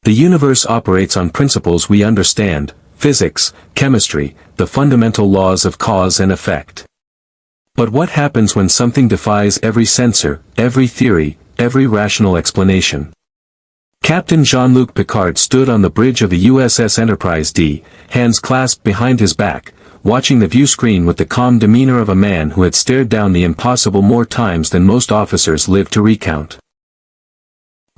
The universe operates on principles we understand: physics, chemistry, the fundamental laws of cause and effect. But what happens when something defies every sensor, every theory, every rational explanation? Captain Jean-Luc Picard stood on the bridge of the USS Enterprise-D, hands clasped behind his back, watching the view screen with the calm demeanor of a man who had stared down the impossible more times than most officers lived to recount.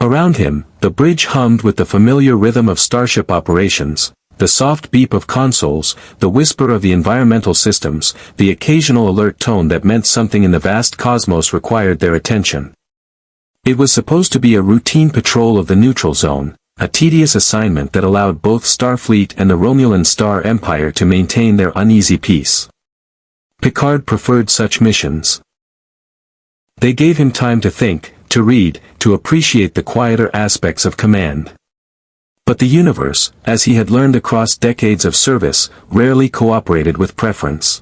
Around him, the bridge hummed with the familiar rhythm of starship operations, the soft beep of consoles, the whisper of the environmental systems, the occasional alert tone that meant something in the vast cosmos required their attention. It was supposed to be a routine patrol of the neutral zone, a tedious assignment that allowed both Starfleet and the Romulan Star Empire to maintain their uneasy peace. Picard preferred such missions. They gave him time to think, to read, to appreciate the quieter aspects of command. But the universe, as he had learned across decades of service, rarely cooperated with preference.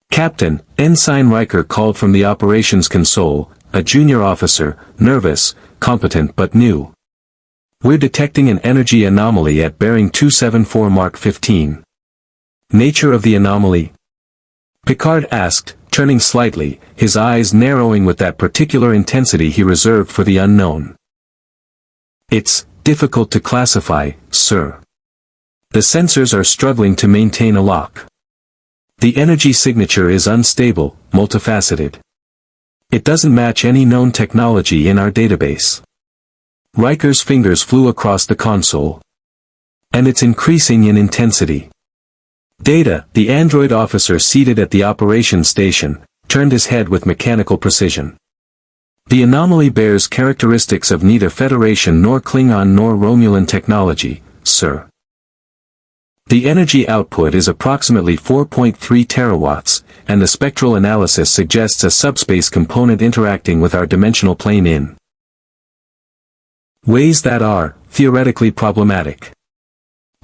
Captain, Ensign Riker called from the operations console, a junior officer, nervous, competent but new. "We're detecting an energy anomaly at bearing 274 Mark 15. Nature of the anomaly?" Picard asked, turning slightly, his eyes narrowing with that particular intensity he reserved for the unknown. "It's difficult to classify, sir. The sensors are struggling to maintain a lock. The energy signature is unstable, multifaceted. It doesn't match any known technology in our database." Riker's fingers flew across the console. "And it's increasing in intensity." Data, the android officer seated at the operations station, turned his head with mechanical precision. "The anomaly bears characteristics of neither Federation nor Klingon nor Romulan technology, sir. The energy output is approximately 4.3 terawatts, and the spectral analysis suggests a subspace component interacting with our dimensional plane in ways that are, theoretically problematic."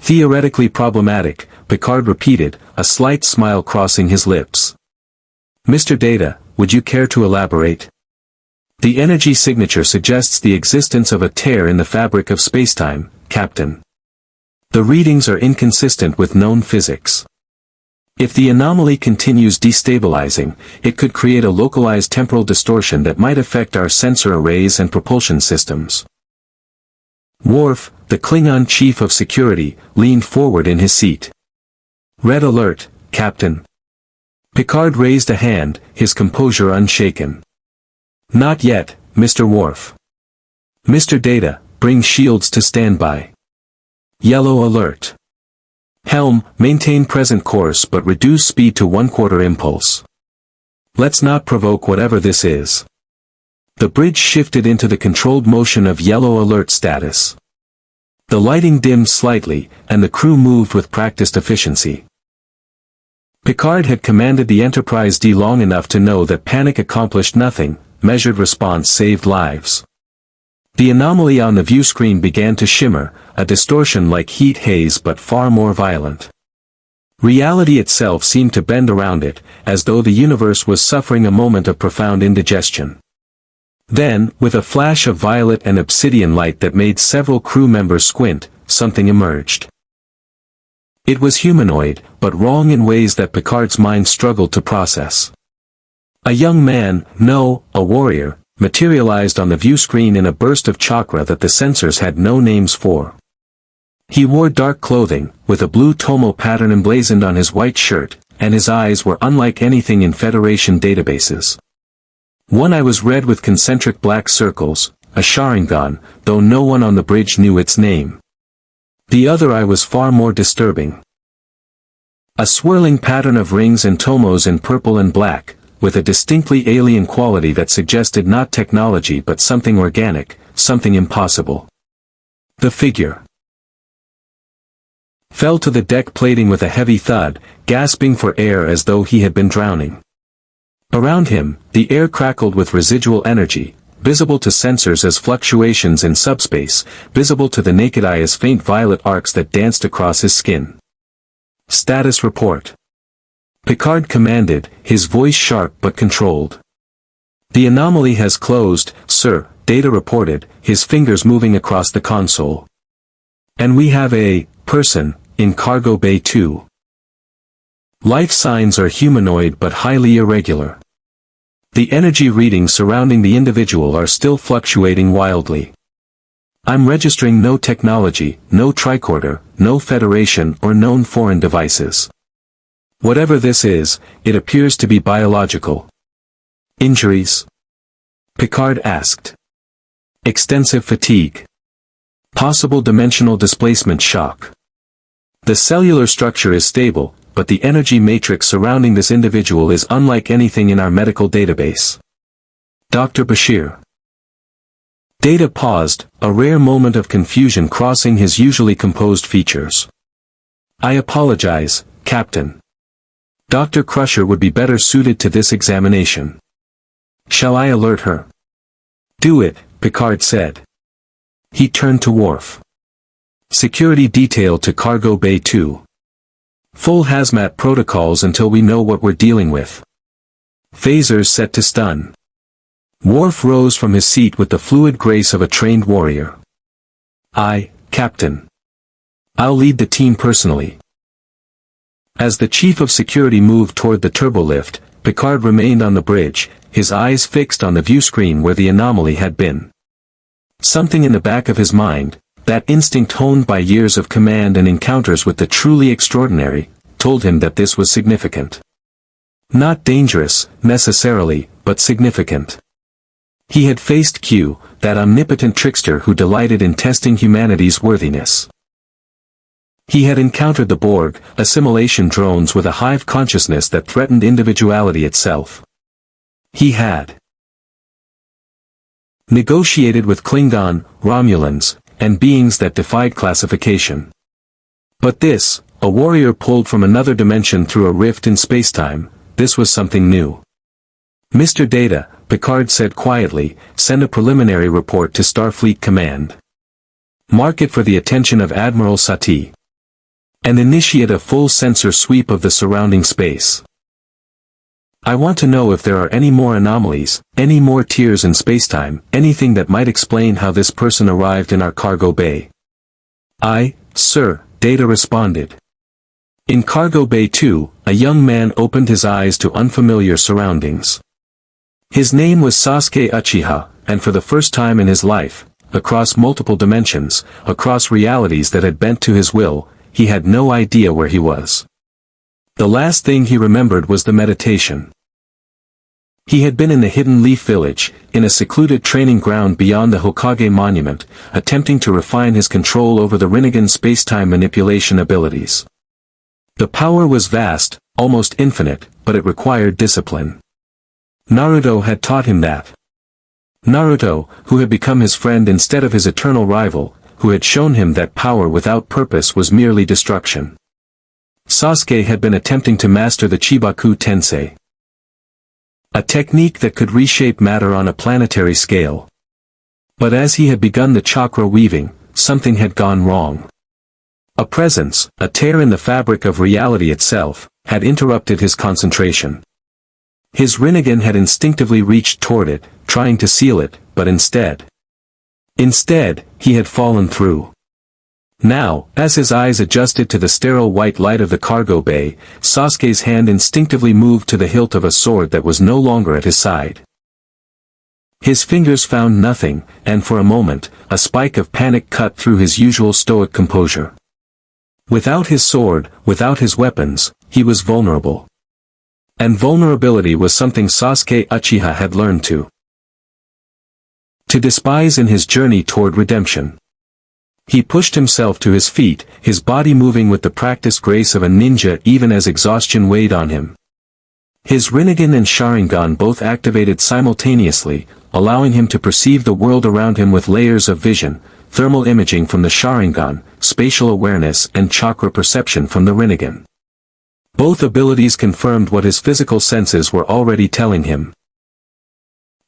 "Theoretically problematic," Picard repeated, a slight smile crossing his lips. "Mr. Data, would you care to elaborate?" "The energy signature suggests the existence of a tear in the fabric of spacetime, Captain. The readings are inconsistent with known physics. If the anomaly continues destabilizing, it could create a localized temporal distortion that might affect our sensor arrays and propulsion systems." Worf, the Klingon chief of security, leaned forward in his seat. "Red alert, Captain." Picard raised a hand, his composure unshaken. "Not yet, Mr. Worf. Mr. Data, bring shields to standby. Yellow alert. Helm, maintain present course but reduce speed to 1/4 impulse. Let's not provoke whatever this is." The bridge shifted into the controlled motion of yellow alert status. The lighting dimmed slightly, and the crew moved with practiced efficiency. Picard had commanded the Enterprise-D long enough to know that panic accomplished nothing, measured response saved lives. The anomaly on the view screen began to shimmer, a distortion like heat haze but far more violent. Reality itself seemed to bend around it, as though the universe was suffering a moment of profound indigestion. Then, with a flash of violet and obsidian light that made several crew members squint, something emerged. It was humanoid, but wrong in ways that Picard's mind struggled to process. A young man, no, a warrior, materialized on the view screen in a burst of chakra that the sensors had no names for. He wore dark clothing, with a blue tomo pattern emblazoned on his white shirt, and his eyes were unlike anything in Federation databases. One eye was red with concentric black circles, a Sharingan, though no one on the bridge knew its name. The other eye was far more disturbing. A swirling pattern of rings and tomos in purple and black, with a distinctly alien quality that suggested not technology but something organic, something impossible. The figure fell to the deck plating with a heavy thud, gasping for air as though he had been drowning. Around him, the air crackled with residual energy, visible to sensors as fluctuations in subspace, visible to the naked eye as faint violet arcs that danced across his skin. "Status report." Picard commanded, his voice sharp but controlled. "The anomaly has closed, sir," Data reported, his fingers moving across the console. And we have a person in cargo bay 2. Life signs are humanoid but highly irregular. The energy readings surrounding the individual are still fluctuating wildly. I'm registering no technology, no tricorder, no federation or known foreign devices. Whatever this is, it appears to be biological. Injuries? Picard asked. Extensive fatigue. Possible dimensional displacement shock. The cellular structure is stable, but the energy matrix surrounding this individual is unlike anything in our medical database. Dr. Bashir. Data paused, a rare moment of confusion crossing his usually composed features. I apologize, Captain. Dr. Crusher would be better suited to this examination. Shall I alert her? Do it, Picard said. He turned to Worf. Security detail to Cargo Bay 2. Full hazmat protocols until we know what we're dealing with. Phasers set to stun. Worf rose from his seat with the fluid grace of a trained warrior. Captain. I'll lead the team personally. As the chief of security moved toward the turbolift, Picard remained on the bridge, his eyes fixed on the view screen where the anomaly had been. Something in the back of his mind, that instinct honed by years of command and encounters with the truly extraordinary, told him that this was significant. Not dangerous, necessarily, but significant. He had faced Q, that omnipotent trickster who delighted in testing humanity's worthiness. He had encountered the Borg, assimilation drones with a hive consciousness that threatened individuality itself. He had negotiated with Klingon, Romulans, and beings that defied classification. But this, a warrior pulled from another dimension through a rift in spacetime, this was something new. Mr. Data, Picard said quietly, send a preliminary report to Starfleet Command. Mark it for the attention of Admiral Satie. And initiate a full sensor sweep of the surrounding space. I want to know if there are any more anomalies, any more tiers in spacetime, anything that might explain how this person arrived in our cargo bay. Sir, Data responded. In Cargo Bay 2, a young man opened his eyes to unfamiliar surroundings. His name was Sasuke Uchiha, and for the first time in his life, across multiple dimensions, across realities that had bent to his will, he had no idea where he was. The last thing he remembered was the meditation. He had been in the Hidden Leaf Village, in a secluded training ground beyond the Hokage Monument, attempting to refine his control over the Rinnegan space-time manipulation abilities. The power was vast, almost infinite, but it required discipline. Naruto had taught him that. Naruto, who had become his friend instead of his eternal rival, who had shown him that power without purpose was merely destruction. Sasuke had been attempting to master the Chibaku Tensei. A technique that could reshape matter on a planetary scale. But as he had begun the chakra weaving, something had gone wrong. A presence, a tear in the fabric of reality itself, had interrupted his concentration. His Rinnegan had instinctively reached toward it, trying to seal it, but instead, he had fallen through. Now, as his eyes adjusted to the sterile white light of the cargo bay, Sasuke's hand instinctively moved to the hilt of a sword that was no longer at his side. His fingers found nothing, and for a moment, a spike of panic cut through his usual stoic composure. Without his sword, without his weapons, he was vulnerable. And vulnerability was something Sasuke Uchiha had learned to despise in his journey toward redemption. He pushed himself to his feet, his body moving with the practiced grace of a ninja even as exhaustion weighed on him. His Rinnegan and Sharingan both activated simultaneously, allowing him to perceive the world around him with layers of vision, thermal imaging from the Sharingan, spatial awareness and chakra perception from the Rinnegan. Both abilities confirmed what his physical senses were already telling him.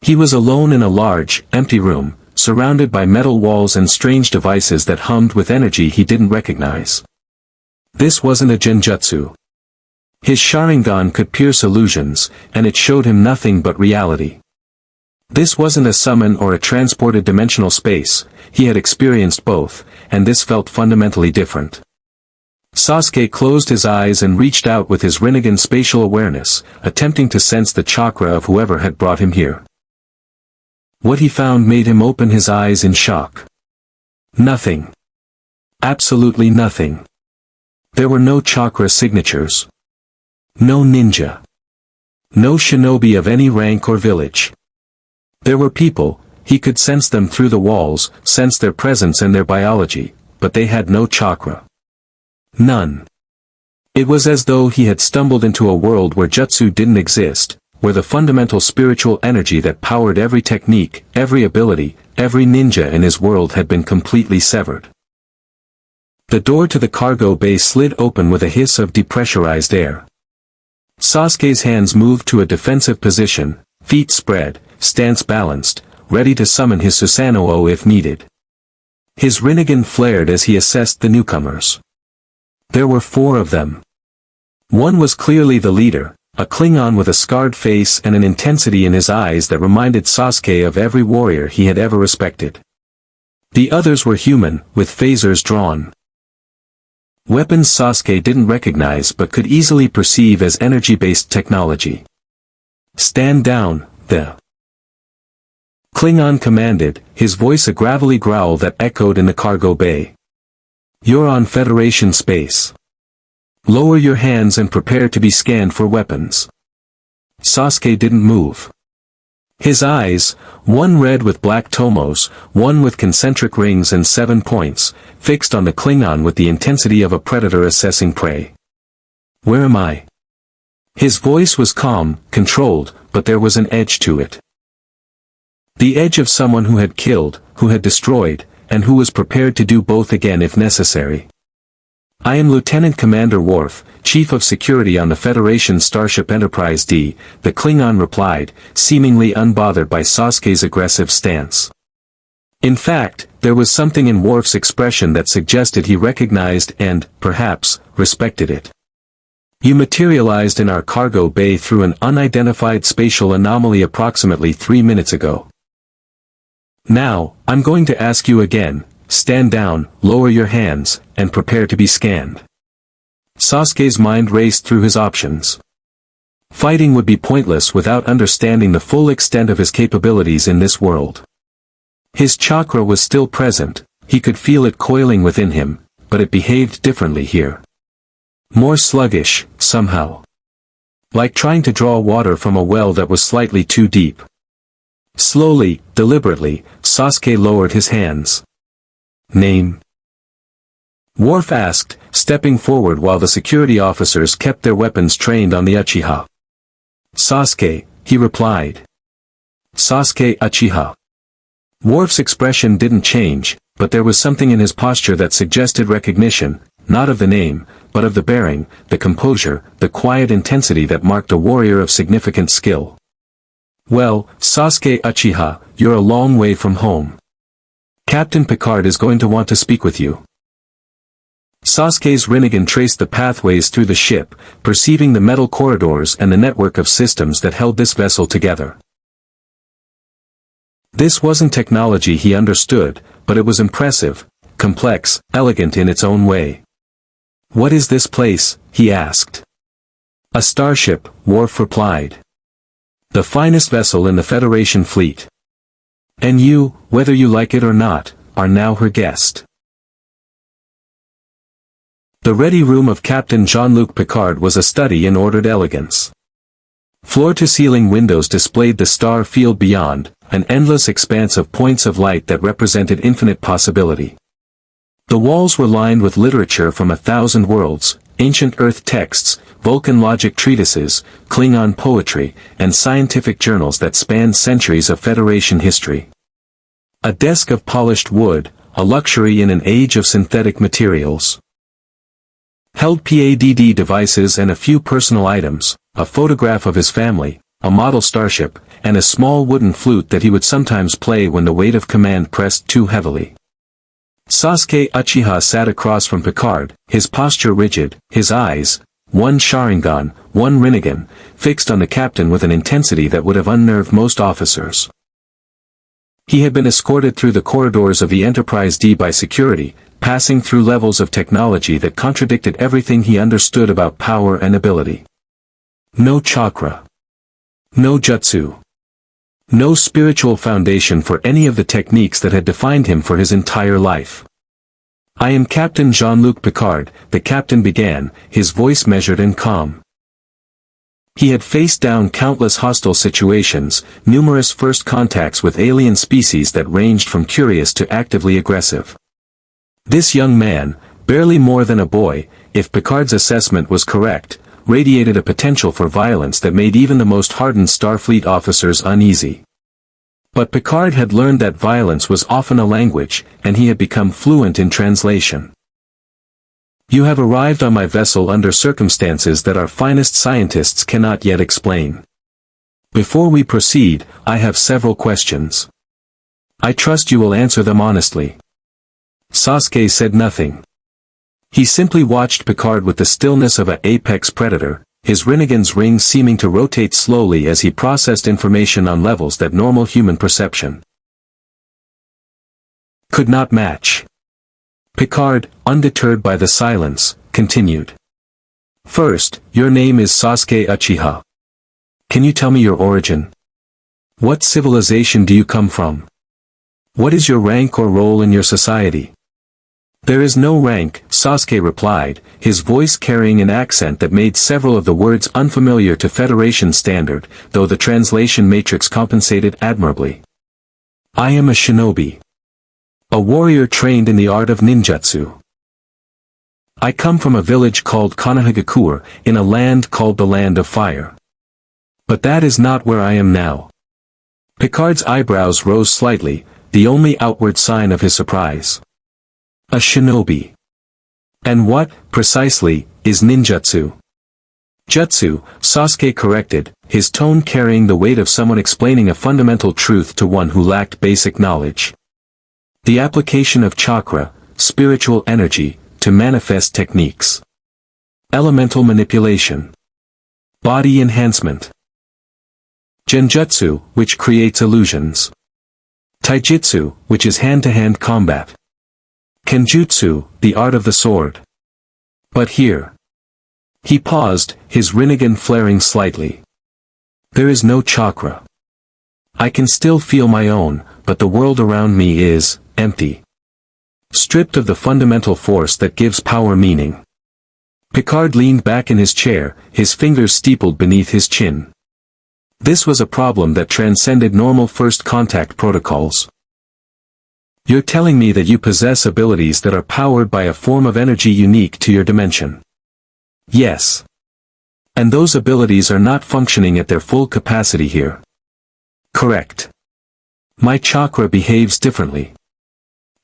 He was alone in a large, empty room, surrounded by metal walls and strange devices that hummed with energy he didn't recognize. This wasn't a genjutsu. His Sharingan could pierce illusions, and it showed him nothing but reality. This wasn't a summon or a transported dimensional space, he had experienced both, and this felt fundamentally different. Sasuke closed his eyes and reached out with his Rinnegan spatial awareness, attempting to sense the chakra of whoever had brought him here. What he found made him open his eyes in shock. Nothing. Absolutely nothing. There were no chakra signatures. No ninja. No shinobi of any rank or village. There were people, he could sense them through the walls, sense their presence and their biology, but they had no chakra. None. It was as though he had stumbled into a world where jutsu didn't exist, where the fundamental spiritual energy that powered every technique, every ability, every ninja in his world had been completely severed. The door to the cargo bay slid open with a hiss of depressurized air. Sasuke's hands moved to a defensive position, feet spread, stance balanced, ready to summon his Susanoo if needed. His Rinnegan flared as he assessed the newcomers. There were 4 of them. One was clearly the leader, a Klingon with a scarred face and an intensity in his eyes that reminded Sasuke of every warrior he had ever respected. The others were human, with phasers drawn. Weapons Sasuke didn't recognize but could easily perceive as energy-based technology. "Stand down," the Klingon commanded, his voice a gravelly growl that echoed in the cargo bay. "You're on Federation space. Lower your hands and prepare to be scanned for weapons." Sasuke didn't move. His eyes, one red with black tomos, one with concentric rings and 7 points, fixed on the Klingon with the intensity of a predator assessing prey. "Where am I?" His voice was calm, controlled, but there was an edge to it. The edge of someone who had killed, who had destroyed, and who was prepared to do both again if necessary. "I am Lieutenant Commander Worf, Chief of Security on the Federation Starship Enterprise-D," the Klingon replied, seemingly unbothered by Sasuke's aggressive stance. In fact, there was something in Worf's expression that suggested he recognized and, perhaps, respected it. "You materialized in our cargo bay through an unidentified spatial anomaly approximately 3 minutes ago. Now, I'm going to ask you again, stand down, lower your hands, and prepare to be scanned." Sasuke's mind raced through his options. Fighting would be pointless without understanding the full extent of his capabilities in this world. His chakra was still present, he could feel it coiling within him, but it behaved differently here. More sluggish, somehow. Like trying to draw water from a well that was slightly too deep. Slowly, deliberately, Sasuke lowered his hands. "Name?" Worf asked, stepping forward while the security officers kept their weapons trained on the Uchiha. "Sasuke," he replied. "Sasuke Uchiha." Worf's expression didn't change, but there was something in his posture that suggested recognition, not of the name, but of the bearing, the composure, the quiet intensity that marked a warrior of significant skill. "Well, Sasuke Uchiha, you're a long way from home. Captain Picard is going to want to speak with you." Sasuke's Rinnegan traced the pathways through the ship, perceiving the metal corridors and the network of systems that held this vessel together. This wasn't technology he understood, but it was impressive, complex, elegant in its own way. "What is this place?" he asked. "A starship," Worf replied. "The finest vessel in the Federation fleet. And you, whether you like it or not, are now her guest." The ready room of Captain Jean-Luc Picard was a study in ordered elegance. Floor-to-ceiling windows displayed the star field beyond, an endless expanse of points of light that represented infinite possibility. The walls were lined with literature from 1,000 worlds, ancient Earth texts, Vulcan logic treatises, Klingon poetry, and scientific journals that spanned centuries of Federation history. A desk of polished wood, a luxury in an age of synthetic materials, held PADD devices and a few personal items, a photograph of his family, a model starship, and a small wooden flute that he would sometimes play when the weight of command pressed too heavily. Sasuke Uchiha sat across from Picard, his posture rigid, his eyes, one Sharingan, one Rinnegan, fixed on the captain with an intensity that would have unnerved most officers. He had been escorted through the corridors of the Enterprise-D by security, passing through levels of technology that contradicted everything he understood about power and ability. No chakra. No jutsu. No spiritual foundation for any of the techniques that had defined him for his entire life. "I am Captain Jean-Luc Picard," the captain began, his voice measured and calm. He had faced down countless hostile situations, numerous first contacts with alien species that ranged from curious to actively aggressive. This young man, barely more than a boy, if Picard's assessment was correct, radiated a potential for violence that made even the most hardened Starfleet officers uneasy. But Picard had learned that violence was often a language, and he had become fluent in translation. "You have arrived on my vessel under circumstances that our finest scientists cannot yet explain. Before we proceed, I have several questions. I trust you will answer them honestly." Sasuke said nothing. He simply watched Picard with the stillness of an apex predator, his Rinnegan's ring seeming to rotate slowly as he processed information on levels that normal human perception could not match. Picard, undeterred by the silence, continued. "First, your name is Sasuke Uchiha. Can you tell me your origin? What civilization do you come from? What is your rank or role in your society?" "There is no rank," Sasuke replied, his voice carrying an accent that made several of the words unfamiliar to Federation standard, though the translation matrix compensated admirably. "I am a shinobi. A warrior trained in the art of ninjutsu. I come from a village called Konohagakure, in a land called the Land of Fire. But that is not where I am now." Picard's eyebrows rose slightly, the only outward sign of his surprise. "A shinobi. And what, precisely, is ninjutsu?" "Jutsu," Sasuke corrected, his tone carrying the weight of someone explaining a fundamental truth to one who lacked basic knowledge. "The application of chakra, spiritual energy, to manifest techniques. Elemental manipulation. Body enhancement. Genjutsu, which creates illusions. Taijutsu, which is hand-to-hand combat. Kenjutsu, the art of the sword. But here." He paused, his Rinnegan flaring slightly. "There is no chakra. I can still feel my own, but the world around me is empty. Stripped of the fundamental force that gives power meaning." Picard leaned back in his chair, his fingers steepled beneath his chin. This was a problem that transcended normal first contact protocols. "You're telling me that you possess abilities that are powered by a form of energy unique to your dimension?" "Yes. And those abilities are not functioning at their full capacity here." "Correct. My chakra behaves differently.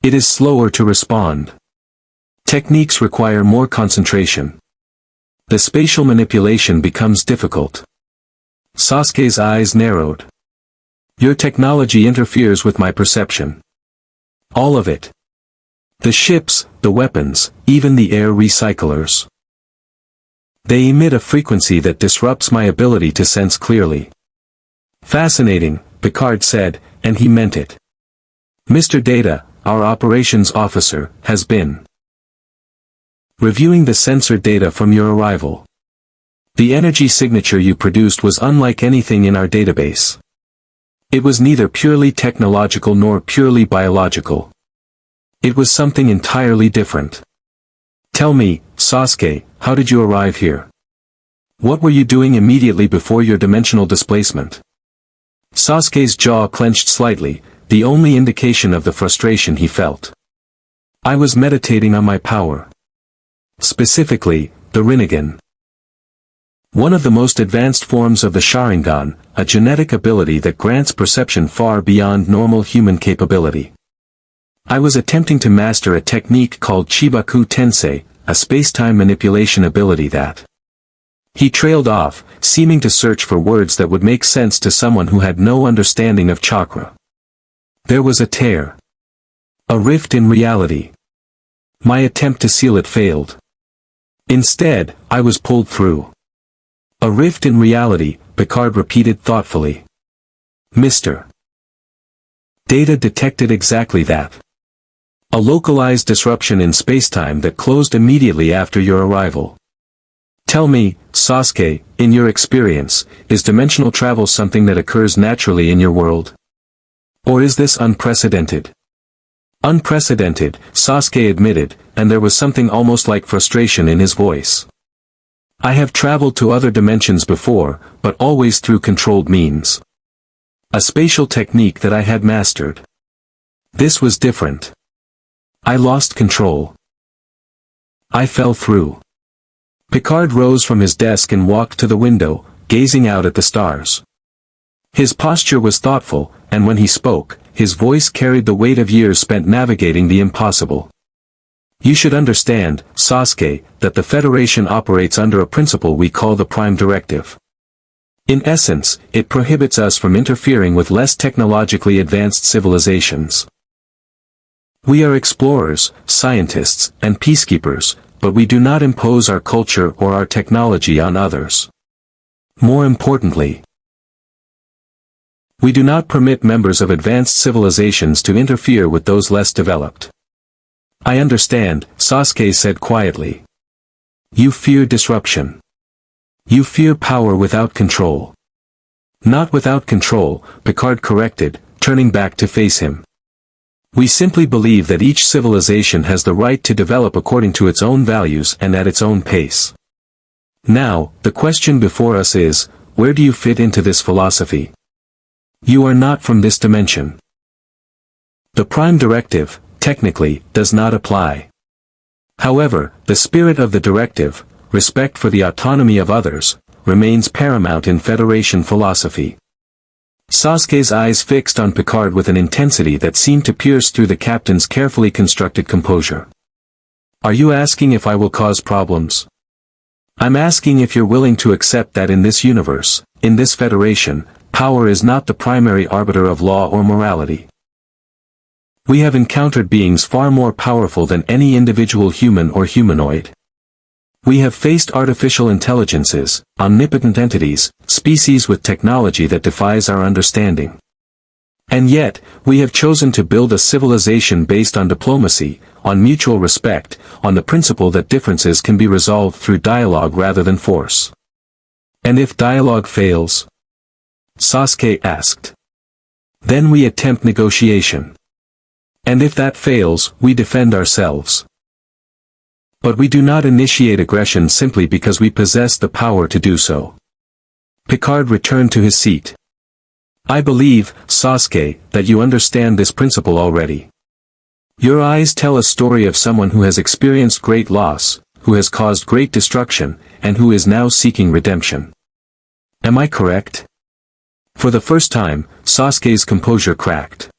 It is slower to respond. Techniques require more concentration. The spatial manipulation becomes difficult." Sasuke's eyes narrowed. "Your technology interferes with my perception." "All of it. The ships, the weapons, even the air recyclers. They emit a frequency that disrupts my ability to sense clearly." "Fascinating," Picard said, and he meant it. "Mr. Data, our operations officer, has been reviewing the sensor data from your arrival. The energy signature you produced was unlike anything in our database. It was neither purely technological nor purely biological. It was something entirely different. Tell me, Sasuke, how did you arrive here? What were you doing immediately before your dimensional displacement?" Sasuke's jaw clenched slightly, the only indication of the frustration he felt. "I was meditating on my power. Specifically, the Rinnegan. One of the most advanced forms of the Sharingan, a genetic ability that grants perception far beyond normal human capability. I was attempting to master a technique called Chibaku Tensei, a space-time manipulation ability that..." He trailed off, seeming to search for words that would make sense to someone who had no understanding of chakra. "There was a tear. A rift in reality. My attempt to seal it failed. Instead, I was pulled through." "A rift in reality," Picard repeated thoughtfully. "Mr. Data detected exactly that. A localized disruption in spacetime that closed immediately after your arrival. Tell me, Sasuke, in your experience, is dimensional travel something that occurs naturally in your world? Or is this unprecedented? Unprecedented, Sasuke admitted, and there was something almost like frustration in his voice. I have traveled to other dimensions before, but always through controlled means. A spatial technique that I had mastered. This was different. I lost control. I fell through. Picard rose from his desk and walked to the window, gazing out at the stars. His posture was thoughtful, and when he spoke, his voice carried the weight of years spent navigating the impossible. You should understand, Sasuke, that the Federation operates under a principle we call the Prime Directive. In essence, it prohibits us from interfering with less technologically advanced civilizations. We are explorers, scientists, and peacekeepers, but we do not impose our culture or our technology on others. More importantly, we do not permit members of advanced civilizations to interfere with those less developed. I understand, Sasuke said quietly. You fear disruption. You fear power without control. Not without control, Picard corrected, turning back to face him. We simply believe that each civilization has the right to develop according to its own values and at its own pace. Now, the question before us is, where do you fit into this philosophy? You are not from this dimension. The Prime Directive, technically, does not apply. However, the spirit of the directive, respect for the autonomy of others, remains paramount in Federation philosophy. Sasuke's eyes fixed on Picard with an intensity that seemed to pierce through the captain's carefully constructed composure. Are you asking if I will cause problems? I'm asking if you're willing to accept that in this universe, in this Federation, power is not the primary arbiter of law or morality. We have encountered beings far more powerful than any individual human or humanoid. We have faced artificial intelligences, omnipotent entities, species with technology that defies our understanding. And yet, we have chosen to build a civilization based on diplomacy, on mutual respect, on the principle that differences can be resolved through dialogue rather than force. And if dialogue fails? Sasuke asked. Then we attempt negotiation. And if that fails, we defend ourselves. But we do not initiate aggression simply because we possess the power to do so. Picard returned to his seat. I believe, Sasuke, that you understand this principle already. Your eyes tell a story of someone who has experienced great loss, who has caused great destruction, and who is now seeking redemption. Am I correct? For the first time, Sasuke's composure cracked.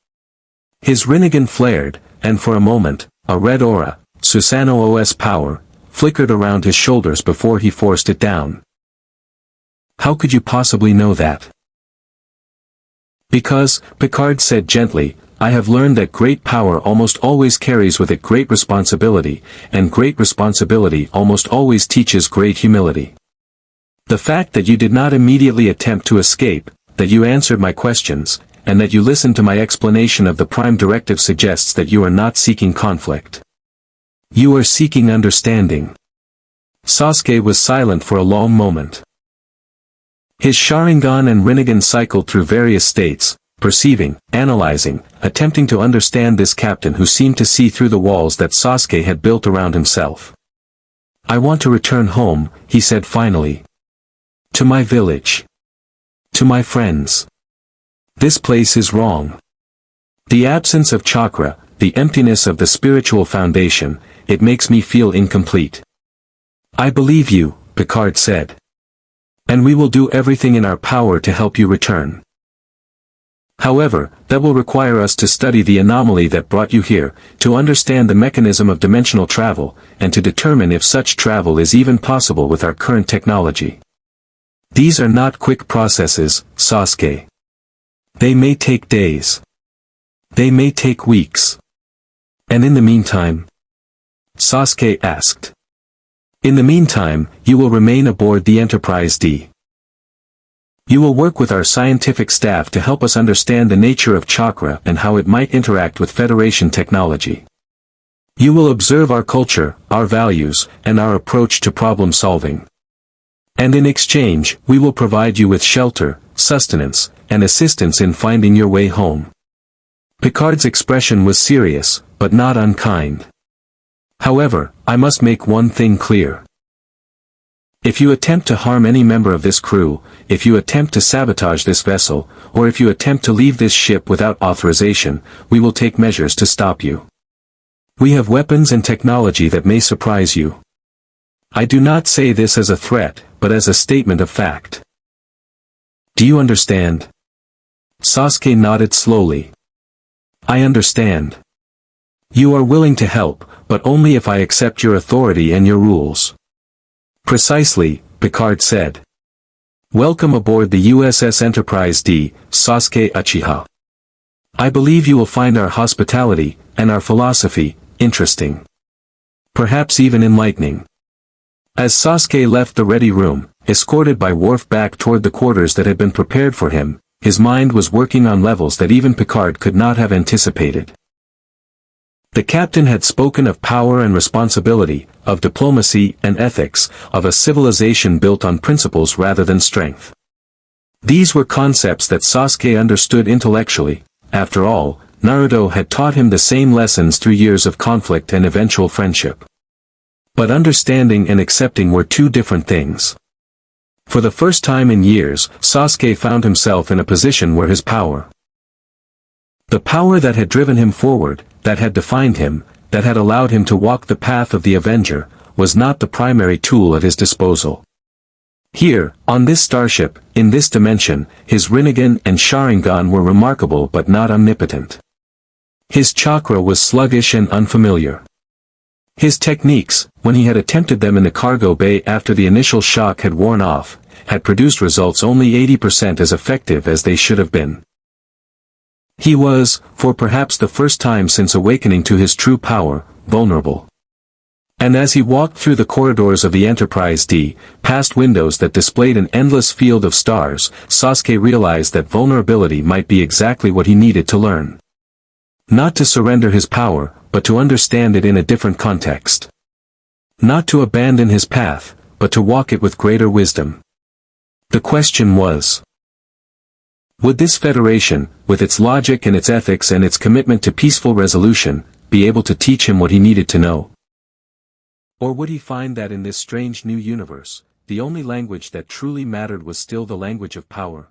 His Rinnegan flared, and for a moment, a red aura, Susanoo-OS power, flickered around his shoulders before he forced it down. How could you possibly know that? Because, Picard said gently, I have learned that great power almost always carries with it great responsibility, and great responsibility almost always teaches great humility. The fact that you did not immediately attempt to escape, that you answered my questions, and that you listened to my explanation of the Prime Directive suggests that you are not seeking conflict. You are seeking understanding. Sasuke was silent for a long moment. His Sharingan and Rinnegan cycled through various states, perceiving, analyzing, attempting to understand this captain who seemed to see through the walls that Sasuke had built around himself. I want to return home, he said finally. To my village. To my friends. This place is wrong. The absence of chakra, the emptiness of the spiritual foundation, it makes me feel incomplete. I believe you, Picard said. And we will do everything in our power to help you return. However, that will require us to study the anomaly that brought you here, to understand the mechanism of dimensional travel, and to determine if such travel is even possible with our current technology. These are not quick processes, Sasuke. They may take days. They may take weeks. And in the meantime? Sasuke asked. In the meantime, you will remain aboard the Enterprise-D. You will work with our scientific staff to help us understand the nature of chakra and how it might interact with Federation technology. You will observe our culture, our values, and our approach to problem solving. And in exchange, we will provide you with shelter, sustenance, and assistance in finding your way home. Picard's expression was serious, but not unkind. However, I must make one thing clear. If you attempt to harm any member of this crew, if you attempt to sabotage this vessel, or if you attempt to leave this ship without authorization, we will take measures to stop you. We have weapons and technology that may surprise you. I do not say this as a threat, but as a statement of fact. Do you understand? Sasuke nodded slowly. I understand. You are willing to help, but only if I accept your authority and your rules. Precisely, Picard said. Welcome aboard the USS Enterprise-D, Sasuke Uchiha. I believe you will find our hospitality, and our philosophy, interesting. Perhaps even enlightening. As Sasuke left the ready room, escorted by Worf back toward the quarters that had been prepared for him, his mind was working on levels that even Picard could not have anticipated. The captain had spoken of power and responsibility, of diplomacy and ethics, of a civilization built on principles rather than strength. These were concepts that Sasuke understood intellectually. After all, Naruto had taught him the same lessons through years of conflict and eventual friendship. But understanding and accepting were two different things. For the first time in years, Sasuke found himself in a position where his power, the power that had driven him forward, that had defined him, that had allowed him to walk the path of the Avenger, was not the primary tool at his disposal. Here, on this starship, in this dimension, his Rinnegan and Sharingan were remarkable but not omnipotent. His chakra was sluggish and unfamiliar. His techniques, when he had attempted them in the cargo bay after the initial shock had worn off, had produced results only 80% as effective as they should have been. He was, for perhaps the first time since awakening to his true power, vulnerable. And as he walked through the corridors of the Enterprise-D, past windows that displayed an endless field of stars, Sasuke realized that vulnerability might be exactly what he needed to learn. Not to surrender his power, but to understand it in a different context. Not to abandon his path, but to walk it with greater wisdom. The question was, would this Federation, with its logic and its ethics and its commitment to peaceful resolution, be able to teach him what he needed to know? Or would he find that in this strange new universe, the only language that truly mattered was still the language of power?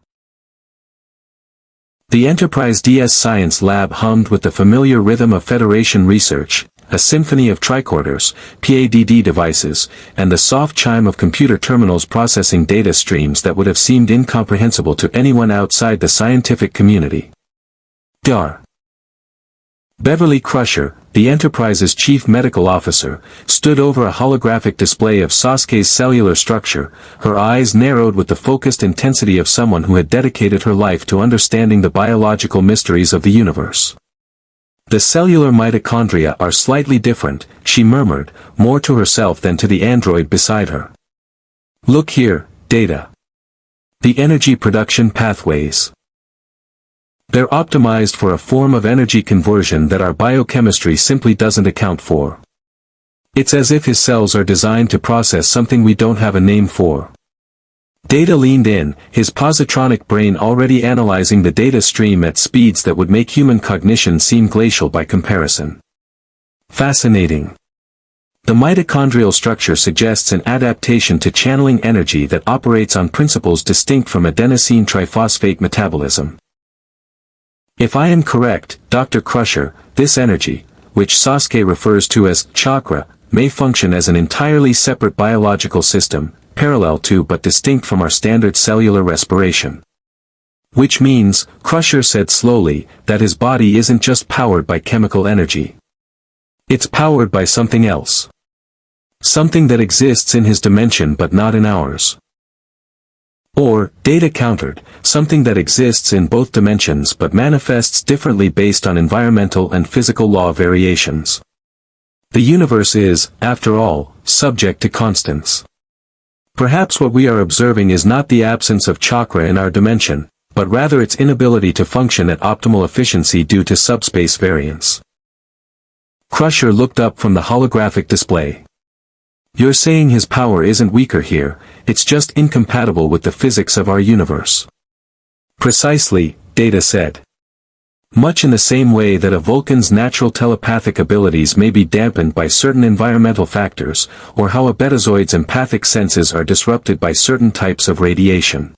The Enterprise-D's science lab hummed with the familiar rhythm of Federation research, a symphony of tricorders, PADD devices, and the soft chime of computer terminals processing data streams that would have seemed incomprehensible to anyone outside the scientific community. Dar. Beverly Crusher, the Enterprise's chief medical officer, stood over a holographic display of Sasuke's cellular structure, her eyes narrowed with the focused intensity of someone who had dedicated her life to understanding the biological mysteries of the universe. The cellular mitochondria are slightly different, she murmured, more to herself than to the android beside her. Look here, Data. The energy production pathways. They're optimized for a form of energy conversion that our biochemistry simply doesn't account for. It's as if his cells are designed to process something we don't have a name for. Data leaned in, his positronic brain already analyzing the data stream at speeds that would make human cognition seem glacial by comparison. Fascinating. The mitochondrial structure suggests an adaptation to channeling energy that operates on principles distinct from adenosine triphosphate metabolism. If I am correct, Dr. Crusher, this energy, which Sasuke refers to as chakra, may function as an entirely separate biological system, parallel to but distinct from our standard cellular respiration. Which means, Crusher said slowly, that his body isn't just powered by chemical energy. It's powered by something else. Something that exists in his dimension but not in ours. Or, Data countered, something that exists in both dimensions but manifests differently based on environmental and physical law variations. The universe is, after all, subject to constants. Perhaps what we are observing is not the absence of chakra in our dimension, but rather its inability to function at optimal efficiency due to subspace variance. Crusher looked up from the holographic display. You're saying his power isn't weaker here, it's just incompatible with the physics of our universe. Precisely, Data said. Much in the same way that a Vulcan's natural telepathic abilities may be dampened by certain environmental factors, or how a Betazoid's empathic senses are disrupted by certain types of radiation.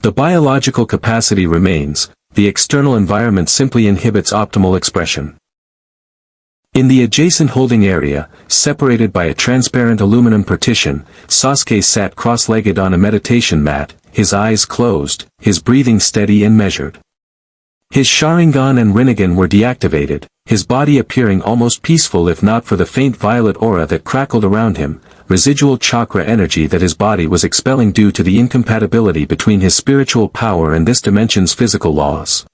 The biological capacity remains, the external environment simply inhibits optimal expression. In the adjacent holding area, separated by a transparent aluminum partition, Sasuke sat cross-legged on a meditation mat, his eyes closed, his breathing steady and measured. His Sharingan and Rinnegan were deactivated, his body appearing almost peaceful if not for the faint violet aura that crackled around him, residual chakra energy that his body was expelling due to the incompatibility between his spiritual power and this dimension's physical laws.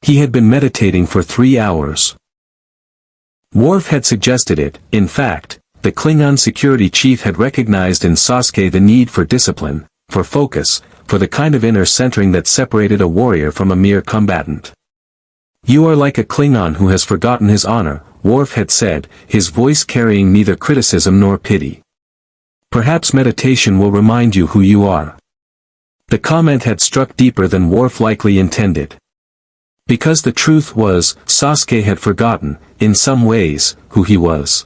He had been meditating for 3 hours. Worf had suggested it. In fact, the Klingon security chief had recognized in Sasuke the need for discipline, for focus, for the kind of inner centering that separated a warrior from a mere combatant. You are like a Klingon who has forgotten his honor, Worf had said, his voice carrying neither criticism nor pity. Perhaps meditation will remind you who you are. The comment had struck deeper than Worf likely intended. Because the truth was, Sasuke had forgotten, in some ways, who he was.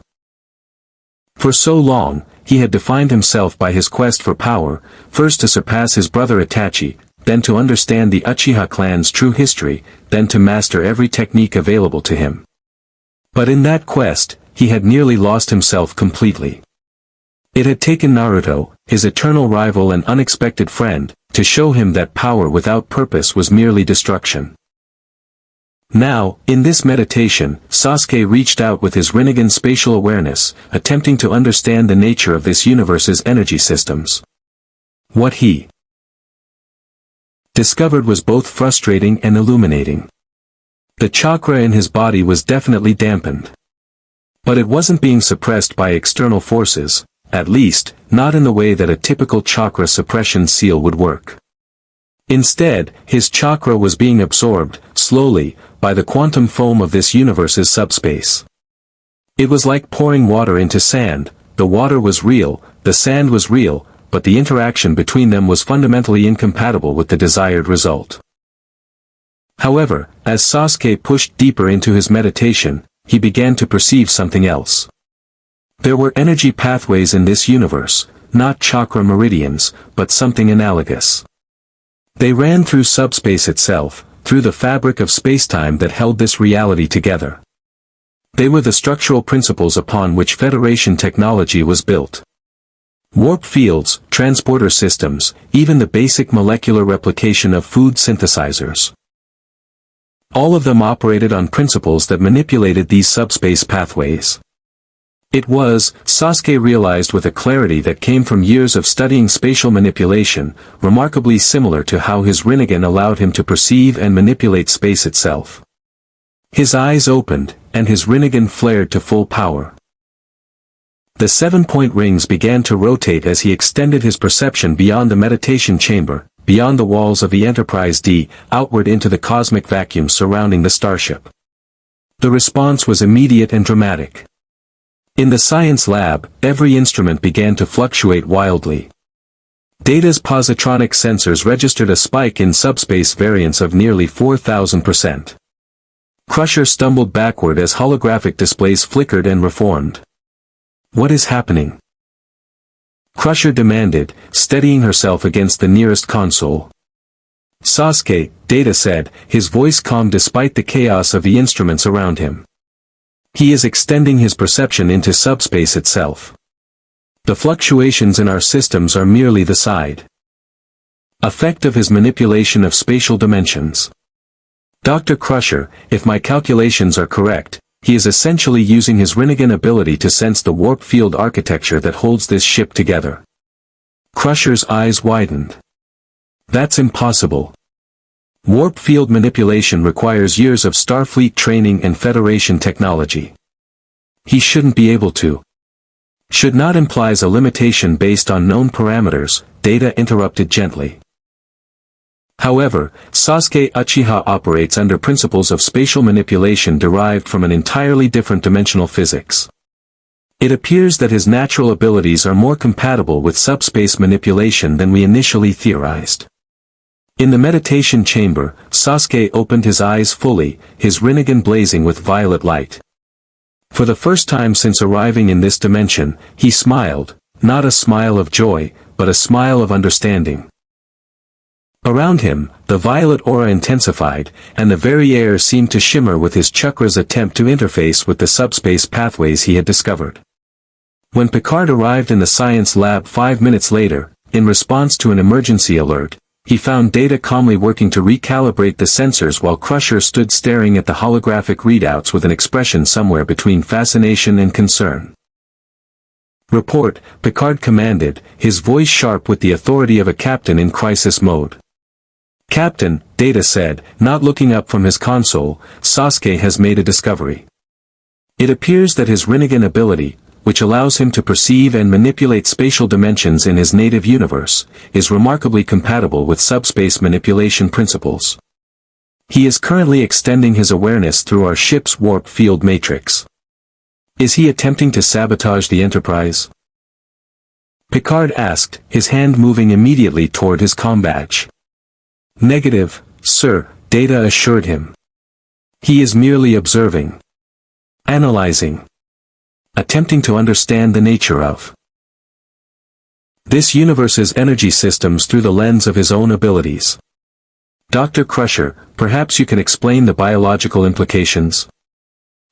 For so long, he had defined himself by his quest for power, first to surpass his brother Itachi, then to understand the Uchiha clan's true history, then to master every technique available to him. But in that quest, he had nearly lost himself completely. It had taken Naruto, his eternal rival and unexpected friend, to show him that power without purpose was merely destruction. Now, in this meditation, Sasuke reached out with his Rinnegan spatial awareness, attempting to understand the nature of this universe's energy systems. What he discovered was both frustrating and illuminating. The chakra in his body was definitely dampened. But it wasn't being suppressed by external forces, at least, not in the way that a typical chakra suppression seal would work. Instead, his chakra was being absorbed, slowly, by the quantum foam of this universe's subspace. It was like pouring water into sand. The water was real, the sand was real, but the interaction between them was fundamentally incompatible with the desired result. However, as Sasuke pushed deeper into his meditation, he began to perceive something else. There were energy pathways in this universe, not chakra meridians, but something analogous. They ran through subspace itself, through the fabric of spacetime that held this reality together. They were the structural principles upon which Federation technology was built. Warp fields, transporter systems, even the basic molecular replication of food synthesizers. All of them operated on principles that manipulated these subspace pathways. It was, Sasuke realized with a clarity that came from years of studying spatial manipulation, remarkably similar to how his Rinnegan allowed him to perceive and manipulate space itself. His eyes opened, and his Rinnegan flared to full power. The 7-point rings began to rotate as he extended his perception beyond the meditation chamber, beyond the walls of the Enterprise-D, outward into the cosmic vacuum surrounding the starship. The response was immediate and dramatic. In the science lab, every instrument began to fluctuate wildly. Data's positronic sensors registered a spike in subspace variance of nearly 4,000%. Crusher stumbled backward as holographic displays flickered and reformed. What is happening? Crusher demanded, steadying herself against the nearest console. Sasuke, Data said, his voice calm despite the chaos of the instruments around him. He is extending his perception into subspace itself. The fluctuations in our systems are merely the side effect of his manipulation of spatial dimensions. Dr. Crusher, if my calculations are correct, he is essentially using his Rinnegan ability to sense the warp field architecture that holds this ship together. Crusher's eyes widened. That's impossible. Warp field manipulation requires years of Starfleet training and Federation technology. He shouldn't be able to. Should not implies a limitation based on known parameters, Data interrupted gently. However, Sasuke Uchiha operates under principles of spatial manipulation derived from an entirely different dimensional physics. It appears that his natural abilities are more compatible with subspace manipulation than we initially theorized. In the meditation chamber, Sasuke opened his eyes fully, his Rinnegan blazing with violet light. For the first time since arriving in this dimension, he smiled, not a smile of joy, but a smile of understanding. Around him, the violet aura intensified, and the very air seemed to shimmer with his chakra's attempt to interface with the subspace pathways he had discovered. When Picard arrived in the science lab 5 minutes later, in response to an emergency alert, he found Data calmly working to recalibrate the sensors while Crusher stood staring at the holographic readouts with an expression somewhere between fascination and concern. "Report," Picard commanded, his voice sharp with the authority of a captain in crisis mode. "Captain," Data said, not looking up from his console, "Sasuke has made a discovery. It appears that his Rinnegan ability, which allows him to perceive and manipulate spatial dimensions in his native universe, is remarkably compatible with subspace manipulation principles. He is currently extending his awareness through our ship's warp field matrix. Is he attempting to sabotage the Enterprise?" Picard asked, his hand moving immediately toward his comm badge. "Negative, sir," Data assured him. "He is merely observing. Analyzing. Attempting to understand the nature of this universe's energy systems through the lens of his own abilities. Dr. Crusher, perhaps you can explain the biological implications?"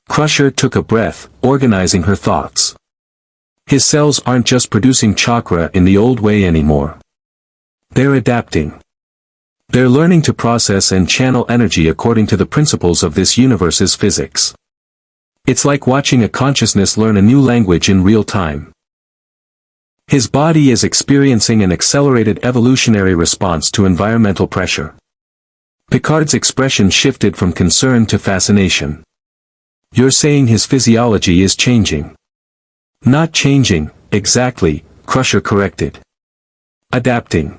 Crusher took a breath, organizing her thoughts. His cells aren't just producing chakra in the old way anymore. They're adapting. They're learning to process and channel energy according to the principles of this universe's physics. It's like watching a consciousness learn a new language in real time. His body is experiencing an accelerated evolutionary response to environmental pressure. Picard's expression shifted from concern to fascination. "You're saying his physiology is changing?" "Not changing, exactly," Crusher corrected. "Adapting.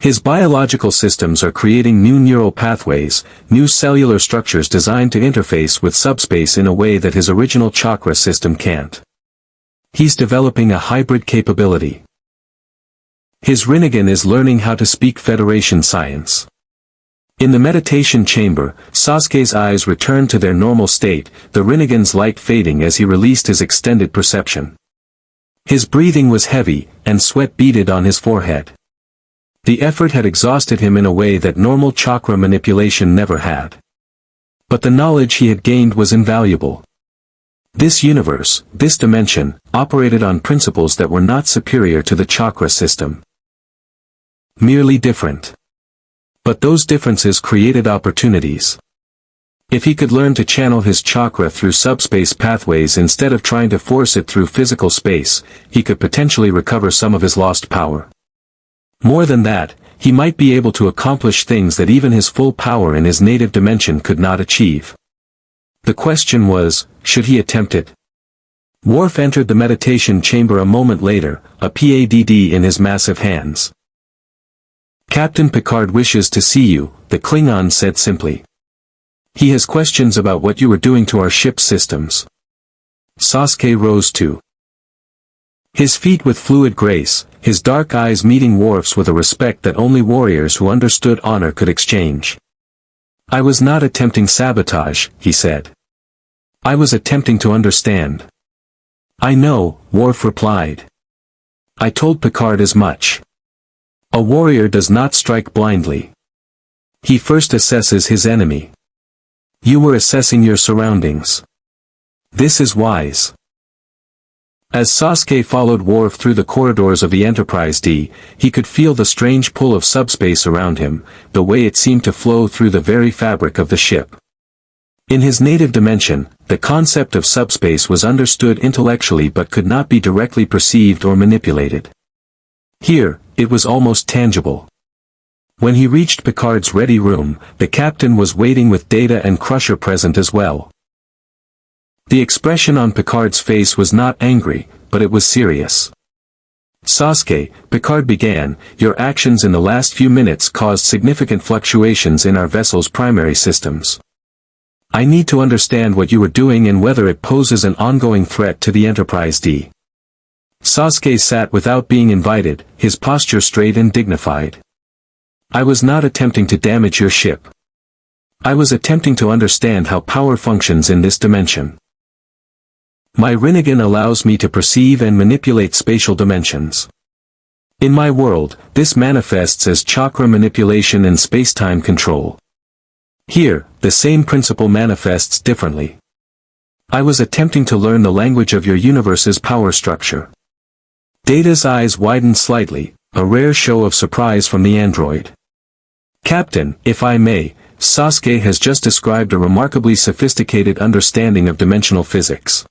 His biological systems are creating new neural pathways, new cellular structures designed to interface with subspace in a way that his original chakra system can't. He's developing a hybrid capability. His Rinnegan is learning how to speak Federation science." In the meditation chamber, Sasuke's eyes returned to their normal state, the Rinnegan's light fading as he released his extended perception. His breathing was heavy, and sweat beaded on his forehead. The effort had exhausted him in a way that normal chakra manipulation never had. But the knowledge he had gained was invaluable. This universe, this dimension, operated on principles that were not superior to the chakra system. Merely different. But those differences created opportunities. If he could learn to channel his chakra through subspace pathways instead of trying to force it through physical space, he could potentially recover some of his lost power. More than that, he might be able to accomplish things that even his full power in his native dimension could not achieve. The question was, should he attempt it? Worf entered the meditation chamber a moment later, a PADD in his massive hands. "Captain Picard wishes to see you," the Klingon said simply. "He has questions about what you were doing to our ship's systems." Sasuke rose too. His feet with fluid grace, his dark eyes meeting Worf's with a respect that only warriors who understood honor could exchange. "I was not attempting sabotage," he said. "I was attempting to understand." "I know," Worf replied. "I told Picard as much. A warrior does not strike blindly. He first assesses his enemy. You were assessing your surroundings. This is wise." As Sasuke followed Worf through the corridors of the Enterprise-D, he could feel the strange pull of subspace around him, the way it seemed to flow through the very fabric of the ship. In his native dimension, the concept of subspace was understood intellectually but could not be directly perceived or manipulated. Here, it was almost tangible. When he reached Picard's ready room, the captain was waiting with Data and Crusher present as well. The expression on Picard's face was not angry, but it was serious. "Sasuke," Picard began, "your actions in the last few minutes caused significant fluctuations in our vessel's primary systems. I need to understand what you were doing and whether it poses an ongoing threat to the Enterprise-D." Sasuke sat without being invited, his posture straight and dignified. "I was not attempting to damage your ship. I was attempting to understand how power functions in this dimension. My Rinnegan allows me to perceive and manipulate spatial dimensions. In my world, this manifests as chakra manipulation and space-time control. Here, the same principle manifests differently. I was attempting to learn the language of your universe's power structure." Data's eyes widened slightly, a rare show of surprise from the android. "Captain, if I may, Sasuke has just described a remarkably sophisticated understanding of dimensional physics.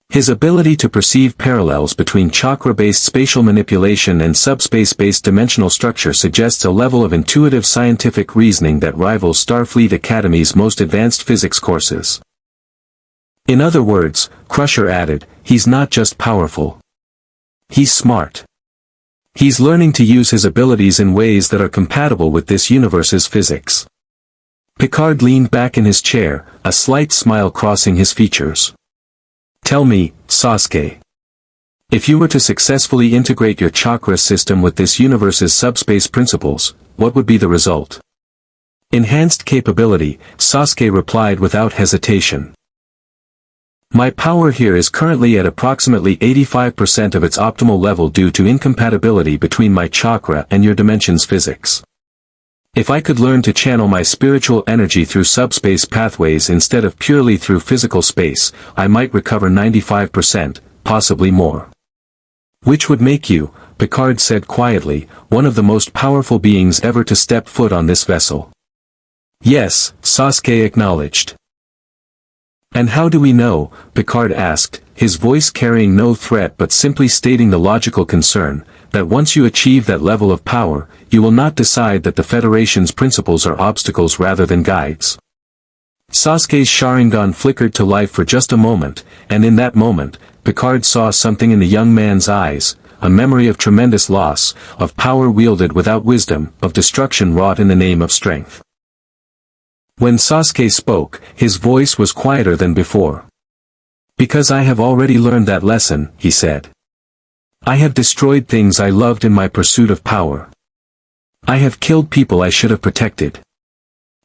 His ability to perceive parallels between chakra-based spatial manipulation and subspace-based dimensional structure suggests a level of intuitive scientific reasoning that rivals Starfleet Academy's most advanced physics courses. In other words," Crusher added, "he's not just powerful. He's smart. He's learning to use his abilities in ways that are compatible with this universe's physics." Picard leaned back in his chair, a slight smile crossing his features. "Tell me, Sasuke. If you were to successfully integrate your chakra system with this universe's subspace principles, what would be the result?" "Enhanced capability," Sasuke replied without hesitation. "My power here is currently at approximately 85% of its optimal level due to incompatibility between my chakra and your dimension's physics. If I could learn to channel my spiritual energy through subspace pathways instead of purely through physical space, I might recover 95%, possibly more. Which would make you," Picard said quietly, "one of the most powerful beings ever to step foot on this vessel." "Yes," Sasuke acknowledged. "And how do we know?" Picard asked, his voice carrying no threat but simply stating the logical concern, "that once you achieve that level of power, you will not decide that the Federation's principles are obstacles rather than guides?" Sasuke's Sharingan flickered to life for just a moment, and in that moment, Picard saw something in the young man's eyes, a memory of tremendous loss, of power wielded without wisdom, of destruction wrought in the name of strength. When Sasuke spoke, his voice was quieter than before. "Because I have already learned that lesson," he said. "I have destroyed things I loved in my pursuit of power. I have killed people I should have protected.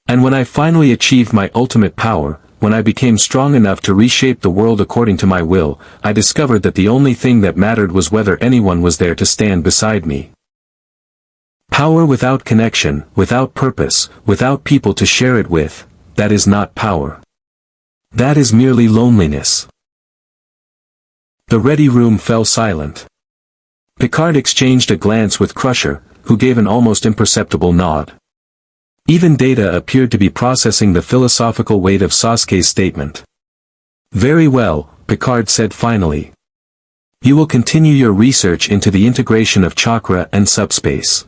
And when I finally achieved my ultimate power, when I became strong enough to reshape the world according to my will, I discovered that the only thing that mattered was whether anyone was there to stand beside me. Power without connection, without purpose, without people to share it with, that is not power. That is merely loneliness." The ready room fell silent. Picard exchanged a glance with Crusher, who gave an almost imperceptible nod. Even Data appeared to be processing the philosophical weight of Sasuke's statement. "Very well," Picard said finally. "You will continue your research into the integration of chakra and subspace.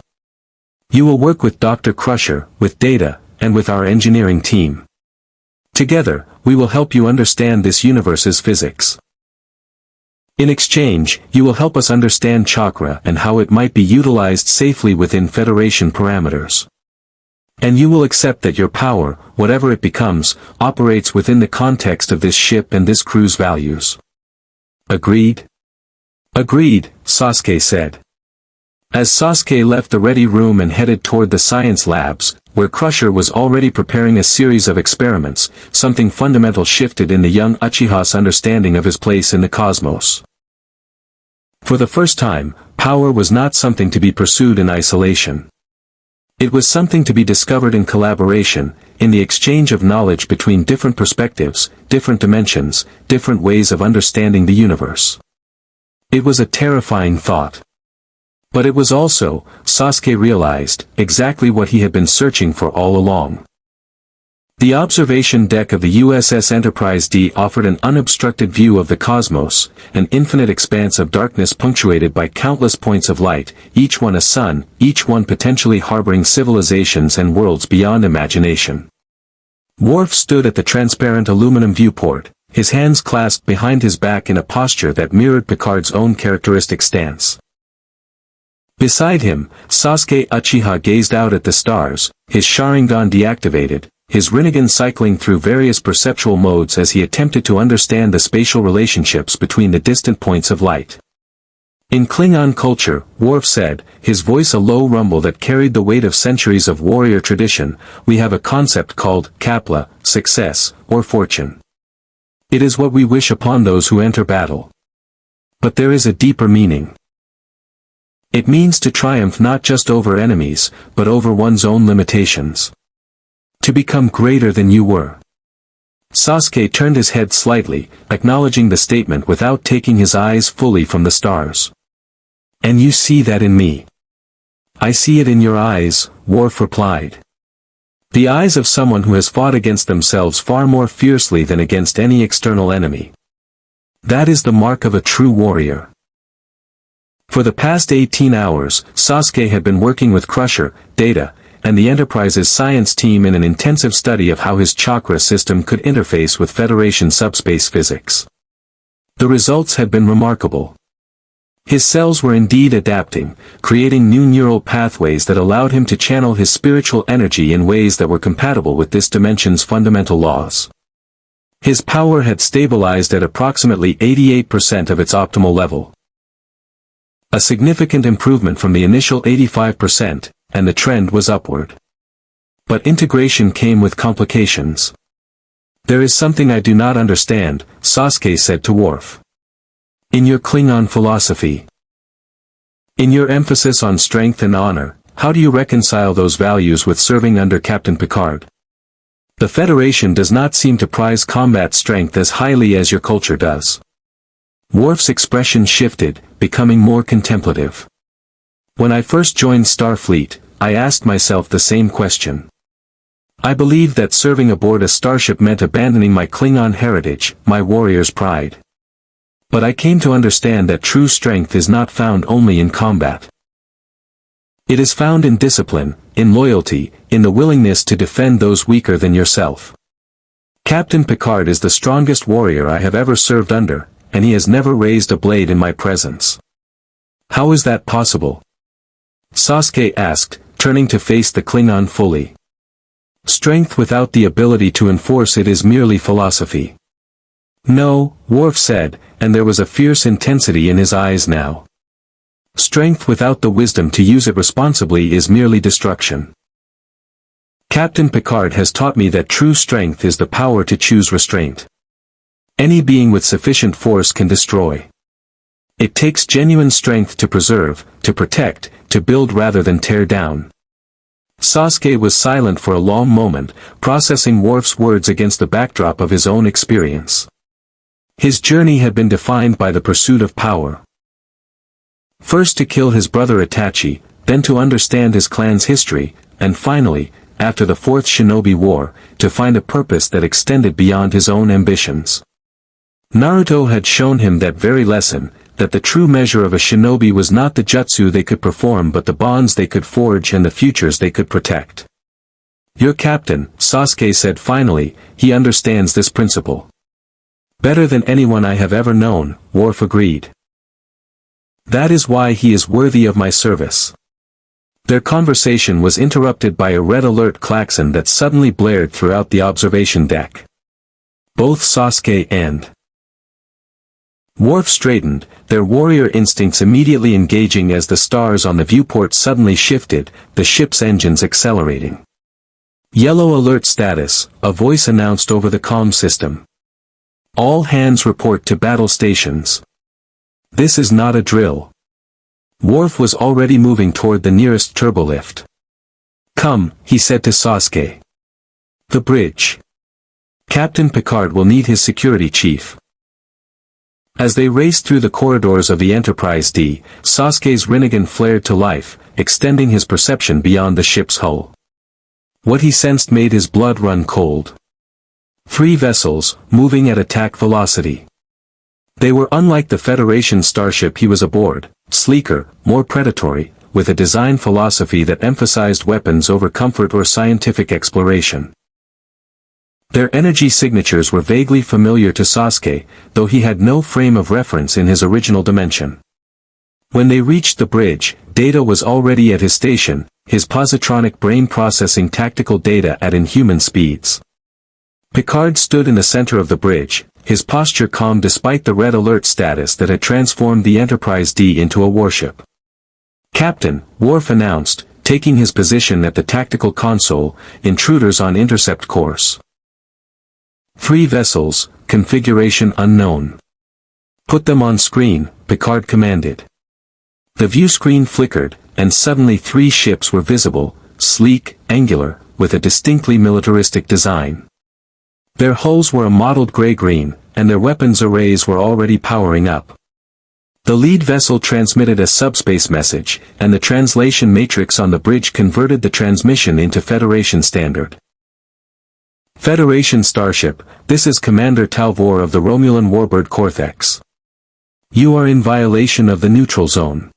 You will work with Dr. Crusher, with Data, and with our engineering team. Together, we will help you understand this universe's physics. In exchange, you will help us understand chakra and how it might be utilized safely within Federation parameters. And you will accept that your power, whatever it becomes, operates within the context of this ship and this crew's values. Agreed?" "Agreed," Sasuke said. As Sasuke left the ready room and headed toward the science labs, where Crusher was already preparing a series of experiments, something fundamental shifted in the young Uchiha's understanding of his place in the cosmos. For the first time, power was not something to be pursued in isolation. It was something to be discovered in collaboration, in the exchange of knowledge between different perspectives, different dimensions, different ways of understanding the universe. It was a terrifying thought. But it was also, Sasuke realized, exactly what he had been searching for all along. The observation deck of the USS Enterprise-D offered an unobstructed view of the cosmos, an infinite expanse of darkness punctuated by countless points of light, each one a sun, each one potentially harboring civilizations and worlds beyond imagination. Worf stood at the transparent aluminum viewport, his hands clasped behind his back in a posture that mirrored Picard's own characteristic stance. Beside him, Sasuke Uchiha gazed out at the stars, his Sharingan deactivated, his Rinnegan cycling through various perceptual modes as he attempted to understand the spatial relationships between the distant points of light. In Klingon culture, Worf said, his voice a low rumble that carried the weight of centuries of warrior tradition, we have a concept called kapla, success, or fortune. It is what we wish upon those who enter battle. But there is a deeper meaning. It means to triumph not just over enemies, but over one's own limitations. To become greater than you were. Sasuke turned his head slightly, acknowledging the statement without taking his eyes fully from the stars. And you see that in me. I see it in your eyes, Worf replied. The eyes of someone who has fought against themselves far more fiercely than against any external enemy. That is the mark of a true warrior. For the past 18 hours, Sasuke had been working with Crusher, Data, and the Enterprise's science team in an intensive study of how his chakra system could interface with Federation subspace physics. The results had been remarkable. His cells were indeed adapting, creating new neural pathways that allowed him to channel his spiritual energy in ways that were compatible with this dimension's fundamental laws. His power had stabilized at approximately 88% of its optimal level. A significant improvement from the initial 85%, and the trend was upward. But integration came with complications. There is something I do not understand, Sasuke said to Worf. In your Klingon philosophy. In your emphasis on strength and honor, how do you reconcile those values with serving under Captain Picard? The Federation does not seem to prize combat strength as highly as your culture does. Worf's expression shifted, becoming more contemplative. When I first joined Starfleet, I asked myself the same question. I believed that serving aboard a starship meant abandoning my Klingon heritage, my warrior's pride. But I came to understand that true strength is not found only in combat. It is found in discipline, in loyalty, in the willingness to defend those weaker than yourself. Captain Picard is the strongest warrior I have ever served under, and he has never raised a blade in my presence. How is that possible? Sasuke asked, turning to face the Klingon fully. Strength without the ability to enforce it is merely philosophy. No, Worf said, and there was a fierce intensity in his eyes now. Strength without the wisdom to use it responsibly is merely destruction. Captain Picard has taught me that true strength is the power to choose restraint. Any being with sufficient force can destroy. It takes genuine strength to preserve, to protect, to build rather than tear down. Sasuke was silent for a long moment, processing Worf's words against the backdrop of his own experience. His journey had been defined by the pursuit of power. First to kill his brother Itachi, then to understand his clan's history, and finally, after the Fourth Shinobi War, to find a purpose that extended beyond his own ambitions. Naruto had shown him that very lesson, that the true measure of a shinobi was not the jutsu they could perform but the bonds they could forge and the futures they could protect. Your captain, Sasuke said finally, he understands this principle. Better than anyone I have ever known, Worf agreed. That is why he is worthy of my service. Their conversation was interrupted by a red alert klaxon that suddenly blared throughout the observation deck. Both Sasuke and Worf straightened, their warrior instincts immediately engaging as the stars on the viewport suddenly shifted, the ship's engines accelerating. Yellow alert status, a voice announced over the comm system. All hands report to battle stations. This is not a drill. Worf was already moving toward the nearest turbolift. Come, he said to Sasuke. The bridge. Captain Picard will need his security chief. As they raced through the corridors of the Enterprise-D, Sasuke's Rinnegan flared to life, extending his perception beyond the ship's hull. What he sensed made his blood run cold. 3 vessels, moving at attack velocity. They were unlike the Federation starship he was aboard, sleeker, more predatory, with a design philosophy that emphasized weapons over comfort or scientific exploration. Their energy signatures were vaguely familiar to Sasuke, though he had no frame of reference in his original dimension. When they reached the bridge, Data was already at his station, his positronic brain processing tactical data at inhuman speeds. Picard stood in the center of the bridge, his posture calm despite the red alert status that had transformed the Enterprise-D into a warship. "Captain," Worf announced, taking his position at the tactical console, "intruders on intercept course. 3 vessels, configuration unknown. Put them on screen," Picard commanded. The view screen flickered, and suddenly 3 ships were visible, sleek, angular, with a distinctly militaristic design. Their hulls were a mottled gray-green, and their weapons arrays were already powering up. The lead vessel transmitted a subspace message, and the translation matrix on the bridge converted the transmission into Federation standard. "Federation starship, this is Commander Talvor of the Romulan warbird Cortex. You are in violation of the neutral zone.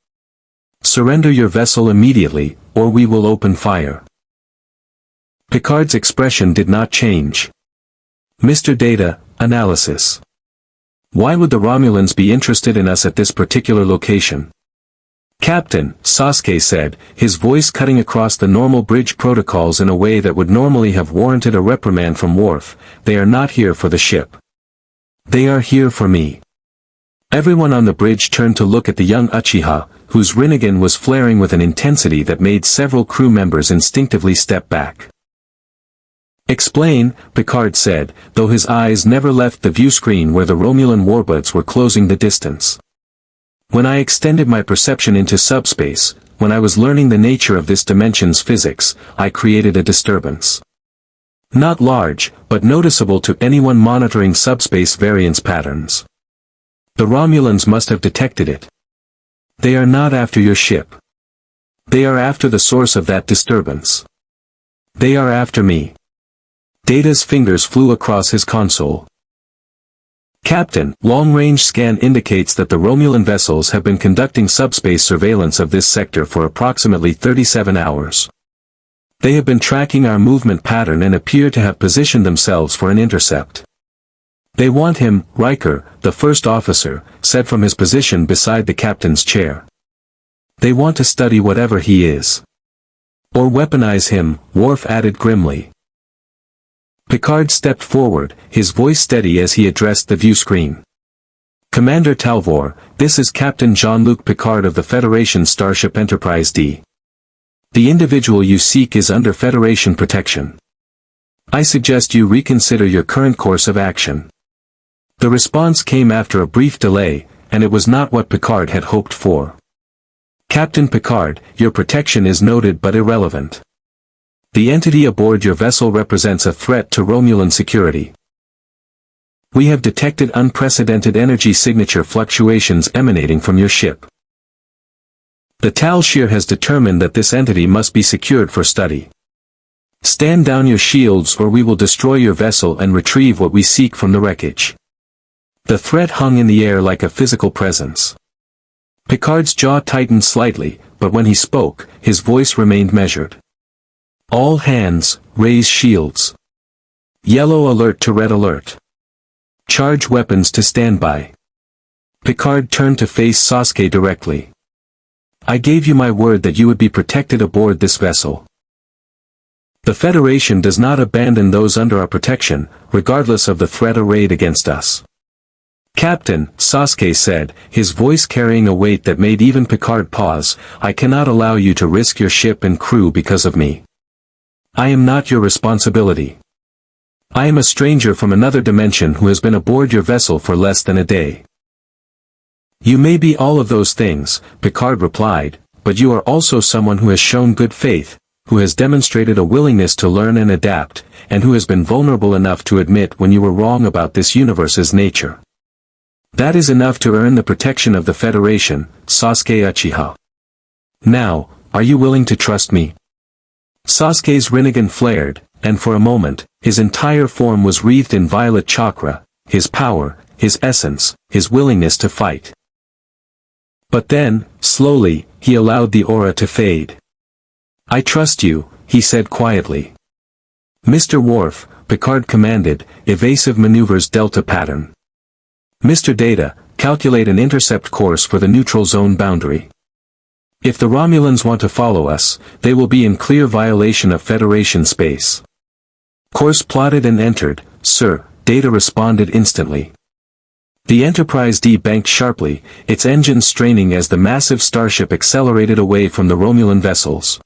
Surrender your vessel immediately, or we will open fire." Picard's expression did not change. "Mr. Data, analysis. Why would the Romulans be interested in us at this particular location?" "Captain," Sasuke said, his voice cutting across the normal bridge protocols in a way that would normally have warranted a reprimand from Worf, "they are not here for the ship. They are here for me." Everyone on the bridge turned to look at the young Uchiha, whose Rinnegan was flaring with an intensity that made several crew members instinctively step back. "Explain," Picard said, though his eyes never left the view screen where the Romulan warbirds were closing the distance. "When I extended my perception into subspace, when I was learning the nature of this dimension's physics, I created a disturbance. Not large, but noticeable to anyone monitoring subspace variance patterns. The Romulans must have detected it. They are not after your ship. They are after the source of that disturbance. They are after me." Data's fingers flew across his console. "Captain, long-range scan indicates that the Romulan vessels have been conducting subspace surveillance of this sector for approximately 37 hours. They have been tracking our movement pattern and appear to have positioned themselves for an intercept. They want him," Riker, the first officer, said from his position beside the captain's chair. "They want to study whatever he is. Or weaponize him," Worf added grimly. Picard stepped forward, his voice steady as he addressed the view screen. "Commander Talvor, this is Captain Jean-Luc Picard of the Federation starship Enterprise-D. The individual you seek is under Federation protection. I suggest you reconsider your current course of action." The response came after a brief delay, and it was not what Picard had hoped for. "Captain Picard, your protection is noted but irrelevant. The entity aboard your vessel represents a threat to Romulan security. We have detected unprecedented energy signature fluctuations emanating from your ship. The Tal Shiar has determined that this entity must be secured for study. Stand down your shields or we will destroy your vessel and retrieve what we seek from the wreckage." The threat hung in the air like a physical presence. Picard's jaw tightened slightly, but when he spoke, his voice remained measured. "All hands, raise shields. Yellow alert to red alert. Charge weapons to standby." Picard turned to face Sasuke directly. "I gave you my word that you would be protected aboard this vessel. The Federation does not abandon those under our protection, regardless of the threat arrayed against us." "Captain," Sasuke said, his voice carrying a weight that made even Picard pause, "I cannot allow you to risk your ship and crew because of me. I am not your responsibility. I am a stranger from another dimension who has been aboard your vessel for less than a day." "You may be all of those things," Picard replied, "but you are also someone who has shown good faith, who has demonstrated a willingness to learn and adapt, and who has been vulnerable enough to admit when you were wrong about this universe's nature. That is enough to earn the protection of the Federation, Sasuke Uchiha. Now, are you willing to trust me?" Sasuke's Rinnegan flared, and for a moment, his entire form was wreathed in violet chakra, his power, his essence, his willingness to fight. But then, slowly, he allowed the aura to fade. "I trust you," he said quietly. "Mr. Worf, Picard commanded, evasive maneuvers Delta pattern. Mr. Data, calculate an intercept course for the neutral zone boundary. If the Romulans want to follow us, they will be in clear violation of Federation space. Course plotted and entered, sir, Data responded instantly. The Enterprise-D banked sharply, its engines straining as the massive starship accelerated away from the Romulan vessels.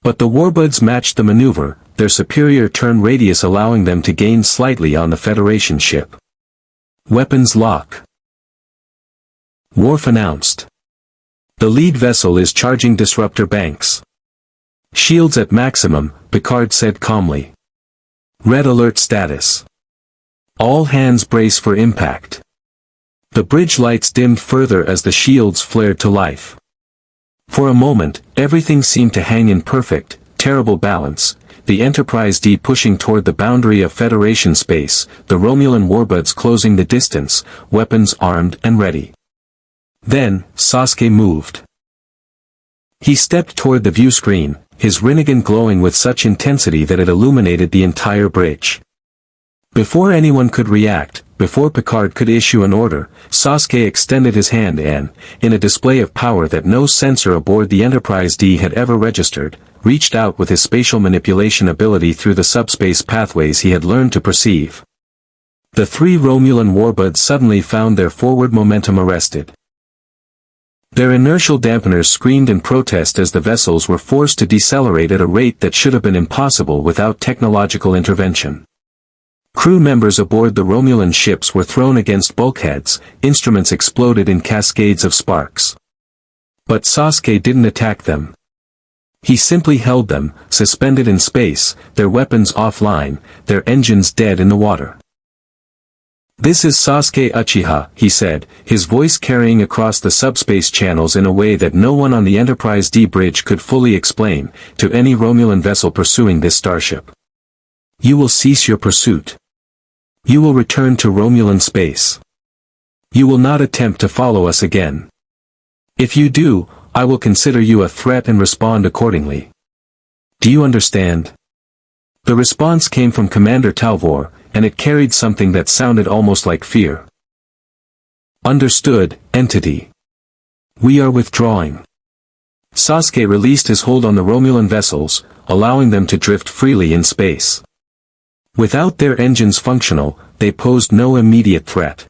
But the warbuds matched the maneuver, their superior turn radius allowing them to gain slightly on the Federation ship. Weapons lock. Worf announced. The lead vessel is charging disruptor banks. Shields at maximum, Picard said calmly. Red alert status. All hands brace for impact. The bridge lights dimmed further as the shields flared to life. For a moment, everything seemed to hang in perfect, terrible balance, the Enterprise-D pushing toward the boundary of Federation space, the Romulan warbuds closing the distance, weapons armed and ready. Then, Sasuke moved. He stepped toward the view screen, his Rinnegan glowing with such intensity that it illuminated the entire bridge. Before anyone could react, before Picard could issue an order, Sasuke extended his hand and, in a display of power that no sensor aboard the Enterprise-D had ever registered, reached out with his spatial manipulation ability through the subspace pathways he had learned to perceive. The three Romulan warbuds suddenly found their forward momentum arrested. Their inertial dampeners screamed in protest as the vessels were forced to decelerate at a rate that should have been impossible without technological intervention. Crew members aboard the Romulan ships were thrown against bulkheads, instruments exploded in cascades of sparks. But Sasuke didn't attack them. He simply held them, suspended in space, their weapons offline, their engines dead in the water. This is Sasuke Uchiha, he said, his voice carrying across the subspace channels in a way that no one on the Enterprise-D bridge could fully explain, to any Romulan vessel pursuing this starship. You will cease your pursuit. You will return to Romulan space. You will not attempt to follow us again. If you do, I will consider you a threat and respond accordingly. Do you understand? The response came from Commander Talvor, and it carried something that sounded almost like fear. Understood, entity. We are withdrawing. Sasuke released his hold on the Romulan vessels, allowing them to drift freely in space. Without their engines functional, they posed no immediate threat.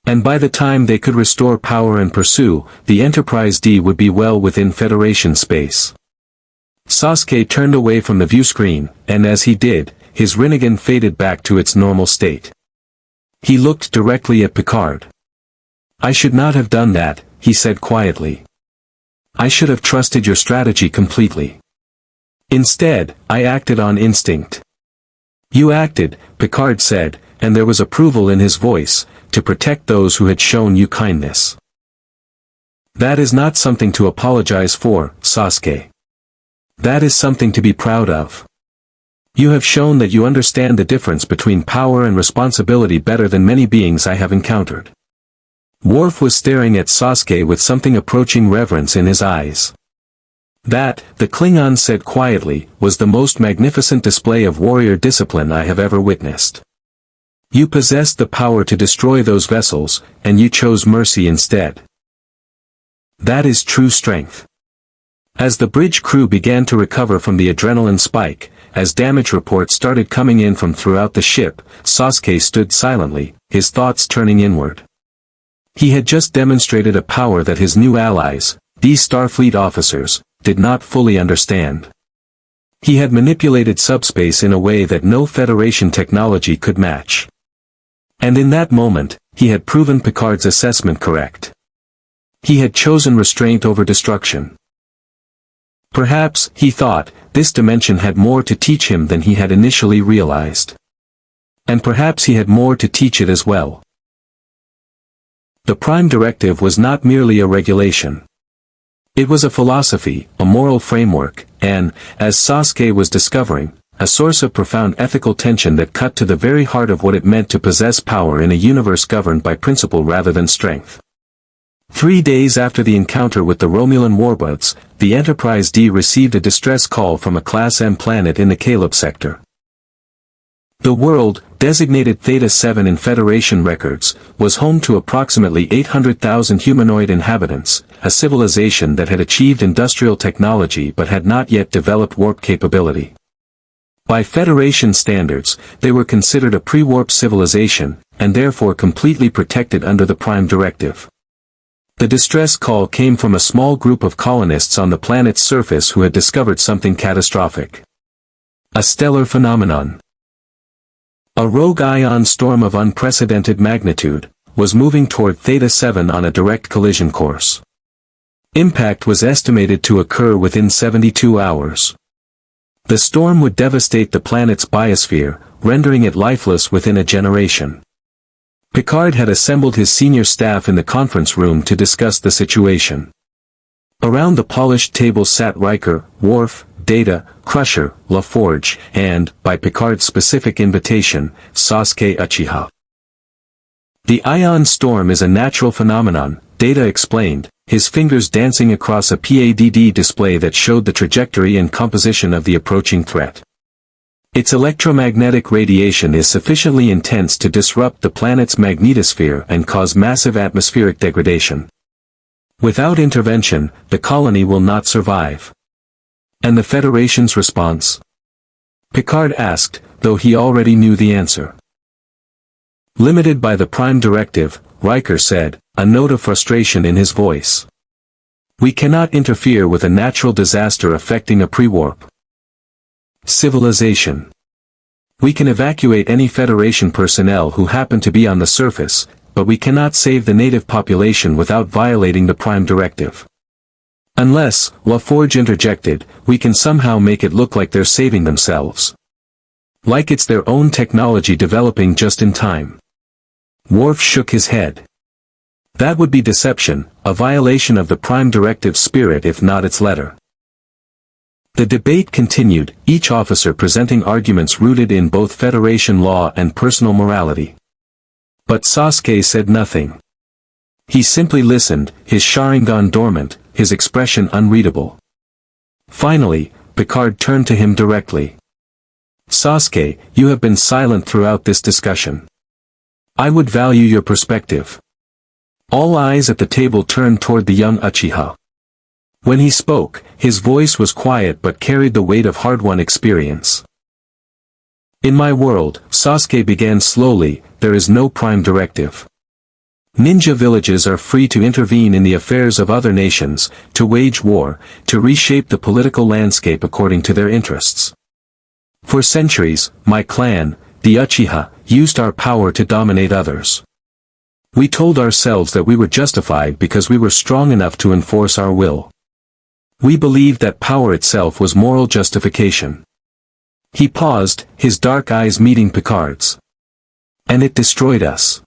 And by the time they could restore power and pursue, the Enterprise-D would be well within Federation space. Sasuke turned away from the view screen, and as he did, his Rinnegan faded back to its normal state. He looked directly at Picard. I should not have done that, he said quietly. I should have trusted your strategy completely. Instead, I acted on instinct. You acted, Picard said, and there was approval in his voice, to protect those who had shown you kindness. That is not something to apologize for, Sasuke. That is something to be proud of. You have shown that you understand the difference between power and responsibility better than many beings I have encountered. Worf was staring at Sasuke with something approaching reverence in his eyes. That, the Klingon said quietly, was the most magnificent display of warrior discipline I have ever witnessed. You possessed the power to destroy those vessels, and you chose mercy instead. That is true strength. As the bridge crew began to recover from the adrenaline spike, as damage reports started coming in from throughout the ship, Sasuke stood silently, his thoughts turning inward. He had just demonstrated a power that his new allies, these Starfleet officers, did not fully understand. He had manipulated subspace in a way that no Federation technology could match. And in that moment, he had proven Picard's assessment correct. He had chosen restraint over destruction. Perhaps, he thought, this dimension had more to teach him than he had initially realized. And perhaps he had more to teach it as well. The Prime Directive was not merely a regulation. It was a philosophy, a moral framework, and, as Sasuke was discovering, a source of profound ethical tension that cut to the very heart of what it meant to possess power in a universe governed by principle rather than strength. 3 days after the encounter with the Romulan warbuds, the Enterprise-D received a distress call from a Class M planet in the Caleb sector. The world, designated Theta-7 in Federation records, was home to approximately 800,000 humanoid inhabitants, a civilization that had achieved industrial technology but had not yet developed warp capability. By Federation standards, they were considered a pre-warp civilization, and therefore completely protected under the Prime Directive. The distress call came from a small group of colonists on the planet's surface who had discovered something catastrophic. A stellar phenomenon. A rogue ion storm of unprecedented magnitude was moving toward Theta-7 on a direct collision course. Impact was estimated to occur within 72 hours. The storm would devastate the planet's biosphere, rendering it lifeless within a generation. Picard had assembled his senior staff in the conference room to discuss the situation. Around the polished table sat Riker, Worf, Data, Crusher, LaForge, and, by Picard's specific invitation, Sasuke Uchiha. The ion storm is a natural phenomenon, Data explained, his fingers dancing across a PADD display that showed the trajectory and composition of the approaching threat. Its electromagnetic radiation is sufficiently intense to disrupt the planet's magnetosphere and cause massive atmospheric degradation. Without intervention, the colony will not survive. And the Federation's response? Picard asked, though he already knew the answer. Limited by the Prime Directive, Riker said, a note of frustration in his voice. We cannot interfere with a natural disaster affecting a pre-warp civilization. We can evacuate any Federation personnel who happen to be on the surface, but we cannot save the native population without violating the Prime Directive. Unless, LaForge interjected, we can somehow make it look like they're saving themselves. Like it's their own technology developing just in time. Worf shook his head. That would be deception, a violation of the Prime Directive's spirit if not its letter. The debate continued, each officer presenting arguments rooted in both Federation law and personal morality. But Sasuke said nothing. He simply listened, his Sharingan dormant, his expression unreadable. Finally, Picard turned to him directly. Sasuke, you have been silent throughout this discussion. I would value your perspective. All eyes at the table turned toward the young Uchiha. When he spoke, his voice was quiet but carried the weight of hard-won experience. In my world, Sasuke began slowly, there is no Prime Directive. Ninja villages are free to intervene in the affairs of other nations, to wage war, to reshape the political landscape according to their interests. For centuries, my clan, the Uchiha, used our power to dominate others. We told ourselves that we were justified because we were strong enough to enforce our will. We believed that power itself was moral justification. He paused, his dark eyes meeting Picard's. And it destroyed us.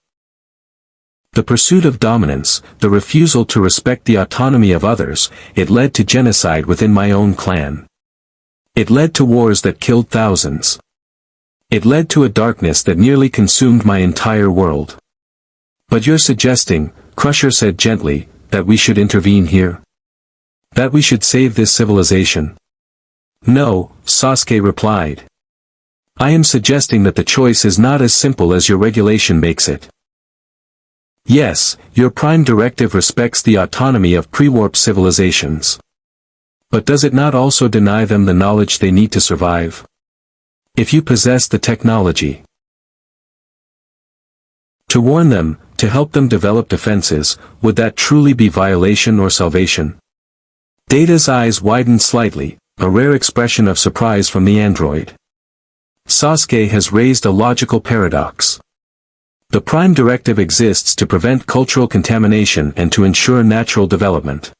The pursuit of dominance, the refusal to respect the autonomy of others, it led to genocide within my own clan. It led to wars that killed thousands. It led to a darkness that nearly consumed my entire world. But you're suggesting, Crusher said gently, that we should intervene here? That we should save this civilization? No, Sasuke replied. I am suggesting that the choice is not as simple as your regulation makes it. Yes, your Prime Directive respects the autonomy of pre-warp civilizations. But does it not also deny them the knowledge they need to survive? If you possess the technology to warn them, to help them develop defenses, would that truly be violation or salvation? Data's eyes widened slightly, a rare expression of surprise from the android. Sasuke has raised a logical paradox. The Prime Directive exists to prevent cultural contamination and to ensure natural development.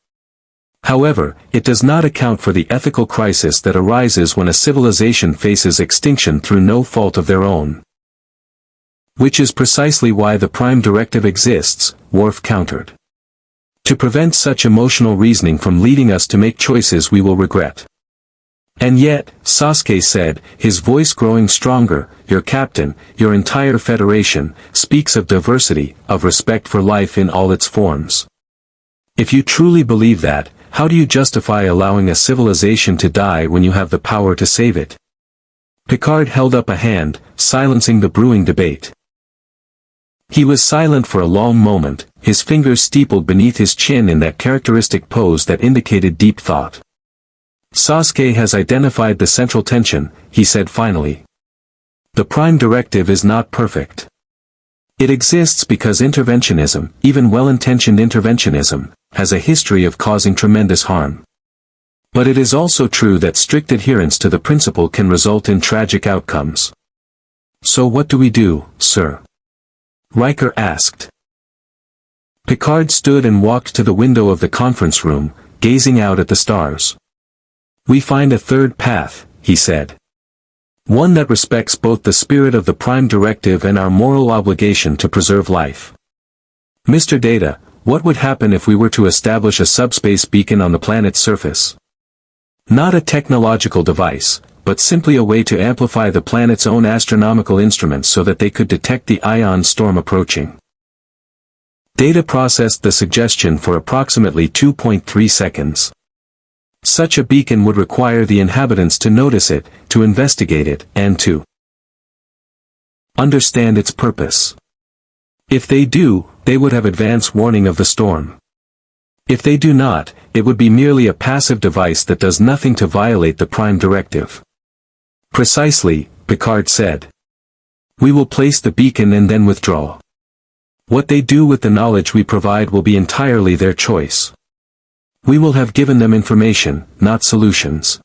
However, it does not account for the ethical crisis that arises when a civilization faces extinction through no fault of their own. Which is precisely why the Prime Directive exists, Worf countered. To prevent such emotional reasoning from leading us to make choices we will regret. And yet, Sasuke said, his voice growing stronger, your captain, your entire Federation, speaks of diversity, of respect for life in all its forms. If you truly believe that, how do you justify allowing a civilization to die when you have the power to save it? Picard held up a hand, silencing the brewing debate. He was silent for a long moment, his fingers steepled beneath his chin in that characteristic pose that indicated deep thought. Sasuke has identified the central tension, he said finally. The Prime Directive is not perfect. It exists because interventionism, even well-intentioned interventionism, has a history of causing tremendous harm. But it is also true that strict adherence to the principle can result in tragic outcomes. So what do we do, sir? Riker asked. Picard stood and walked to the window of the conference room, gazing out at the stars. We find a third path, he said. One that respects both the spirit of the Prime Directive and our moral obligation to preserve life. Mr. Data, what would happen if we were to establish a subspace beacon on the planet's surface? Not a technological device, but simply a way to amplify the planet's own astronomical instruments so that they could detect the ion storm approaching. Data processed the suggestion for approximately 2.3 seconds. Such a beacon would require the inhabitants to notice it, to investigate it, and to understand its purpose. If they do, they would have advance warning of the storm. If they do not, it would be merely a passive device that does nothing to violate the Prime Directive. Precisely, Picard said. We will place the beacon and then withdraw. What they do with the knowledge we provide will be entirely their choice. We will have given them information, not solutions.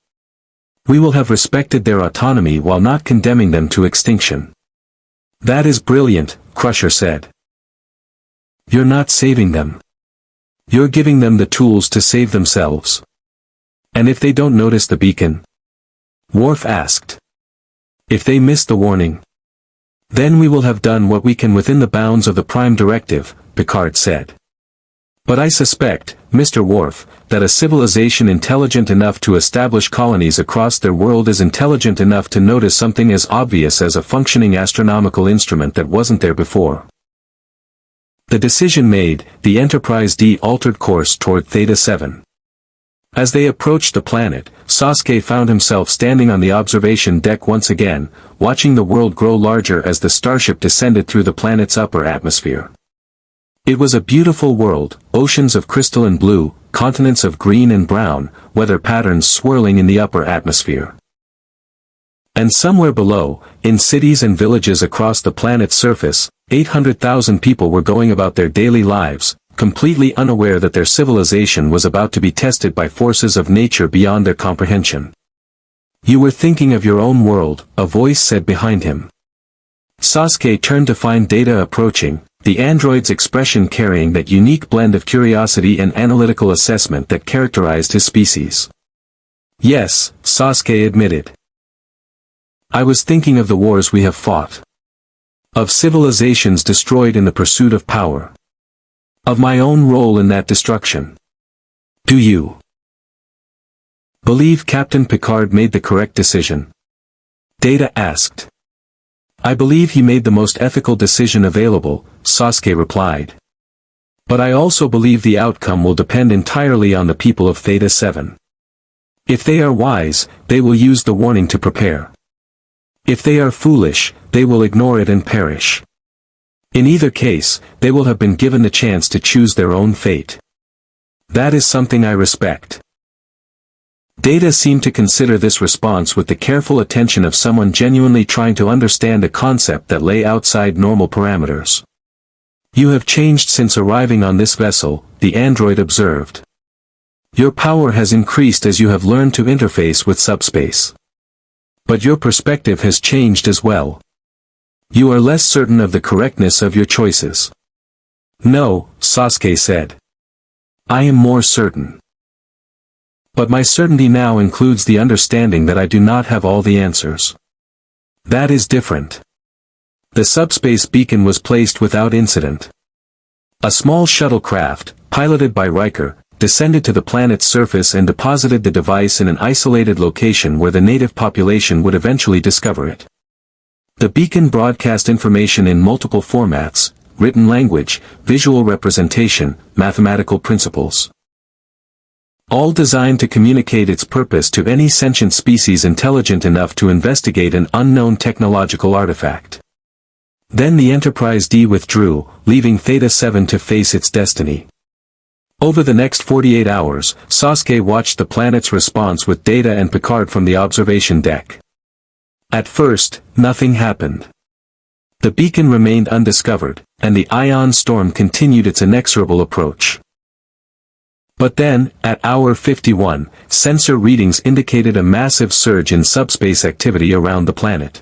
We will have respected their autonomy while not condemning them to extinction. That is brilliant, Crusher said. You're not saving them. You're giving them the tools to save themselves. And if they don't notice the beacon? Worf asked. If they miss the warning? Then we will have done what we can within the bounds of the Prime Directive, Picard said. But I suspect, Mr. Worf, that a civilization intelligent enough to establish colonies across their world is intelligent enough to notice something as obvious as a functioning astronomical instrument that wasn't there before. The decision made, the Enterprise-D altered course toward Theta 7. As they approached the planet, Sasuke found himself standing on the observation deck once again, watching the world grow larger as the starship descended through the planet's upper atmosphere. It was a beautiful world, oceans of crystalline blue, continents of green and brown, weather patterns swirling in the upper atmosphere. And somewhere below, in cities and villages across the planet's surface, 800,000 people were going about their daily lives, completely unaware that their civilization was about to be tested by forces of nature beyond their comprehension. You were thinking of your own world, a voice said behind him. Sasuke turned to find Data approaching, the android's expression carrying that unique blend of curiosity and analytical assessment that characterized his species. Yes, Sasuke admitted. I was thinking of the wars we have fought. Of civilizations destroyed in the pursuit of power. Of my own role in that destruction. Do you believe Captain Picard made the correct decision? Data asked. I believe he made the most ethical decision available, Sasuke replied. But I also believe the outcome will depend entirely on the people of Theta 7. If they are wise, they will use the warning to prepare. If they are foolish, they will ignore it and perish. In either case, they will have been given the chance to choose their own fate. That is something I respect. Data seemed to consider this response with the careful attention of someone genuinely trying to understand a concept that lay outside normal parameters. You have changed since arriving on this vessel, the android observed. Your power has increased as you have learned to interface with subspace. But your perspective has changed as well. You are less certain of the correctness of your choices. No, Sasuke said. I am more certain. But my certainty now includes the understanding that I do not have all the answers. That is different. The subspace beacon was placed without incident. A small shuttlecraft, piloted by Riker, descended to the planet's surface and deposited the device in an isolated location where the native population would eventually discover it. The beacon broadcast information in multiple formats: written language, visual representation, mathematical principles. all designed to communicate its purpose to any sentient species intelligent enough to investigate an unknown technological artifact. Then the Enterprise-D withdrew, leaving Theta-7 to face its destiny. Over the next 48 hours, Sasuke watched the planet's response with Data and Picard from the observation deck. At first, nothing happened. The beacon remained undiscovered, and the ion storm continued its inexorable approach. But then, at hour 51, sensor readings indicated a massive surge in subspace activity around the planet.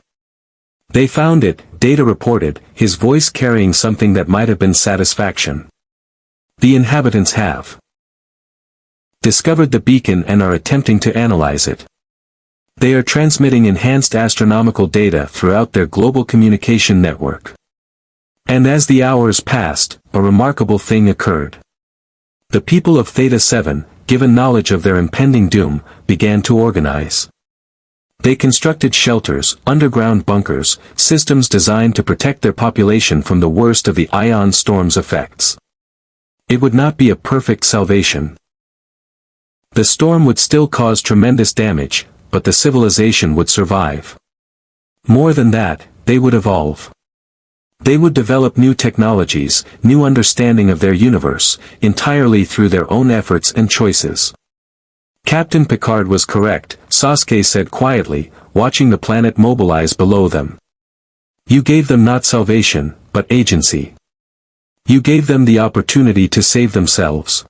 They found it, Data reported, his voice carrying something that might have been satisfaction. The inhabitants have discovered the beacon and are attempting to analyze it. They are transmitting enhanced astronomical data throughout their global communication network. And as the hours passed, a remarkable thing occurred. The people of Theta-7, given knowledge of their impending doom, began to organize. They constructed shelters, underground bunkers, systems designed to protect their population from the worst of the ion storm's effects. It would not be a perfect salvation. The storm would still cause tremendous damage, but the civilization would survive. More than that, they would evolve. They would develop new technologies, new understanding of their universe, entirely through their own efforts and choices. Captain Picard was correct, Sasuke said quietly, watching the planet mobilize below them. You gave them not salvation, but agency. You gave them the opportunity to save themselves.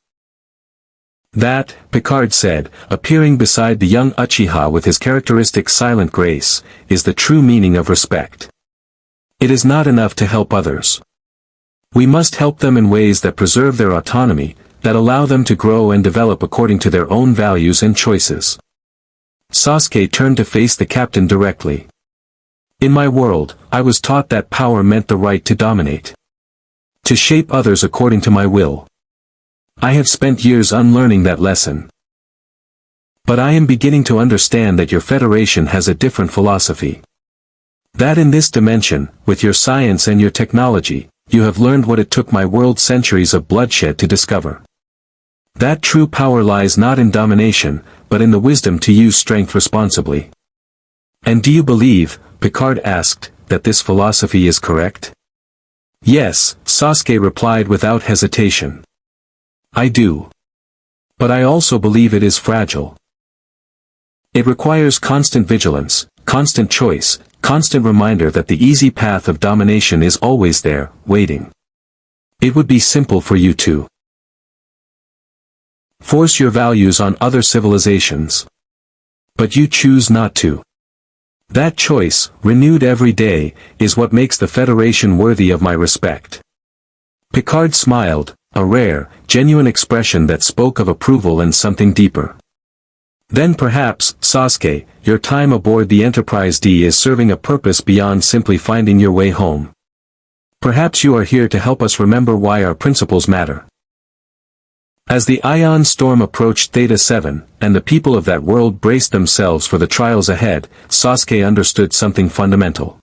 That, Picard said, appearing beside the young Uchiha with his characteristic silent grace, is the true meaning of respect. It is not enough to help others. We must help them in ways that preserve their autonomy, that allow them to grow and develop according to their own values and choices. Sasuke turned to face the captain directly. In my world, I was taught that power meant the right to dominate. To shape others according to my will. I have spent years unlearning that lesson. But I am beginning to understand that your federation has a different philosophy. That in this dimension, with your science and your technology, you have learned what it took my world centuries of bloodshed to discover. That true power lies not in domination, but in the wisdom to use strength responsibly. And do you believe, Picard asked, that this philosophy is correct? Yes, Sasuke replied without hesitation. I do. But I also believe it is fragile. It requires constant vigilance, constant choice, constant reminder that the easy path of domination is always there, waiting. It would be simple for you to force your values on other civilizations. But you choose not to. That choice, renewed every day, is what makes the Federation worthy of my respect. Picard smiled, a rare, genuine expression that spoke of approval and something deeper. Then perhaps, Sasuke, your time aboard the Enterprise-D is serving a purpose beyond simply finding your way home. Perhaps you are here to help us remember why our principles matter. As the ion storm approached Theta-7, and the people of that world braced themselves for the trials ahead, Sasuke understood something fundamental.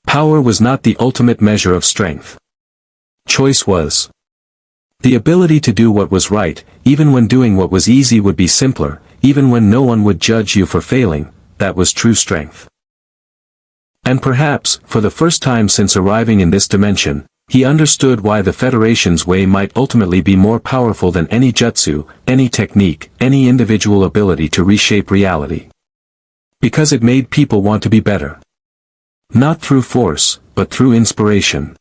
Power was not the ultimate measure of strength. Choice was. The ability to do what was right, even when doing what was easy would be simpler, even when no one would judge you for failing, that was true strength. And perhaps, for the first time since arriving in this dimension, he understood why the Federation's way might ultimately be more powerful than any jutsu, any technique, any individual ability to reshape reality. Because it made people want to be better. Not through force, but through inspiration.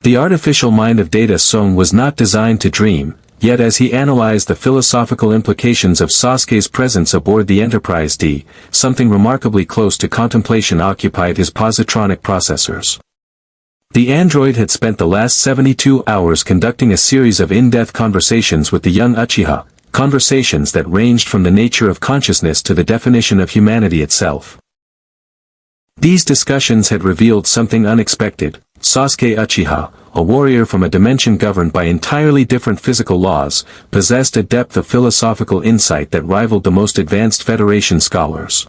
The artificial mind of Data Song was not designed to dream, yet as he analyzed the philosophical implications of Sasuke's presence aboard the Enterprise-D, something remarkably close to contemplation occupied his positronic processors. The android had spent the last 72 hours conducting a series of in-depth conversations with the young Uchiha, conversations that ranged from the nature of consciousness to the definition of humanity itself. These discussions had revealed something unexpected. Sasuke Uchiha, a warrior from a dimension governed by entirely different physical laws, possessed a depth of philosophical insight that rivaled the most advanced Federation scholars.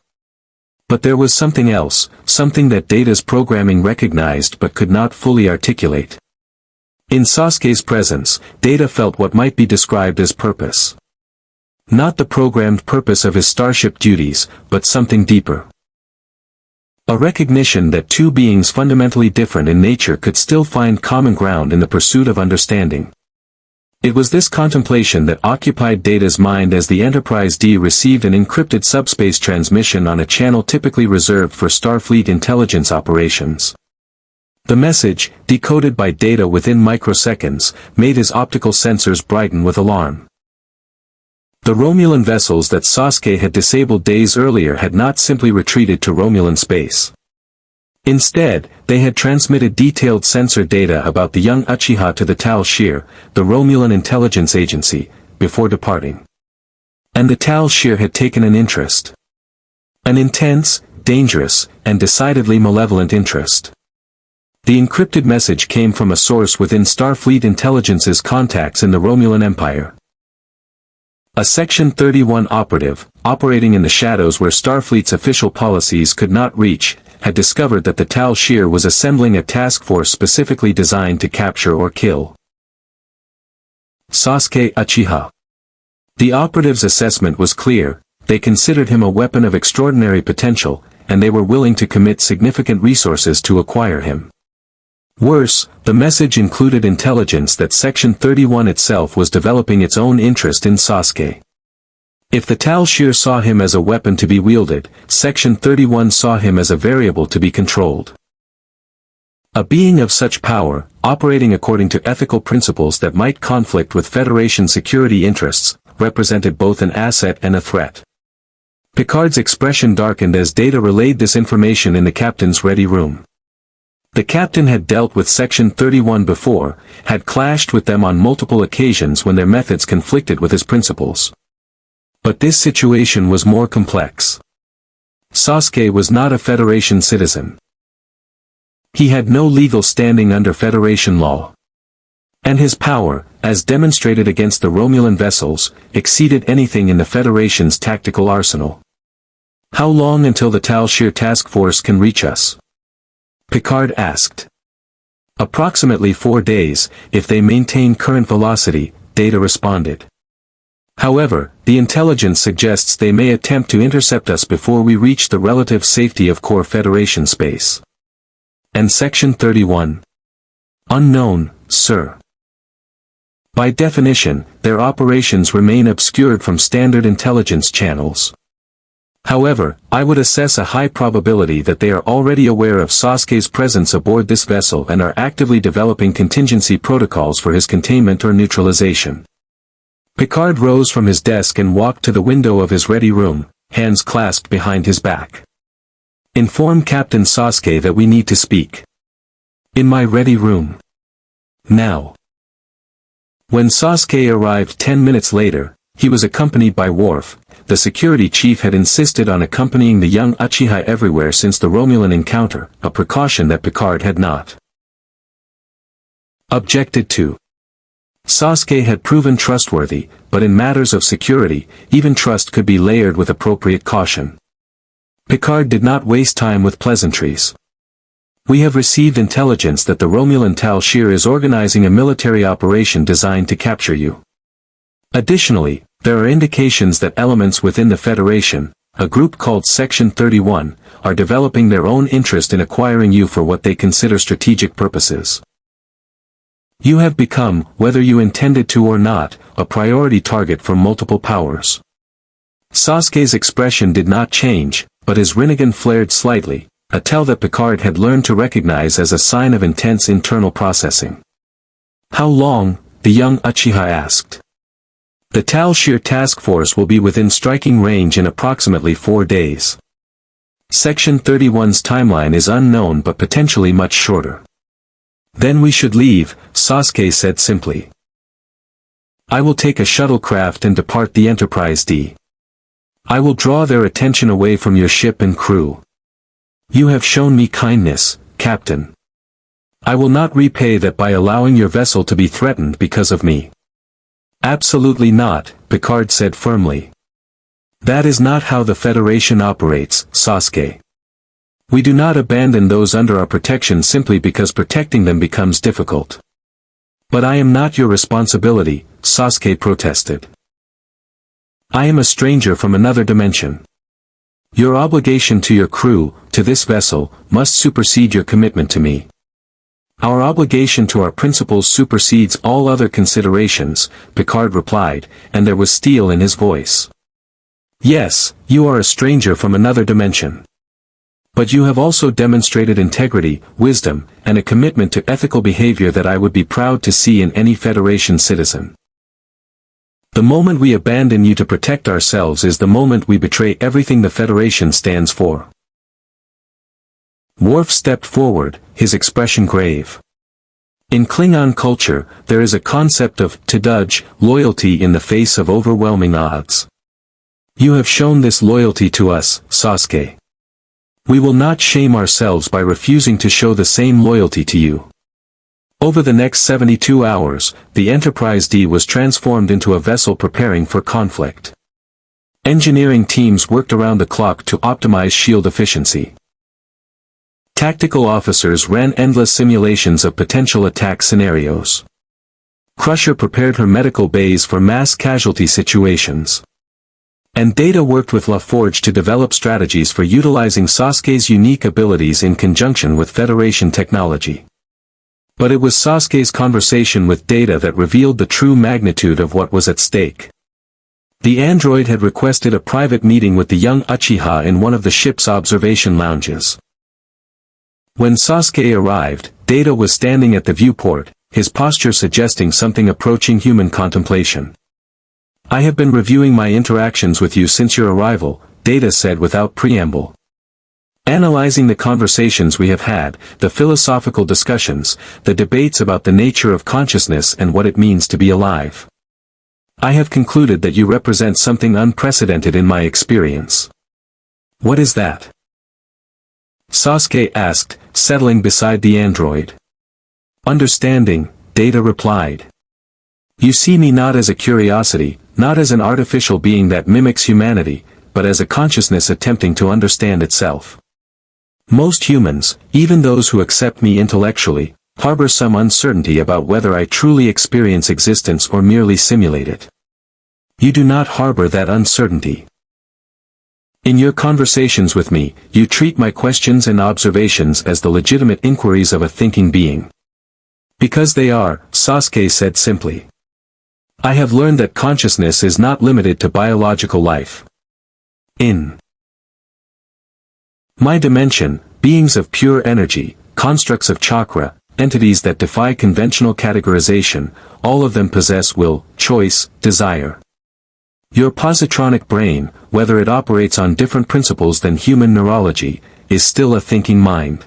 But there was something else, something that Data's programming recognized but could not fully articulate. In Sasuke's presence, Data felt what might be described as purpose. Not the programmed purpose of his starship duties, but something deeper. A recognition that two beings fundamentally different in nature could still find common ground in the pursuit of understanding. It was this contemplation that occupied Data's mind as the Enterprise-D received an encrypted subspace transmission on a channel typically reserved for Starfleet intelligence operations. The message, decoded by Data within microseconds, made his optical sensors brighten with alarm. The Romulan vessels that Sasuke had disabled days earlier had not simply retreated to Romulan space. Instead, they had transmitted detailed sensor data about the young Uchiha to the Tal Shiar, the Romulan intelligence agency, before departing. And the Tal Shiar had taken an interest. An intense, dangerous, and decidedly malevolent interest. The encrypted message came from a source within Starfleet Intelligence's contacts in the Romulan Empire. A Section 31 operative, operating in the shadows where Starfleet's official policies could not reach, had discovered that the Tal Shiar was assembling a task force specifically designed to capture or kill Sasuke Uchiha. The operative's assessment was clear: they considered him a weapon of extraordinary potential, and they were willing to commit significant resources to acquire him. Worse, the message included intelligence that Section 31 itself was developing its own interest in Sasuke. If the Tal Shiar saw him as a weapon to be wielded, Section 31 saw him as a variable to be controlled. A being of such power, operating according to ethical principles that might conflict with Federation security interests, represented both an asset and a threat. Picard's expression darkened as Data relayed this information in the captain's ready room. The captain had dealt with Section 31 before, had clashed with them on multiple occasions when their methods conflicted with his principles. But this situation was more complex. Sasuke was not a Federation citizen. He had no legal standing under Federation law. And his power, as demonstrated against the Romulan vessels, exceeded anything in the Federation's tactical arsenal. How long until the Tal Shiar task force can reach us? Picard asked. Approximately 4 days, if they maintain current velocity, Data responded. However, the intelligence suggests they may attempt to intercept us before we reach the relative safety of core Federation space. And Section 31? Unknown, sir. By definition, their operations remain obscured from standard intelligence channels. However, I would assess a high probability that they are already aware of Sasuke's presence aboard this vessel and are actively developing contingency protocols for his containment or neutralization. Picard rose from his desk and walked to the window of his ready room, hands clasped behind his back. Inform Captain Sasuke that we need to speak. In my ready room. Now. When Sasuke arrived 10 minutes later, he was accompanied by Worf. The security chief had insisted on accompanying the young Uchiha everywhere since the Romulan encounter, a precaution that Picard had not objected to. Sasuke had proven trustworthy, but in matters of security, even trust could be layered with appropriate caution. Picard did not waste time with pleasantries. We have received intelligence that the Romulan Tal Shiar is organizing a military operation designed to capture you. Additionally, there are indications that elements within the Federation, a group called Section 31, are developing their own interest in acquiring you for what they consider strategic purposes. You have become, whether you intended to or not, a priority target for multiple powers. Sasuke's expression did not change, but his Rinnegan flared slightly, a tell that Picard had learned to recognize as a sign of intense internal processing. How long? The young Uchiha asked. The Tal Shiar task force will be within striking range in approximately 4 days. Section 31's timeline is unknown but potentially much shorter. Then we should leave, Sasuke said simply. I will take a shuttlecraft and depart the Enterprise-D. I will draw their attention away from your ship and crew. You have shown me kindness, Captain. I will not repay that by allowing your vessel to be threatened because of me. Absolutely not, Picard said firmly. That is not how the Federation operates, Sasuke. We do not abandon those under our protection simply because protecting them becomes difficult. But I am not your responsibility, Sasuke protested. I am a stranger from another dimension. Your obligation to your crew, to this vessel, must supersede your commitment to me. Our obligation to our principles supersedes all other considerations, Picard replied, and there was steel in his voice. Yes, you are a stranger from another dimension. But you have also demonstrated integrity, wisdom, and a commitment to ethical behavior that I would be proud to see in any Federation citizen. The moment we abandon you to protect ourselves is the moment we betray everything the Federation stands for. Worf stepped forward, his expression grave. In Klingon culture, there is a concept of "tududge," loyalty in the face of overwhelming odds. You have shown this loyalty to us, Sasuke. We will not shame ourselves by refusing to show the same loyalty to you. Over the next 72 hours, the Enterprise-D was transformed into a vessel preparing for conflict. Engineering teams worked around the clock to optimize shield efficiency. Tactical officers ran endless simulations of potential attack scenarios. Crusher prepared her medical bays for mass casualty situations. And Data worked with LaForge to develop strategies for utilizing Sasuke's unique abilities in conjunction with Federation technology. But it was Sasuke's conversation with Data that revealed the true magnitude of what was at stake. The android had requested a private meeting with the young Uchiha in one of the ship's observation lounges. When Sasuke arrived, Data was standing at the viewport, his posture suggesting something approaching human contemplation. I have been reviewing my interactions with you since your arrival, Data said without preamble. Analyzing the conversations we have had, the philosophical discussions, the debates about the nature of consciousness and what it means to be alive. I have concluded that you represent something unprecedented in my experience. What is that? Sasuke asked, settling beside the android. Understanding, Data replied. You see me not as a curiosity, not as an artificial being that mimics humanity, but as a consciousness attempting to understand itself. Most humans, even those who accept me intellectually, harbor some uncertainty about whether I truly experience existence or merely simulate it. You do not harbor that uncertainty. In your conversations with me, you treat my questions and observations as the legitimate inquiries of a thinking being. Because they are, Sasuke said simply. I have learned that consciousness is not limited to biological life. In my dimension, beings of pure energy, constructs of chakra, entities that defy conventional categorization, all of them possess will, choice, desire. Your positronic brain, whether it operates on different principles than human neurology, is still a thinking mind.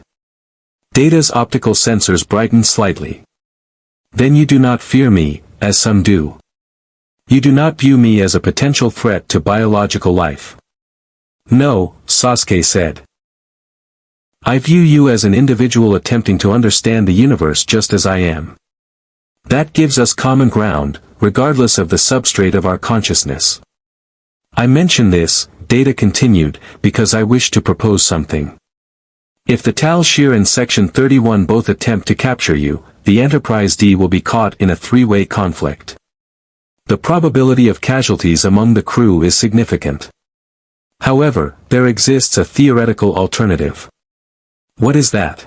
Data's optical sensors brightened slightly. Then you do not fear me, as some do. You do not view me as a potential threat to biological life. No, Sasuke said. I view you as an individual attempting to understand the universe just as I am. That gives us common ground, regardless of the substrate of our consciousness. I mention this, Data continued, because I wish to propose something. If the Tal Shiar and Section 31 both attempt to capture you, the Enterprise-D will be caught in a three-way conflict. The probability of casualties among the crew is significant. However, there exists a theoretical alternative. What is that?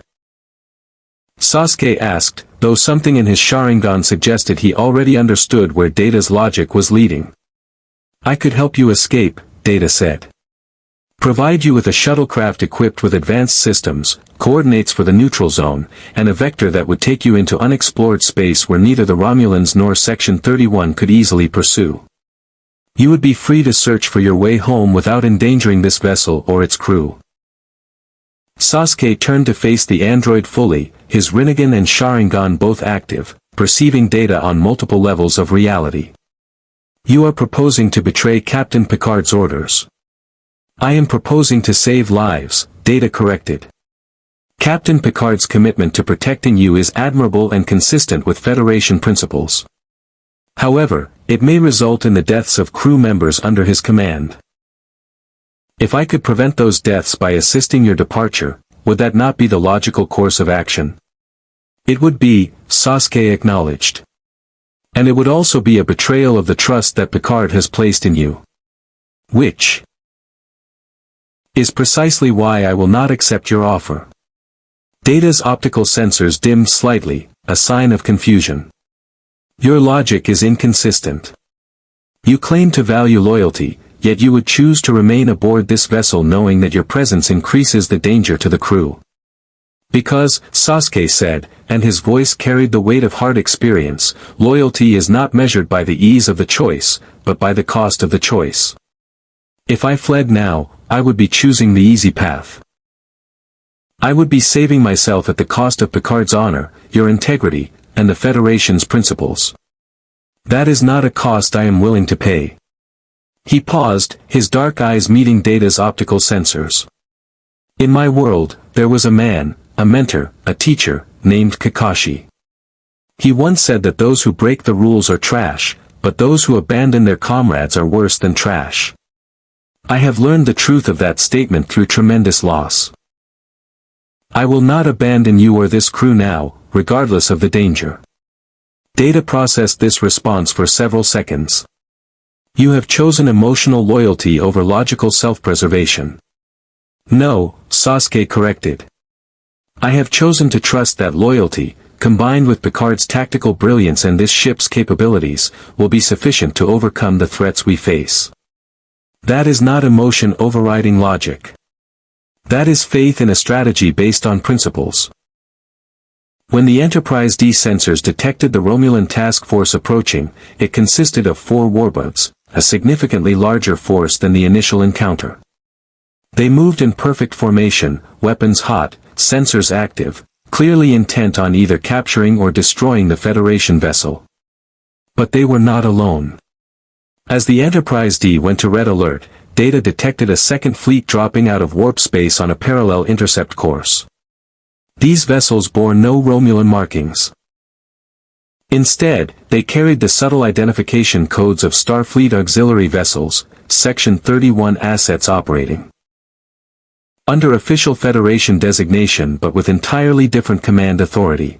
Sasuke asked, though something in his Sharingan suggested he already understood where Data's logic was leading. I could help you escape, Data said. Provide you with a shuttlecraft equipped with advanced systems, coordinates for the neutral zone, and a vector that would take you into unexplored space where neither the Romulans nor Section 31 could easily pursue. You would be free to search for your way home without endangering this vessel or its crew. Sasuke turned to face the android fully, his Rinnegan and Sharingan both active, perceiving Data on multiple levels of reality. You are proposing to betray Captain Picard's orders. I am proposing to save lives, Data corrected. Captain Picard's commitment to protecting you is admirable and consistent with Federation principles. However, it may result in the deaths of crew members under his command. If I could prevent those deaths by assisting your departure, would that not be the logical course of action? It would be, Sasuke acknowledged. And it would also be a betrayal of the trust that Picard has placed in you. Which is precisely why I will not accept your offer. Data's optical sensors dimmed slightly, a sign of confusion. Your logic is inconsistent. You claim to value loyalty, yet you would choose to remain aboard this vessel knowing that your presence increases the danger to the crew. Because, Sasuke said, and his voice carried the weight of hard experience, loyalty is not measured by the ease of the choice, but by the cost of the choice. If I fled now, I would be choosing the easy path. I would be saving myself at the cost of Picard's honor, your integrity, and the Federation's principles. That is not a cost I am willing to pay. He paused, his dark eyes meeting Data's optical sensors. In my world, there was a man, a mentor, a teacher, named Kakashi. He once said that those who break the rules are trash, but those who abandon their comrades are worse than trash. I have learned the truth of that statement through tremendous loss. I will not abandon you or this crew now, regardless of the danger. Data processed this response for several seconds. You have chosen emotional loyalty over logical self-preservation. No, Sasuke corrected. I have chosen to trust that loyalty, combined with Picard's tactical brilliance and this ship's capabilities, will be sufficient to overcome the threats we face. That is not emotion overriding logic. That is faith in a strategy based on principles. When the Enterprise-D sensors detected the Romulan task force approaching, it consisted of 4 warbuds, a significantly larger force than the initial encounter. They moved in perfect formation, weapons hot, sensors active, clearly intent on either capturing or destroying the Federation vessel. But they were not alone. As the Enterprise-D went to red alert, Data detected a second fleet dropping out of warp space on a parallel intercept course. These vessels bore no Romulan markings. Instead, they carried the subtle identification codes of Starfleet auxiliary vessels, Section 31 assets operating under official Federation designation but with entirely different command authority.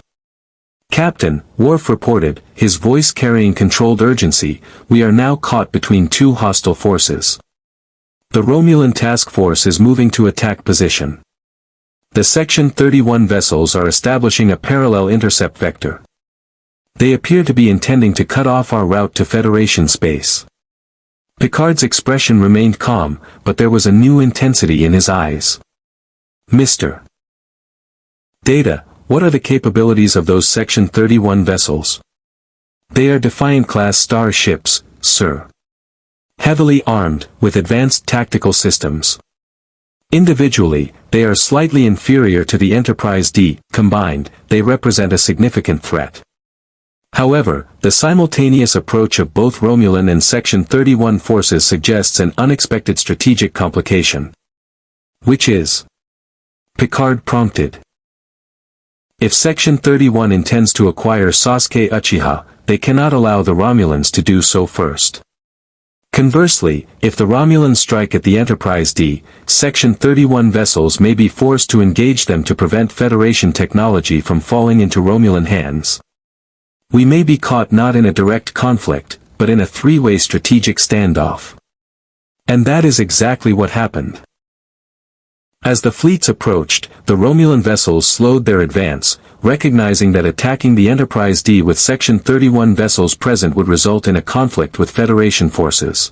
Captain, Worf reported, his voice carrying controlled urgency, we are now caught between 2 hostile forces. The Romulan task force is moving to attack position. The Section 31 vessels are establishing a parallel intercept vector. They appear to be intending to cut off our route to Federation space. Picard's expression remained calm, but there was a new intensity in his eyes. Mr. Data, what are the capabilities of those Section 31 vessels? They are Defiant-class star ships, sir. Heavily armed, with advanced tactical systems. Individually, they are slightly inferior to the Enterprise-D, combined, they represent a significant threat. However, the simultaneous approach of both Romulan and Section 31 forces suggests an unexpected strategic complication. Which is? Picard prompted. If Section 31 intends to acquire Sasuke Uchiha, they cannot allow the Romulans to do so first. Conversely, if the Romulans strike at the Enterprise-D, Section 31 vessels may be forced to engage them to prevent Federation technology from falling into Romulan hands. We may be caught not in a direct conflict, but in a 3-way strategic standoff. And that is exactly what happened. As the fleets approached, the Romulan vessels slowed their advance, recognizing that attacking the Enterprise-D with Section 31 vessels present would result in a conflict with Federation forces.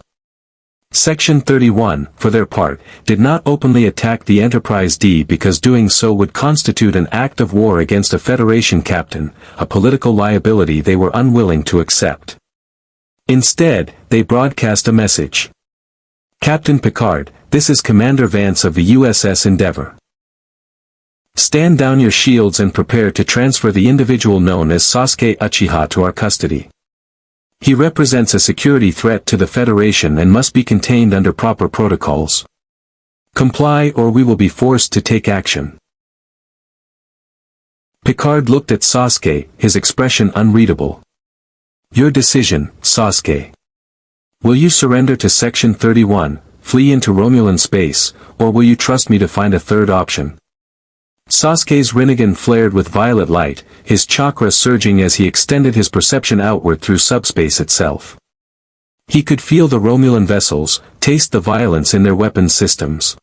Section 31, for their part, did not openly attack the Enterprise-D because doing so would constitute an act of war against a Federation captain, a political liability they were unwilling to accept. Instead, they broadcast a message. Captain Picard, this is Commander Vance of the USS Endeavour. Stand down your shields and prepare to transfer the individual known as Sasuke Uchiha to our custody. He represents a security threat to the Federation and must be contained under proper protocols. Comply or we will be forced to take action. Picard looked at Sasuke, his expression unreadable. Your decision, Sasuke. Will you surrender to Section 31, flee into Romulan space, or will you trust me to find a third option? Sasuke's Rinnegan flared with violet light, his chakra surging as he extended his perception outward through subspace itself. He could feel the Romulan vessels, taste the violence in their weapons systems.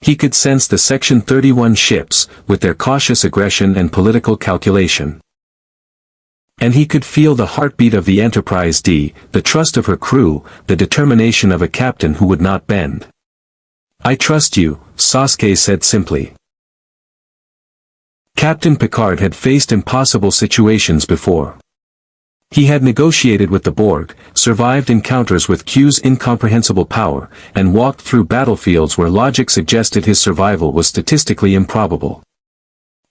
He could sense the Section 31 ships, with their cautious aggression and political calculation. And he could feel the heartbeat of the Enterprise-D, the trust of her crew, the determination of a captain who would not bend. "I trust you," Sasuke said simply. Captain Picard had faced impossible situations before. He had negotiated with the Borg, survived encounters with Q's incomprehensible power, and walked through battlefields where logic suggested his survival was statistically improbable.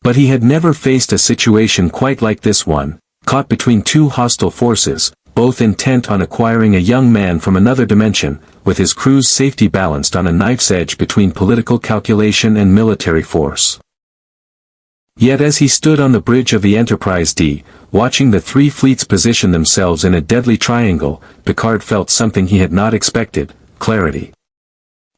But he had never faced a situation quite like this one, caught between two hostile forces, both intent on acquiring a young man from another dimension, with his crew's safety balanced on a knife's edge between political calculation and military force. Yet as he stood on the bridge of the Enterprise-D, watching the three fleets position themselves in a deadly triangle, Picard felt something he had not expected: clarity.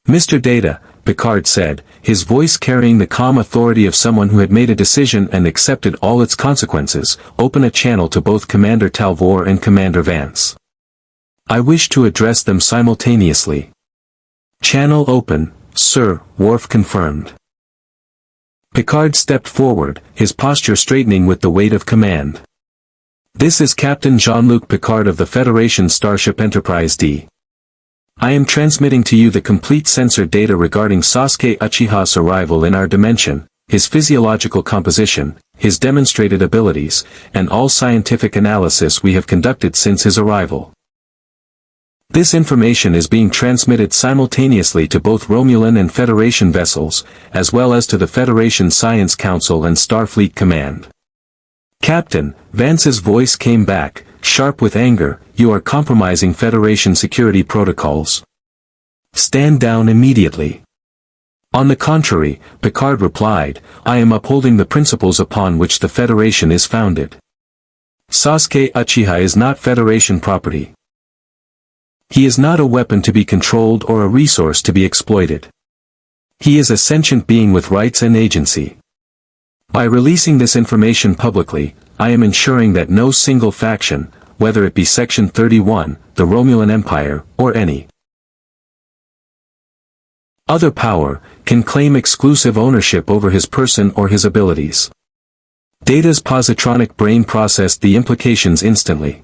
"Mr. Data," Picard said, his voice carrying the calm authority of someone who had made a decision and accepted all its consequences, "open a channel to both Commander Talvor and Commander Vance. I wish to address them simultaneously." "Channel open, sir," Worf confirmed. Picard stepped forward, his posture straightening with the weight of command. "This is Captain Jean-Luc Picard of the Federation starship Enterprise-D. I am transmitting to you the complete sensor data regarding Sasuke Uchiha's arrival in our dimension, his physiological composition, his demonstrated abilities, and all scientific analysis we have conducted since his arrival. This information is being transmitted simultaneously to both Romulan and Federation vessels, as well as to the Federation Science Council and Starfleet Command." "Captain," Vance's voice came back, sharp with anger, "you are compromising Federation security protocols. Stand down immediately." "On the contrary," Picard replied, "I am upholding the principles upon which the Federation is founded. Sasuke Uchiha is not Federation property. He is not a weapon to be controlled or a resource to be exploited. He is a sentient being with rights and agency. By releasing this information publicly, I am ensuring that no single faction, whether it be Section 31, the Romulan Empire, or any other power, can claim exclusive ownership over his person or his abilities." Data's positronic brain processed the implications instantly.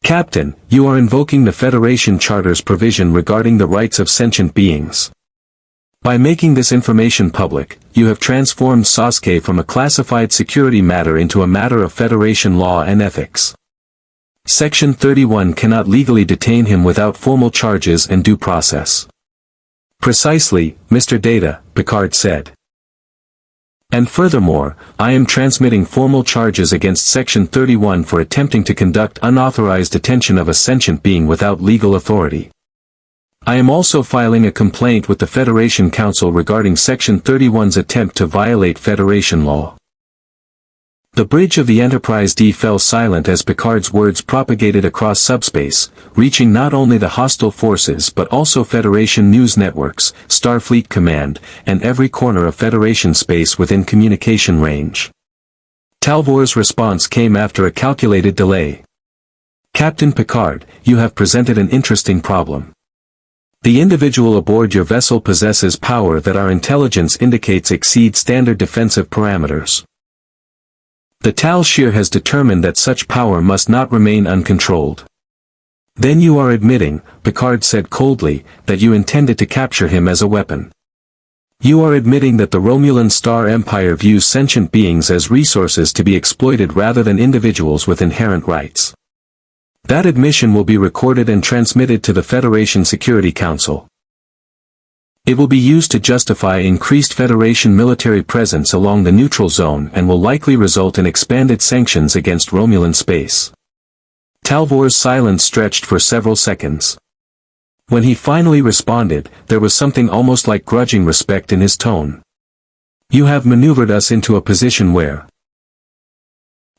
"Captain, you are invoking the Federation Charter's provision regarding the rights of sentient beings. By making this information public, you have transformed Sasuke from a classified security matter into a matter of Federation law and ethics. Section 31 cannot legally detain him without formal charges and due process." "Precisely, Mr. Data," Picard said. "And furthermore, I am transmitting formal charges against Section 31 for attempting to conduct unauthorized detention of a sentient being without legal authority. I am also filing a complaint with the Federation Council regarding Section 31's attempt to violate Federation law." The bridge of the Enterprise-D fell silent as Picard's words propagated across subspace, reaching not only the hostile forces but also Federation news networks, Starfleet Command, and every corner of Federation space within communication range. Talvor's response came after a calculated delay. "Captain Picard, you have presented an interesting problem. The individual aboard your vessel possesses power that our intelligence indicates exceeds standard defensive parameters. The Tal Shiar has determined that such power must not remain uncontrolled. Then you are admitting," Picard said coldly, "that you intended to capture him as a weapon. You are admitting that the Romulan Star Empire views sentient beings as resources to be exploited rather than individuals with inherent rights. That admission will be recorded and transmitted to the Federation Security Council. It will be used to justify increased Federation military presence along the neutral zone and will likely result in expanded sanctions against Romulan space." Talvor's silence stretched for several seconds. When he finally responded, there was something almost like grudging respect in his tone. "You have maneuvered us into a position where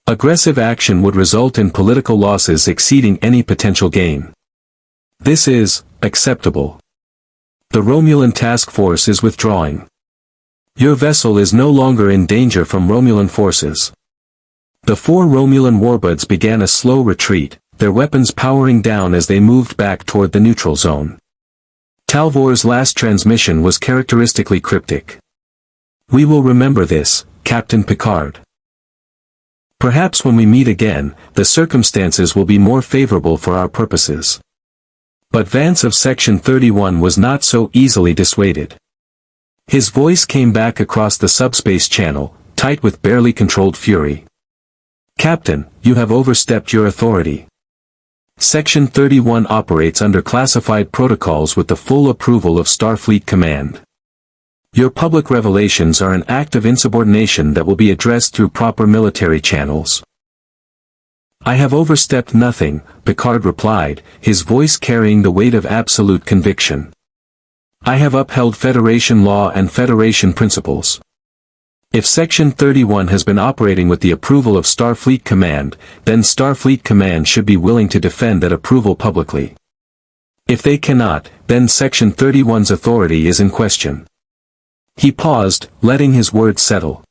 aggressive action would result in political losses exceeding any potential gain. This is acceptable. The Romulan task force is withdrawing. Your vessel is no longer in danger from Romulan forces." The four Romulan warbuds began a slow retreat, their weapons powering down as they moved back toward the neutral zone. Talvor's last transmission was characteristically cryptic. "We will remember this, Captain Picard. Perhaps when we meet again, the circumstances will be more favorable for our purposes." But Vance of Section 31 was not so easily dissuaded. His voice came back across the subspace channel, tight with barely controlled fury. "Captain, you have overstepped your authority. Section 31 operates under classified protocols with the full approval of Starfleet Command. Your public revelations are an act of insubordination that will be addressed through proper military channels." "I have overstepped nothing," Picard replied, his voice carrying the weight of absolute conviction. "I have upheld Federation law and Federation principles. If Section 31 has been operating with the approval of Starfleet Command, then Starfleet Command should be willing to defend that approval publicly. If they cannot, then Section 31's authority is in question." He paused, letting his words settle.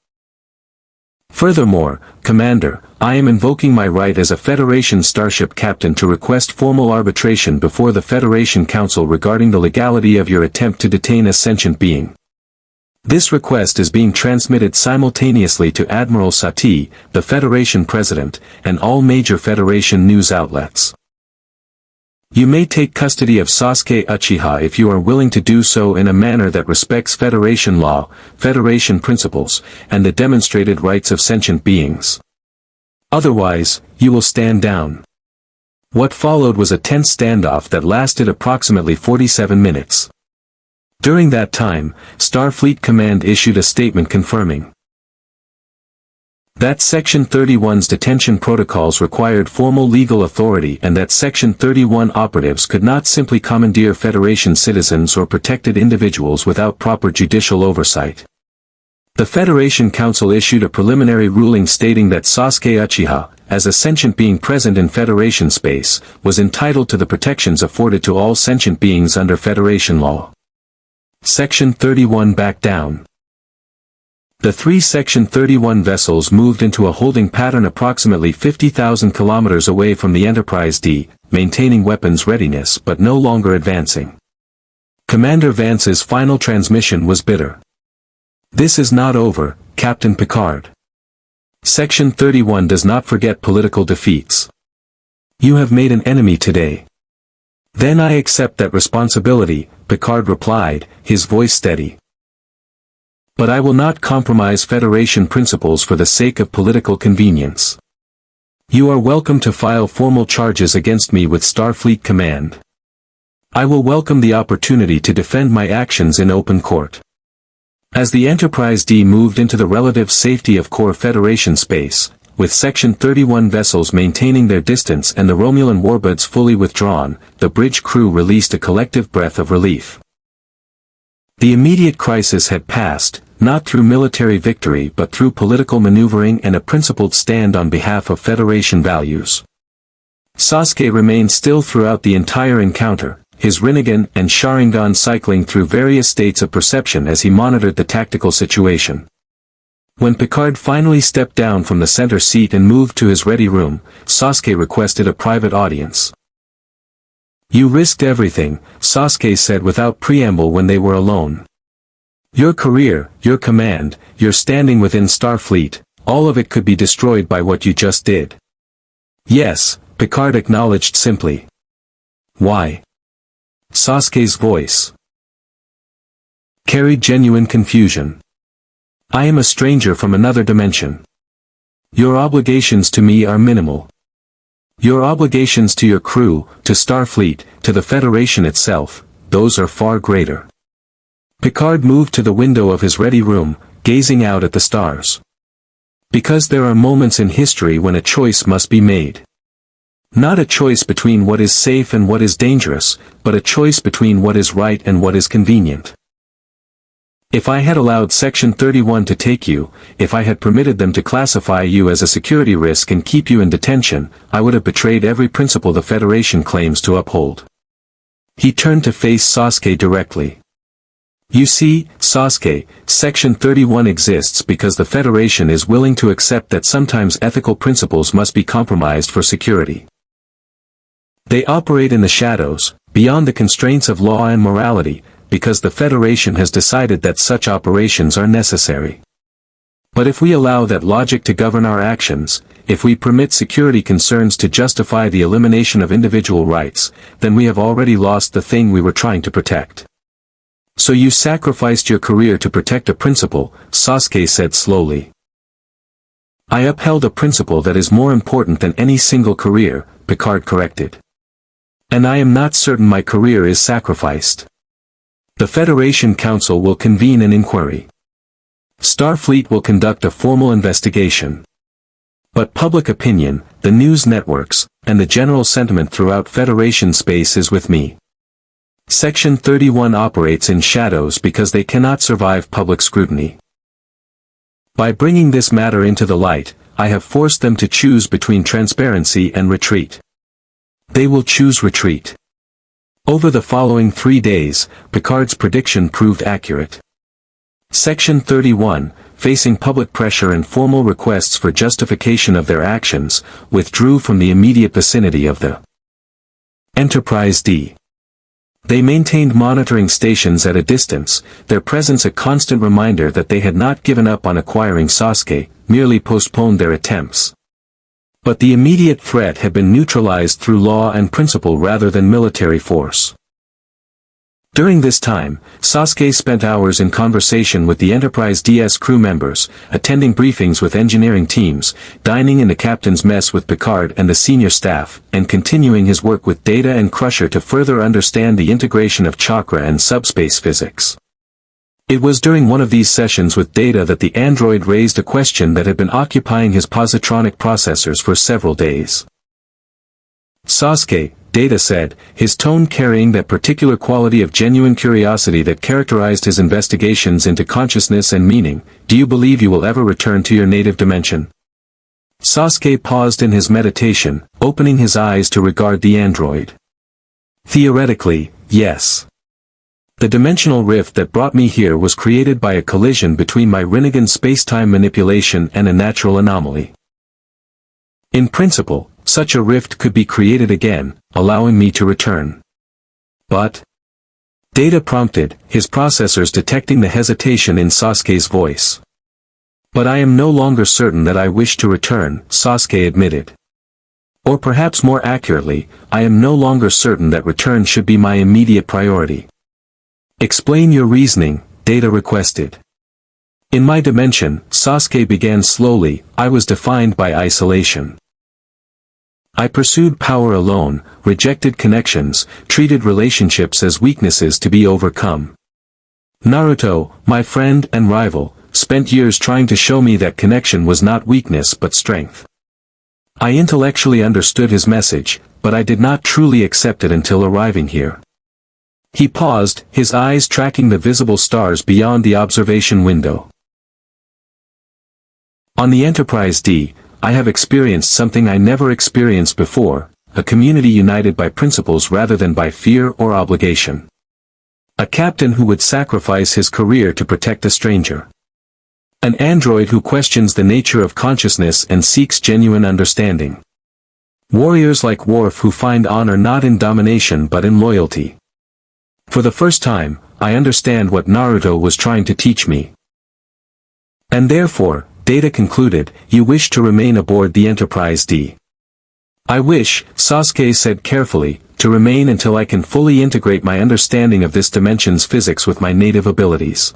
"Furthermore, Commander, I am invoking my right as a Federation starship captain to request formal arbitration before the Federation Council regarding the legality of your attempt to detain a sentient being. This request is being transmitted simultaneously to Admiral Satie, the Federation President, and all major Federation news outlets. You may take custody of Sasuke Uchiha if you are willing to do so in a manner that respects Federation law, Federation principles, and the demonstrated rights of sentient beings. Otherwise, you will stand down." What followed was a tense standoff that lasted approximately 47 minutes. During that time, Starfleet Command issued a statement confirming that Section 31's detention protocols required formal legal authority and that Section 31 operatives could not simply commandeer Federation citizens or protected individuals without proper judicial oversight. The Federation Council issued a preliminary ruling stating that Sasuke Uchiha, as a sentient being present in Federation space, was entitled to the protections afforded to all sentient beings under Federation law. Section 31 backed down. The three Section 31 vessels moved into a holding pattern approximately 50,000 kilometers away from the Enterprise-D, maintaining weapons readiness but no longer advancing. Commander Vance's final transmission was bitter. "This is not over, Captain Picard. Section 31 does not forget political defeats. You have made an enemy today." "Then I accept that responsibility," Picard replied, his voice steady. "But I will not compromise Federation principles for the sake of political convenience. You are welcome to file formal charges against me with Starfleet Command. I will welcome the opportunity to defend my actions in open court." As the Enterprise-D moved into the relative safety of core Federation space, with Section 31 vessels maintaining their distance and the Romulan warbirds fully withdrawn, the bridge crew released a collective breath of relief. The immediate crisis had passed, not through military victory but through political maneuvering and a principled stand on behalf of Federation values. Sasuke remained still throughout the entire encounter, his Rinnegan and Sharingan cycling through various states of perception as he monitored the tactical situation. When Picard finally stepped down from the center seat and moved to his ready room, Sasuke requested a private audience. "You risked everything," Sasuke said without preamble when they were alone. "Your career, your command, your standing within Starfleet, all of it could be destroyed by what you just did." "Yes," Picard acknowledged simply. "Why?" Sasuke's voice carried genuine confusion. "I am a stranger from another dimension. Your obligations to me are minimal. Your obligations to your crew, to Starfleet, to the Federation itself, those are far greater." Picard moved to the window of his ready room, gazing out at the stars. Because there are moments in history when a choice must be made. Not a choice between what is safe and what is dangerous, but a choice between what is right and what is convenient. If I had allowed Section 31 to take you, if I had permitted them to classify you as a security risk and keep you in detention, I would have betrayed every principle the Federation claims to uphold. He turned to face Sasuke directly. "You see, Sasuke, Section 31 exists because the Federation is willing to accept that sometimes ethical principles must be compromised for security. They operate in the shadows, beyond the constraints of law and morality, because the Federation has decided that such operations are necessary. But if we allow that logic to govern our actions, if we permit security concerns to justify the elimination of individual rights, then we have already lost the thing we were trying to protect. So you sacrificed your career to protect a principle, Sasuke said slowly. I upheld a principle that is more important than any single career, Picard corrected. And I am not certain my career is sacrificed. The Federation Council will convene an inquiry. Starfleet will conduct a formal investigation. But public opinion, the news networks, and the general sentiment throughout Federation space is with me. Section 31 operates in shadows because they cannot survive public scrutiny. By bringing this matter into the light, I have forced them to choose between transparency and retreat. They will choose retreat. Over the following 3 days, Picard's prediction proved accurate. Section 31, facing public pressure and formal requests for justification of their actions, withdrew from the immediate vicinity of the Enterprise-D. They maintained monitoring stations at a distance, their presence a constant reminder that they had not given up on acquiring Sasuke, merely postponed their attempts. But the immediate threat had been neutralized through law and principle rather than military force. During this time, Sasuke spent hours in conversation with the Enterprise-D's crew members, attending briefings with engineering teams, dining in the captain's mess with Picard and the senior staff, and continuing his work with Data and Crusher to further understand the integration of chakra and subspace physics. It was during one of these sessions with Data that the android raised a question that had been occupying his positronic processors for several days. Sasuke, Data said, his tone carrying that particular quality of genuine curiosity that characterized his investigations into consciousness and meaning, do you believe you will ever return to your native dimension? Sasuke paused in his meditation, opening his eyes to regard the android. Theoretically, yes. The dimensional rift that brought me here was created by a collision between my Rinnegan space-time manipulation and a natural anomaly. In principle, such a rift could be created again, allowing me to return. But Data prompted, his processors detecting the hesitation in Sasuke's voice. But I am no longer certain that I wish to return, Sasuke admitted. Or perhaps more accurately, I am no longer certain that return should be my immediate priority. Explain your reasoning, Data requested. In my dimension, Sasuke began slowly, I was defined by isolation. I pursued power alone, rejected connections, treated relationships as weaknesses to be overcome. Naruto, my friend and rival, spent years trying to show me that connection was not weakness but strength. I intellectually understood his message, but I did not truly accept it until arriving here. He paused, his eyes tracking the visible stars beyond the observation window. On the Enterprise-D, I have experienced something I never experienced before, a community united by principles rather than by fear or obligation. A captain who would sacrifice his career to protect a stranger. An android who questions the nature of consciousness and seeks genuine understanding. Warriors like Worf who find honor not in domination but in loyalty. For the first time, I understand what Naruto was trying to teach me. And therefore, Data concluded, you wish to remain aboard the Enterprise-D. I wish, Sasuke said carefully, to remain until I can fully integrate my understanding of this dimension's physics with my native abilities.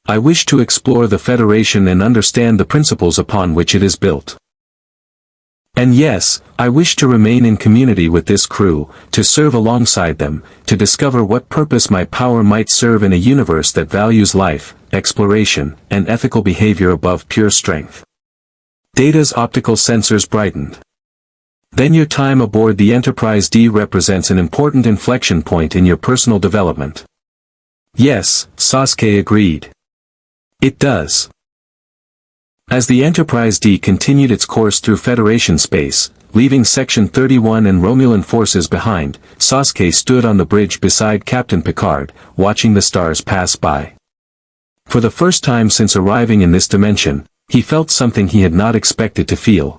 I wish to explore the Federation and understand the principles upon which it is built. And yes, I wish to remain in community with this crew, to serve alongside them, to discover what purpose my power might serve in a universe that values life, exploration, and ethical behavior above pure strength. Data's optical sensors brightened. Then your time aboard the Enterprise-D represents an important inflection point in your personal development. Yes, Sasuke agreed. It does. As the Enterprise-D continued its course through Federation space, leaving Section 31 and Romulan forces behind, Sasuke stood on the bridge beside Captain Picard, watching the stars pass by. For the first time since arriving in this dimension, he felt something he had not expected to feel.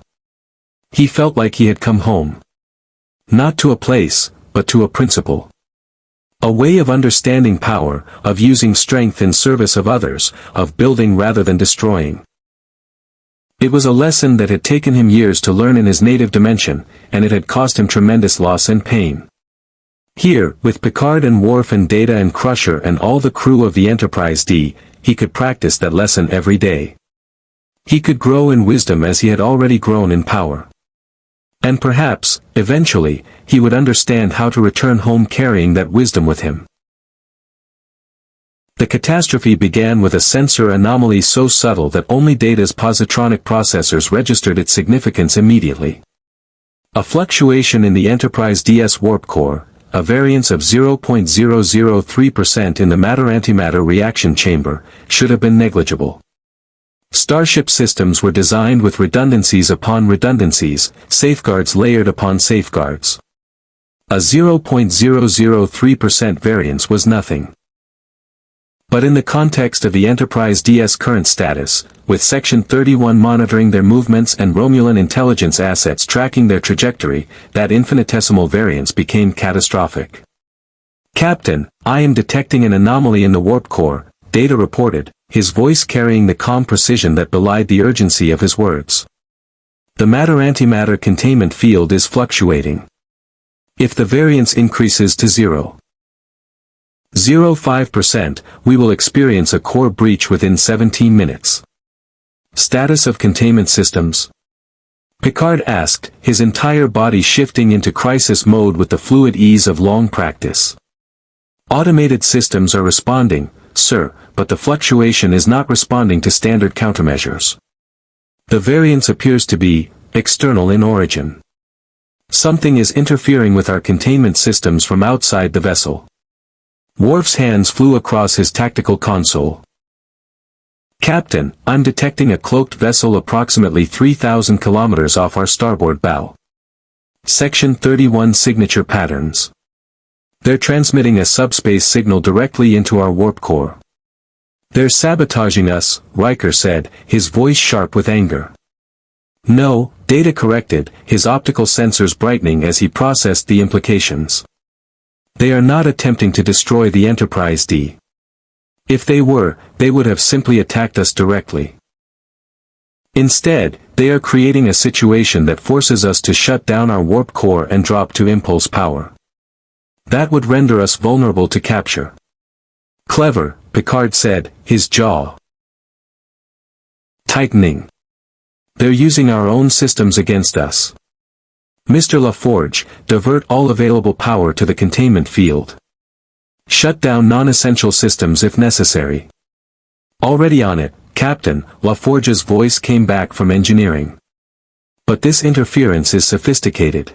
He felt like he had come home. Not to a place, but to a principle. A way of understanding power, of using strength in service of others, of building rather than destroying. It was a lesson that had taken him years to learn in his native dimension, and it had cost him tremendous loss and pain. Here, with Picard and Worf and Data and Crusher and all the crew of the Enterprise-D, he could practice that lesson every day. He could grow in wisdom as he had already grown in power. And perhaps, eventually, he would understand how to return home carrying that wisdom with him. The catastrophe began with a sensor anomaly so subtle that only Data's positronic processors registered its significance immediately. A fluctuation in the Enterprise-D's warp core, a variance of 0.003% in the matter-antimatter reaction chamber, should have been negligible. Starship systems were designed with redundancies upon redundancies, safeguards layered upon safeguards. A 0.003% variance was nothing. But in the context of the Enterprise-D's current status, with Section 31 monitoring their movements and Romulan intelligence assets tracking their trajectory, that infinitesimal variance became catastrophic. "Captain, I am detecting an anomaly in the warp core," Data reported, his voice carrying the calm precision that belied the urgency of his words. "The matter-antimatter containment field is fluctuating. If the variance increases to 0.05%, we will experience a core breach within 17 minutes. Status of containment systems?" Picard asked, his entire body shifting into crisis mode with the fluid ease of long practice. "Automated systems are responding, sir, but the fluctuation is not responding to standard countermeasures. The variance appears to be external in origin. Something is interfering with our containment systems from outside the vessel." Worf's hands flew across his tactical console. "Captain, I'm detecting a cloaked vessel approximately 3,000 kilometers off our starboard bow. Section 31 signature patterns. They're transmitting a subspace signal directly into our warp core. They're sabotaging us," Riker said, his voice sharp with anger. "No," Data corrected, his optical sensors brightening as he processed the implications. "They are not attempting to destroy the Enterprise-D. If they were, they would have simply attacked us directly. Instead, they are creating a situation that forces us to shut down our warp core and drop to impulse power. That would render us vulnerable to capture." "Clever," Picard said, his jaw tightening. "They're using our own systems against us. Mr. LaForge, divert all available power to the containment field. Shut down non-essential systems if necessary." "Already on it, Captain," LaForge's voice came back from engineering. "But this interference is sophisticated.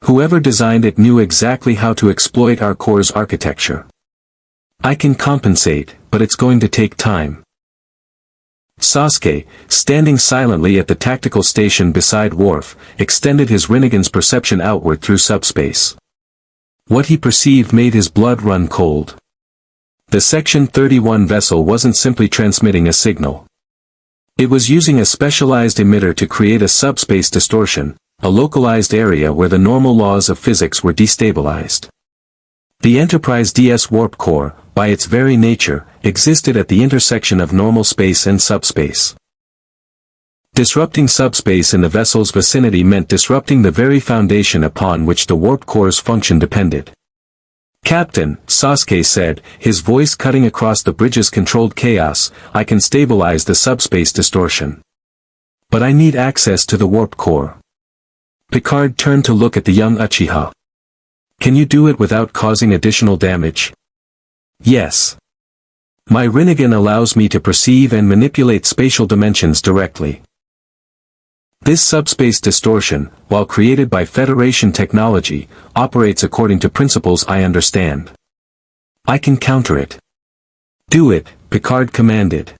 Whoever designed it knew exactly how to exploit our core's architecture. I can compensate, but it's going to take time." Sasuke, standing silently at the tactical station beside Worf, extended his Rinnegan's perception outward through subspace. What he perceived made his blood run cold. The Section 31 vessel wasn't simply transmitting a signal. It was using a specialized emitter to create a subspace distortion, a localized area where the normal laws of physics were destabilized. The Enterprise-D's warp core, by its very nature, existed at the intersection of normal space and subspace. Disrupting subspace in the vessel's vicinity meant disrupting the very foundation upon which the warp core's function depended. "Captain," Sasuke said, his voice cutting across the bridge's controlled chaos, "I can stabilize the subspace distortion. But I need access to the warp core." Picard turned to look at the young Uchiha. "Can you do it without causing additional damage?" "Yes. My Rinnegan allows me to perceive and manipulate spatial dimensions directly. This subspace distortion, while created by Federation technology, operates according to principles I understand. I can counter it." "Do it," Picard commanded.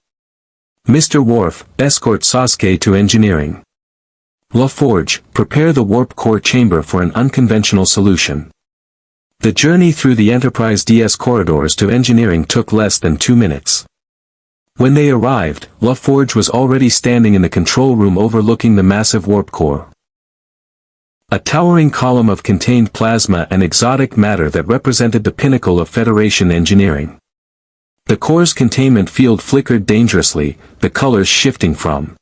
"Mr. Worf, escort Sasuke to engineering. LaForge, prepare the warp core chamber for an unconventional solution." The journey through the Enterprise-D's corridors to engineering took less than 2 minutes. When they arrived, LaForge was already standing in the control room overlooking the massive warp core. A towering column of contained plasma and exotic matter that represented the pinnacle of Federation engineering. The core's containment field flickered dangerously, the colors shifting from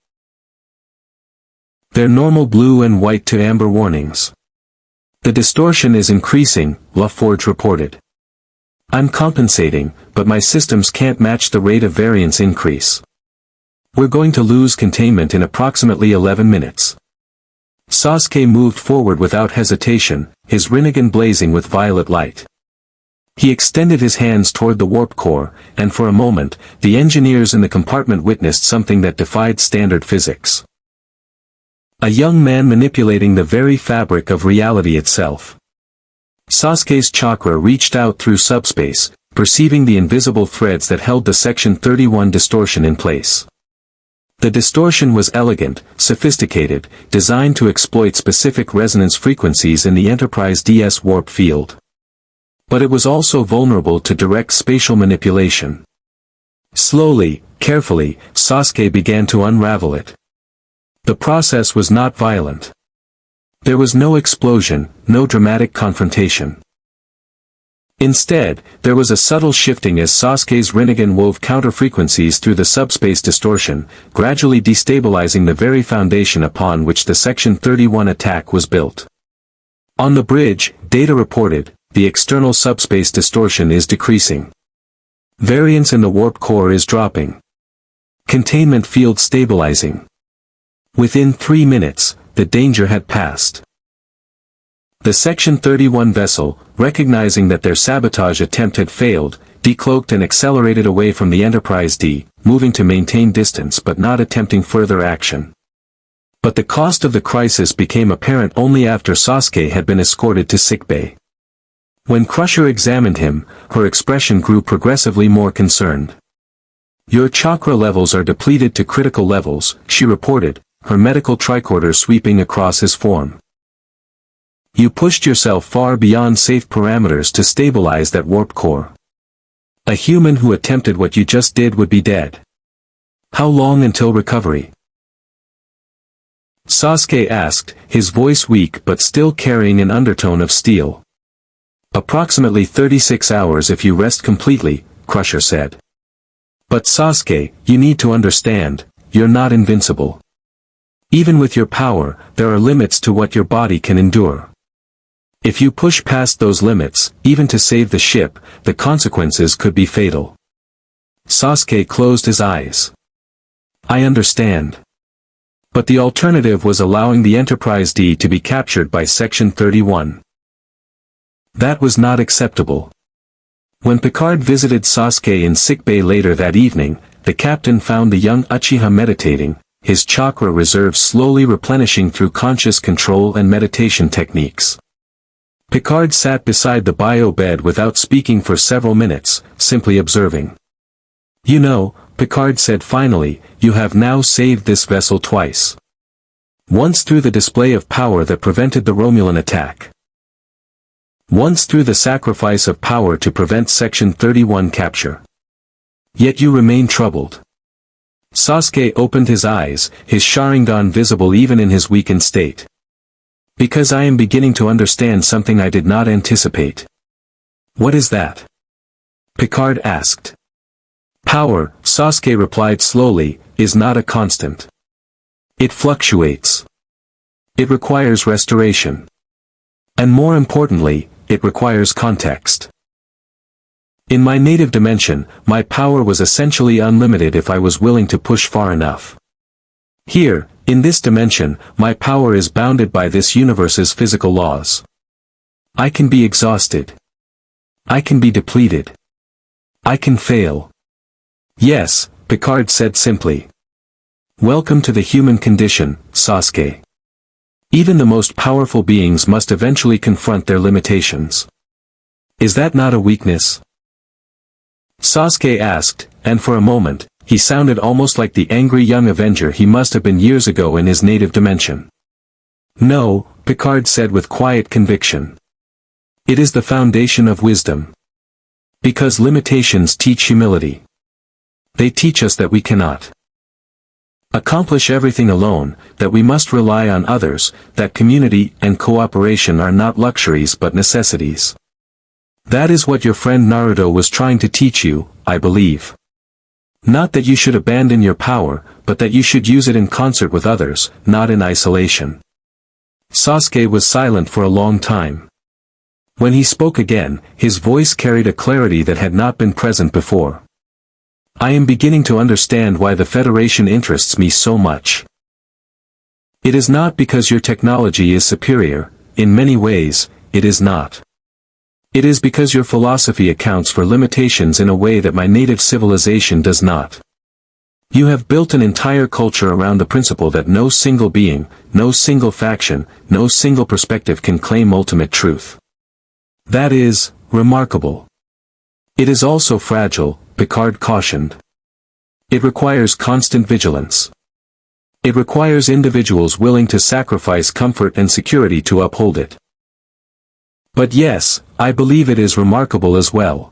their normal blue and white to amber warnings. The distortion is increasing, LaForge reported. I'm compensating, but my systems can't match the rate of variance increase. We're going to lose containment in approximately 11 minutes. Sasuke moved forward without hesitation, his Rinnegan blazing with violet light. He extended his hands toward the warp core, and for a moment, the engineers in the compartment witnessed something that defied standard physics. A young man manipulating the very fabric of reality itself. Sasuke's chakra reached out through subspace, perceiving the invisible threads that held the Section 31 distortion in place. The distortion was elegant, sophisticated, designed to exploit specific resonance frequencies in the Enterprise-D's warp field. But it was also vulnerable to direct spatial manipulation. Slowly, carefully, Sasuke began to unravel it. The process was not violent. There was no explosion, no dramatic confrontation. Instead, there was a subtle shifting as Sasuke's Rinnegan wove counter-frequencies through the subspace distortion, gradually destabilizing the very foundation upon which the Section 31 attack was built. On the bridge, Data reported, the external subspace distortion is decreasing. Variance in the warp core is dropping. Containment field stabilizing. Within 3 minutes, the danger had passed. The Section 31 vessel, recognizing that their sabotage attempt had failed, decloaked and accelerated away from the Enterprise-D, moving to maintain distance but not attempting further action. But the cost of the crisis became apparent only after Sasuke had been escorted to sickbay. When Crusher examined him, her expression grew progressively more concerned. Your chakra levels are depleted to critical levels, she reported, her medical tricorder sweeping across his form. You pushed yourself far beyond safe parameters to stabilize that warp core. A human who attempted what you just did would be dead. How long until recovery? Sasuke asked, his voice weak but still carrying an undertone of steel. Approximately 36 hours if you rest completely, Crusher said. But Sasuke, you need to understand, you're not invincible. Even with your power, there are limits to what your body can endure. If you push past those limits, even to save the ship, the consequences could be fatal. Sasuke closed his eyes. I understand. But the alternative was allowing the Enterprise-D to be captured by Section 31. That was not acceptable. When Picard visited Sasuke in sickbay later that evening, the captain found the young Uchiha meditating, his chakra reserves slowly replenishing through conscious control and meditation techniques. Picard sat beside the bio bed without speaking for several minutes, simply observing. You know, Picard said finally, you have now saved this vessel twice. Once through the display of power that prevented the Romulan attack. Once through the sacrifice of power to prevent Section 31 capture. Yet you remain troubled. Sasuke opened his eyes, his Sharingan visible even in his weakened state. Because I am beginning to understand something I did not anticipate. What is that? Picard asked. Power, Sasuke replied slowly, is not a constant. It fluctuates. It requires restoration. And more importantly, it requires context. In my native dimension, my power was essentially unlimited if I was willing to push far enough. Here, in this dimension, my power is bounded by this universe's physical laws. I can be exhausted. I can be depleted. I can fail. Yes, Picard said simply. Welcome to the human condition, Sasuke. Even the most powerful beings must eventually confront their limitations. Is that not a weakness? Sasuke asked, and for a moment, he sounded almost like the angry young Avenger he must have been years ago in his native dimension. No, Picard said with quiet conviction. It is the foundation of wisdom. Because limitations teach humility. They teach us that we cannot Accomplish everything alone, that we must rely on others, that community and cooperation are not luxuries but necessities. That is what your friend Naruto was trying to teach you, I believe. Not that you should abandon your power, but that you should use it in concert with others, not in isolation. Sasuke was silent for a long time. When he spoke again, his voice carried a clarity that had not been present before. I am beginning to understand why the Federation interests me so much. It is not because your technology is superior, in many ways, it is not. It is because your philosophy accounts for limitations in a way that my native civilization does not. You have built an entire culture around the principle that no single being, no single faction, no single perspective can claim ultimate truth. That is remarkable. It is also fragile, Picard cautioned. It requires constant vigilance. It requires individuals willing to sacrifice comfort and security to uphold it. But yes, I believe it is remarkable as well.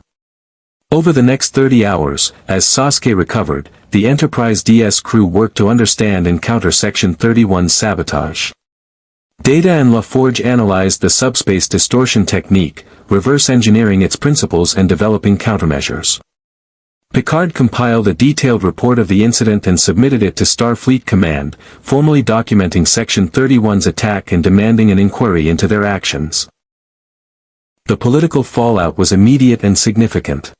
Over the next 30 hours, as Sasuke recovered, the Enterprise-D's crew worked to understand and counter Section 31's sabotage. Data and LaForge analyzed the subspace distortion technique, reverse engineering its principles and developing countermeasures. Picard compiled a detailed report of the incident and submitted it to Starfleet Command, formally documenting Section 31's attack and demanding an inquiry into their actions. The political fallout was immediate and significant.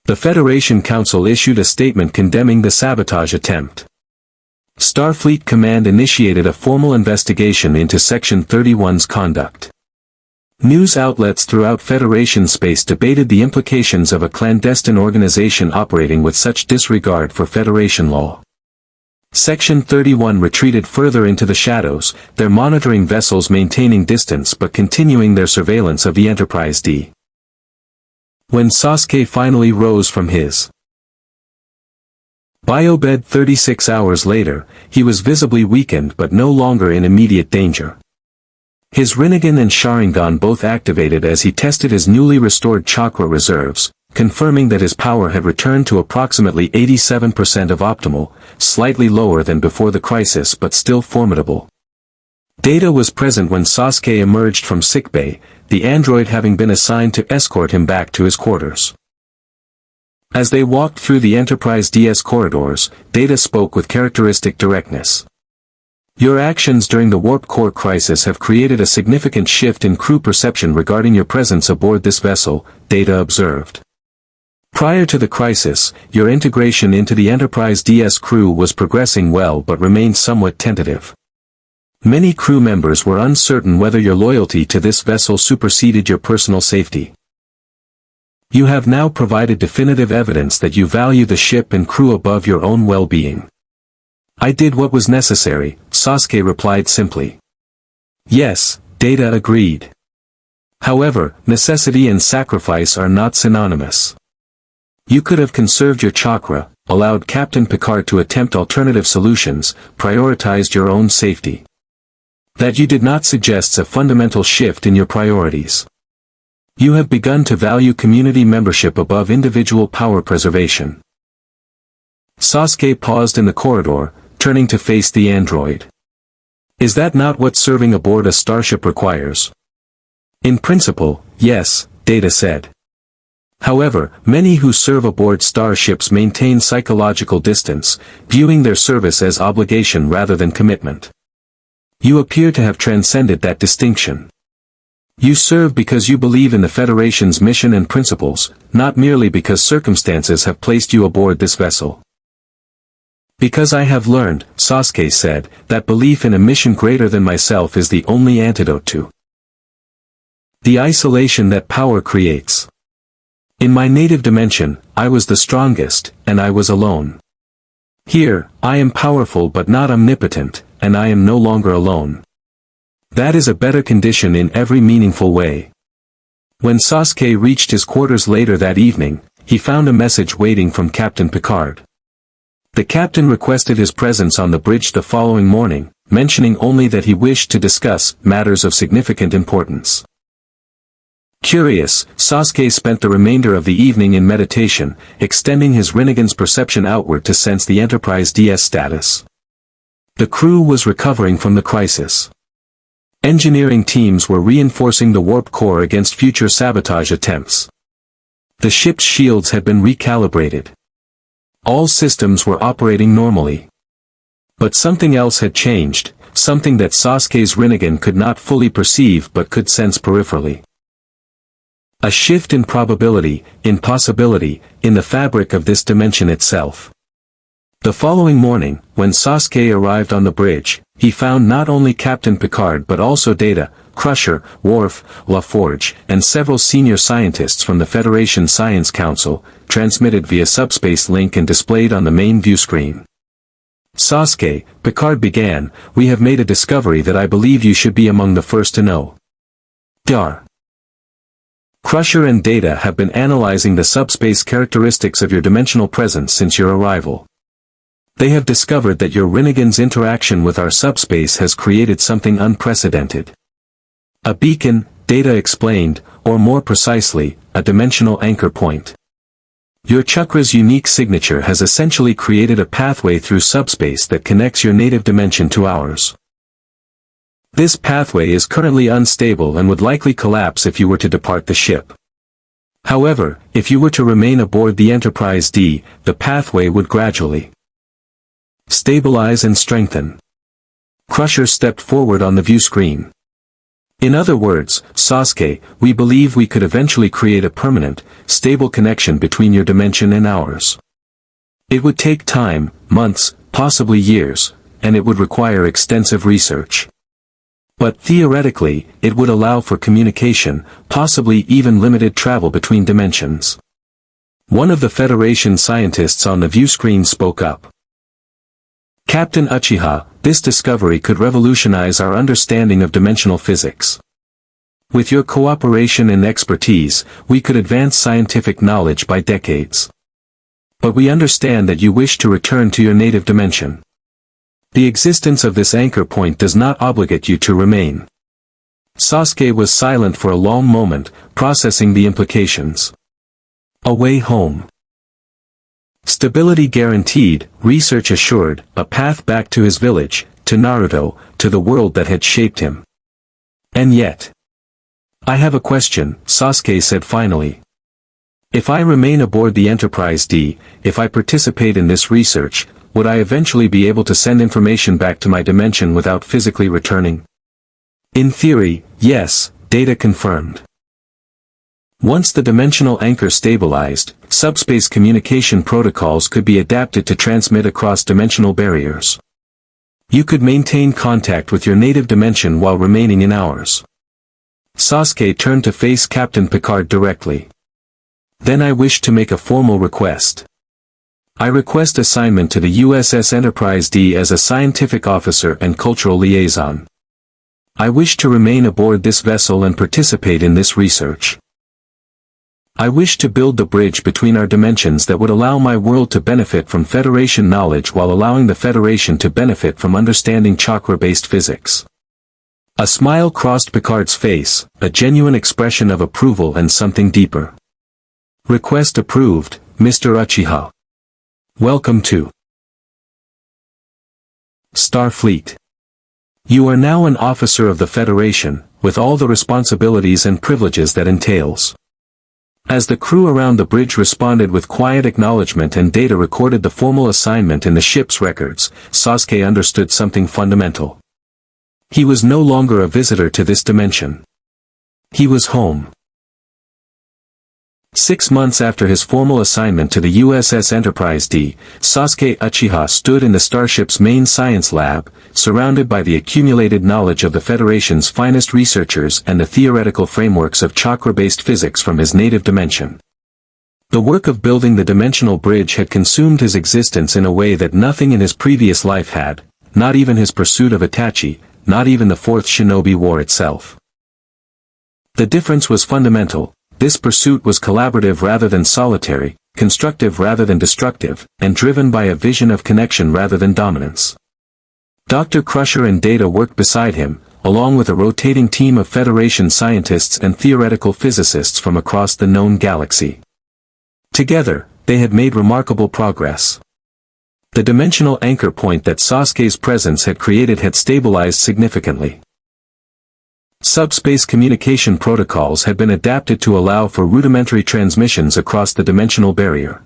The Federation Council issued a statement condemning the sabotage attempt. Starfleet Command initiated a formal investigation into Section 31's conduct. News outlets throughout Federation space debated the implications of a clandestine organization operating with such disregard for Federation law. Section 31 retreated further into the shadows, their monitoring vessels maintaining distance but continuing their surveillance of the Enterprise-D. When Sasuke finally rose from his biobed 36 hours later, he was visibly weakened but no longer in immediate danger. His Rinnegan and Sharingan both activated as he tested his newly restored chakra reserves, confirming that his power had returned to approximately 87% of optimal, slightly lower than before the crisis but still formidable. Data was present when Sasuke emerged from sickbay, the android having been assigned to escort him back to his quarters. As they walked through the Enterprise-D's corridors, Data spoke with characteristic directness. Your actions during the warp core crisis have created a significant shift in crew perception regarding your presence aboard this vessel, Data observed. Prior to the crisis, your integration into the Enterprise-D's crew was progressing well but remained somewhat tentative. Many crew members were uncertain whether your loyalty to this vessel superseded your personal safety. You have now provided definitive evidence that you value the ship and crew above your own well-being. I did what was necessary, Sasuke replied simply. Yes, Data agreed. However, necessity and sacrifice are not synonymous. You could have conserved your chakra, allowed Captain Picard to attempt alternative solutions, prioritized your own safety. That you did not suggests a fundamental shift in your priorities. You have begun to value community membership above individual power preservation. Sasuke paused in the corridor, turning to face the android. Is that not what serving aboard a starship requires? In principle, yes, Data said. However, many who serve aboard starships maintain psychological distance, viewing their service as obligation rather than commitment. You appear to have transcended that distinction. You serve because you believe in the Federation's mission and principles, not merely because circumstances have placed you aboard this vessel. Because I have learned, Sasuke said, that belief in a mission greater than myself is the only antidote to the isolation that power creates. In my native dimension, I was the strongest, and I was alone. Here, I am powerful but not omnipotent, and I am no longer alone. That is a better condition in every meaningful way. When Sasuke reached his quarters later that evening, he found a message waiting from Captain Picard. The captain requested his presence on the bridge the following morning, mentioning only that he wished to discuss matters of significant importance. Curious, Sasuke spent the remainder of the evening in meditation, extending his Rinnegan's perception outward to sense the Enterprise-D's status. The crew was recovering from the crisis. Engineering teams were reinforcing the warp core against future sabotage attempts. The ship's shields had been recalibrated. All systems were operating normally. But something else had changed, something that Sasuke's Rinnegan could not fully perceive but could sense peripherally. A shift in probability, in possibility, in the fabric of this dimension itself. The following morning, when Sasuke arrived on the bridge, he found not only Captain Picard but also Data, Crusher, Worf, LaForge, and several senior scientists from the Federation Science Council, transmitted via subspace link and displayed on the main view screen. Sasuke, Picard began, we have made a discovery that I believe you should be among the first to know. Dar. Crusher and Data have been analyzing the subspace characteristics of your dimensional presence since your arrival. They have discovered that your Rinnegan's interaction with our subspace has created something unprecedented. A beacon, Data explained, or more precisely, a dimensional anchor point. Your chakra's unique signature has essentially created a pathway through subspace that connects your native dimension to ours. This pathway is currently unstable and would likely collapse if you were to depart the ship. However, if you were to remain aboard the Enterprise-D, the pathway would gradually stabilize and strengthen. Crusher stepped forward on the view screen. In other words, Sasuke, we believe we could eventually create a permanent, stable connection between your dimension and ours. It would take time, months, possibly years, and it would require extensive research. But theoretically, it would allow for communication, possibly even limited travel between dimensions. One of the Federation scientists on the view screen spoke up. Captain Uchiha, this discovery could revolutionize our understanding of dimensional physics. With your cooperation and expertise, we could advance scientific knowledge by decades. But we understand that you wish to return to your native dimension. The existence of this anchor point does not obligate you to remain. Sasuke was silent for a long moment, processing the implications. A way home. Stability guaranteed, research assured, a path back to his village, to Naruto, to the world that had shaped him. And yet. I have a question, Sasuke said finally. If I remain aboard the Enterprise-D, if I participate in this research, would I eventually be able to send information back to my dimension without physically returning? In theory, yes, Data confirmed. Once the dimensional anchor stabilized, subspace communication protocols could be adapted to transmit across dimensional barriers. You could maintain contact with your native dimension while remaining in ours. Sasuke turned to face Captain Picard directly. Then I wish to make a formal request. I request assignment to the USS Enterprise-D as a scientific officer and cultural liaison. I wish to remain aboard this vessel and participate in this research. I wish to build the bridge between our dimensions that would allow my world to benefit from Federation knowledge while allowing the Federation to benefit from understanding chakra-based physics. A smile crossed Picard's face, a genuine expression of approval and something deeper. Request approved, Mr. Uchiha. Welcome to Starfleet. You are now an officer of the Federation, with all the responsibilities and privileges that entails. As the crew around the bridge responded with quiet acknowledgement and Data recorded the formal assignment in the ship's records, Sasuke understood something fundamental. He was no longer a visitor to this dimension. He was home. 6 months after his formal assignment to the USS Enterprise-D, Sasuke Uchiha stood in the starship's main science lab, surrounded by the accumulated knowledge of the Federation's finest researchers and the theoretical frameworks of chakra-based physics from his native dimension. The work of building the dimensional bridge had consumed his existence in a way that nothing in his previous life had, not even his pursuit of Itachi, not even the Fourth Shinobi War itself. The difference was fundamental. This pursuit was collaborative rather than solitary, constructive rather than destructive, and driven by a vision of connection rather than dominance. Dr. Crusher and Data worked beside him, along with a rotating team of Federation scientists and theoretical physicists from across the known galaxy. Together, they had made remarkable progress. The dimensional anchor point that Sasuke's presence had created had stabilized significantly. Subspace communication protocols had been adapted to allow for rudimentary transmissions across the dimensional barrier.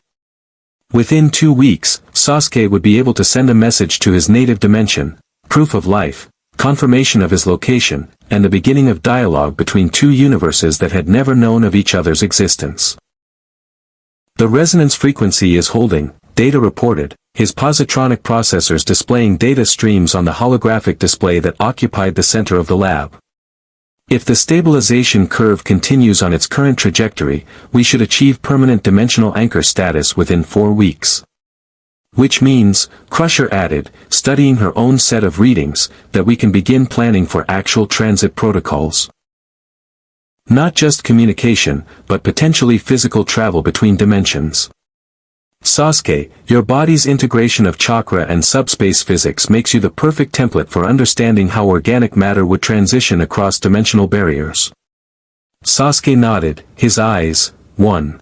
Within 2 weeks, Sasuke would be able to send a message to his native dimension, proof of life, confirmation of his location, and the beginning of dialogue between two universes that had never known of each other's existence. The resonance frequency is holding, Data reported, his positronic processors displaying data streams on the holographic display that occupied the center of the lab. If the stabilization curve continues on its current trajectory, we should achieve permanent dimensional anchor status within 4 weeks. Which means, Crusher added, studying her own set of readings, that we can begin planning for actual transit protocols. Not just communication, but potentially physical travel between dimensions. Sasuke, your body's integration of chakra and subspace physics makes you the perfect template for understanding how organic matter would transition across dimensional barriers. Sasuke nodded, his eyes, 1.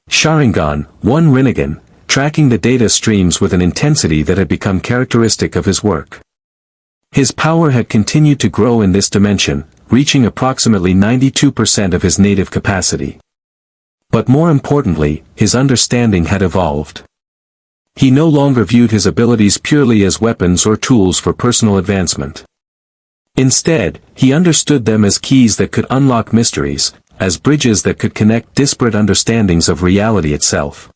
Sharingan, 1 Rinnegan, tracking the data streams with an intensity that had become characteristic of his work. His power had continued to grow in this dimension, reaching approximately 92% of his native capacity. But more importantly, his understanding had evolved. He no longer viewed his abilities purely as weapons or tools for personal advancement. Instead, he understood them as keys that could unlock mysteries, as bridges that could connect disparate understandings of reality itself.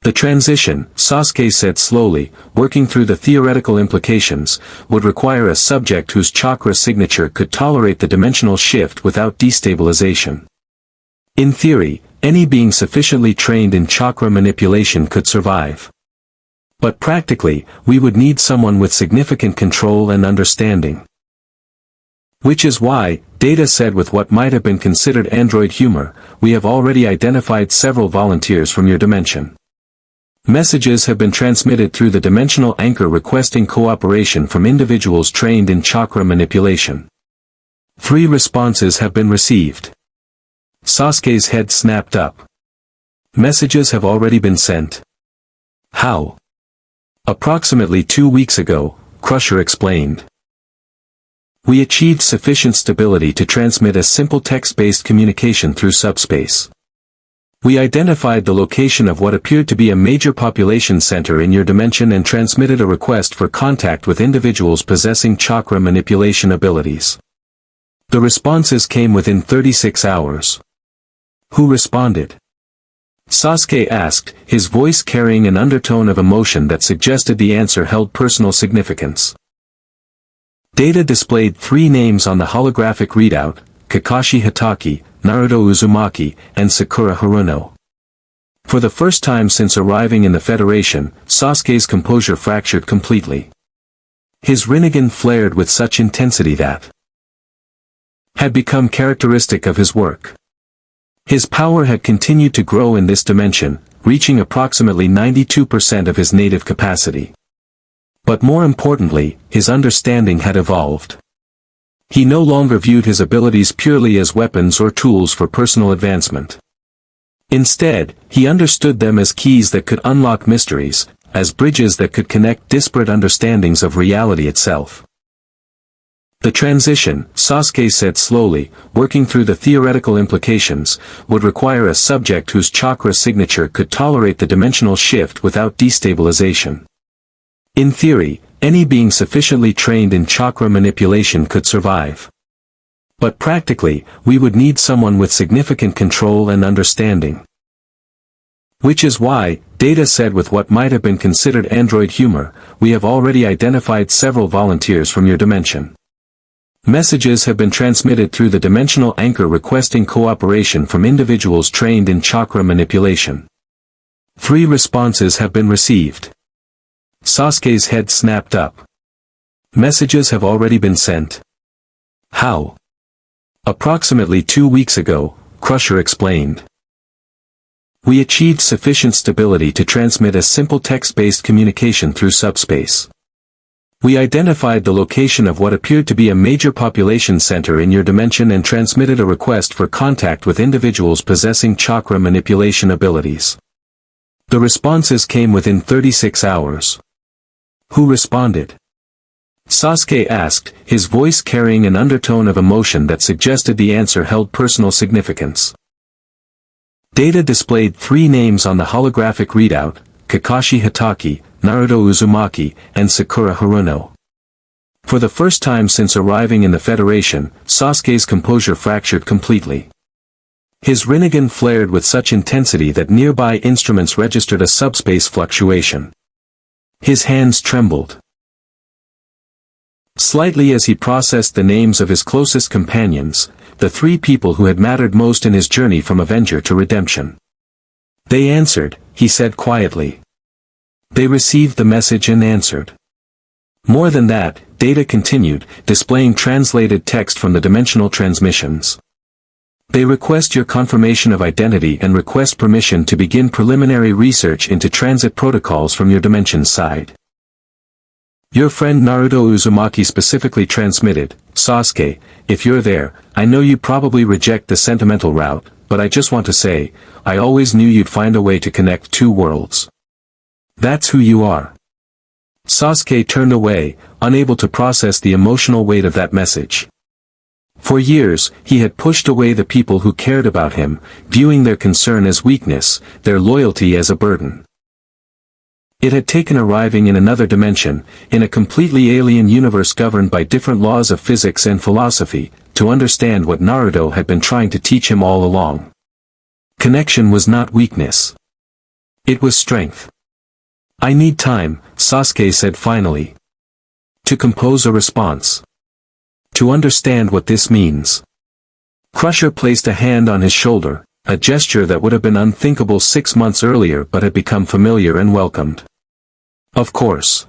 The transition, Sasuke said slowly, working through the theoretical implications, would require a subject whose chakra signature could tolerate the dimensional shift without destabilization. In theory, any being sufficiently trained in chakra manipulation could survive. But practically, we would need someone with significant control and understanding. Which is why, Data said with what might have been considered android humor, we have already identified several volunteers from your dimension. Messages have been transmitted through the dimensional anchor requesting cooperation from individuals trained in chakra manipulation. 3 responses have been received. Sasuke's head snapped up. Messages have already been sent. How? Approximately 2 weeks ago, Crusher explained. We achieved sufficient stability to transmit a simple text-based communication through subspace. We identified the location of what appeared to be a major population center in your dimension and transmitted a request for contact with individuals possessing chakra manipulation abilities. The responses came within 36 hours. Who responded? Sasuke asked, his voice carrying an undertone of emotion that suggested the answer held personal significance. Data displayed 3 names on the holographic readout, Kakashi Hatake, Naruto Uzumaki, and Sakura Haruno. For the first time since arriving in the Federation, Sasuke's composure fractured completely. His Rinnegan flared with such intensity that had become characteristic of his work. His power had continued to grow in this dimension, reaching approximately 92% of his native capacity. But more importantly, his understanding had evolved. He no longer viewed his abilities purely as weapons or tools for personal advancement. Instead, he understood them as keys that could unlock mysteries, as bridges that could connect disparate understandings of reality itself. The transition, Sasuke said slowly, working through the theoretical implications, would require a subject whose chakra signature could tolerate the dimensional shift without destabilization. In theory, any being sufficiently trained in chakra manipulation could survive. But practically, we would need someone with significant control and understanding. Which is why, Data said with what might have been considered android humor, we have already identified several volunteers from your dimension. Messages have been transmitted through the dimensional anchor requesting cooperation from individuals trained in chakra manipulation. 3 responses have been received. Sasuke's head snapped up. Messages have already been sent. How? Approximately 2 weeks ago, Crusher explained. We achieved sufficient stability to transmit a simple text-based communication through subspace. We identified the location of what appeared to be a major population center in your dimension and transmitted a request for contact with individuals possessing chakra manipulation abilities. The responses came within 36 hours. Who responded? Sasuke asked, his voice carrying an undertone of emotion that suggested the answer held personal significance. Data displayed 3 names on the holographic readout: Kakashi Hatake, Naruto Uzumaki, and Sakura Haruno. For the first time since arriving in the Federation, Sasuke's composure fractured completely. His Rinnegan flared with such intensity that nearby instruments registered a subspace fluctuation. His hands trembled slightly as he processed the names of his closest companions, the 3 people who had mattered most in his journey from Avenger to redemption. They answered, he said quietly. They received the message and answered. More than that, Data continued, displaying translated text from the dimensional transmissions. They request your confirmation of identity and request permission to begin preliminary research into transit protocols from your dimension's side. Your friend Naruto Uzumaki specifically transmitted, Sasuke, if you're there, I know you probably reject the sentimental route, but I just want to say, I always knew you'd find a way to connect 2 worlds. That's who you are. Sasuke turned away, unable to process the emotional weight of that message. For years, he had pushed away the people who cared about him, viewing their concern as weakness, their loyalty as a burden. It had taken arriving in another dimension, in a completely alien universe governed by different laws of physics and philosophy, to understand what Naruto had been trying to teach him all along. Connection was not weakness. It was strength. I need time, Sasuke said finally. To compose a response. To understand what this means. Crusher placed a hand on his shoulder, a gesture that would have been unthinkable 6 months earlier but had become familiar and welcomed. Of course.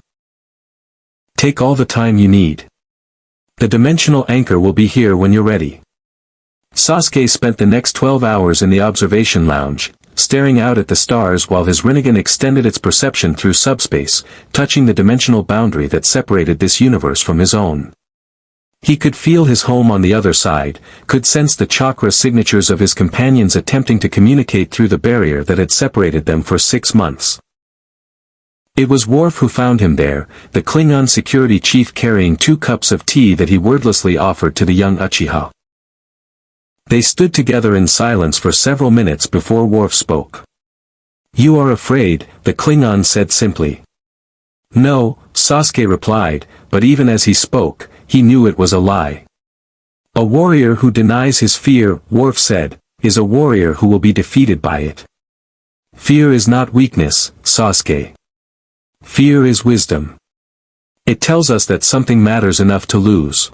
Take all the time you need. The dimensional anchor will be here when you're ready. Sasuke spent the next 12 hours in the observation lounge, staring out at the stars while his Rinnegan extended its perception through subspace, touching the dimensional boundary that separated this universe from his own. He could feel his home on the other side, could sense the chakra signatures of his companions attempting to communicate through the barrier that had separated them for 6 months. It was Worf who found him there, the Klingon security chief carrying 2 cups of tea that he wordlessly offered to the young Uchiha. They stood together in silence for several minutes before Worf spoke. You are afraid, the Klingon said simply. No, Sasuke replied, but even as he spoke, he knew it was a lie. A warrior who denies his fear, Worf said, is a warrior who will be defeated by it. Fear is not weakness, Sasuke. Fear is wisdom. It tells us that something matters enough to lose.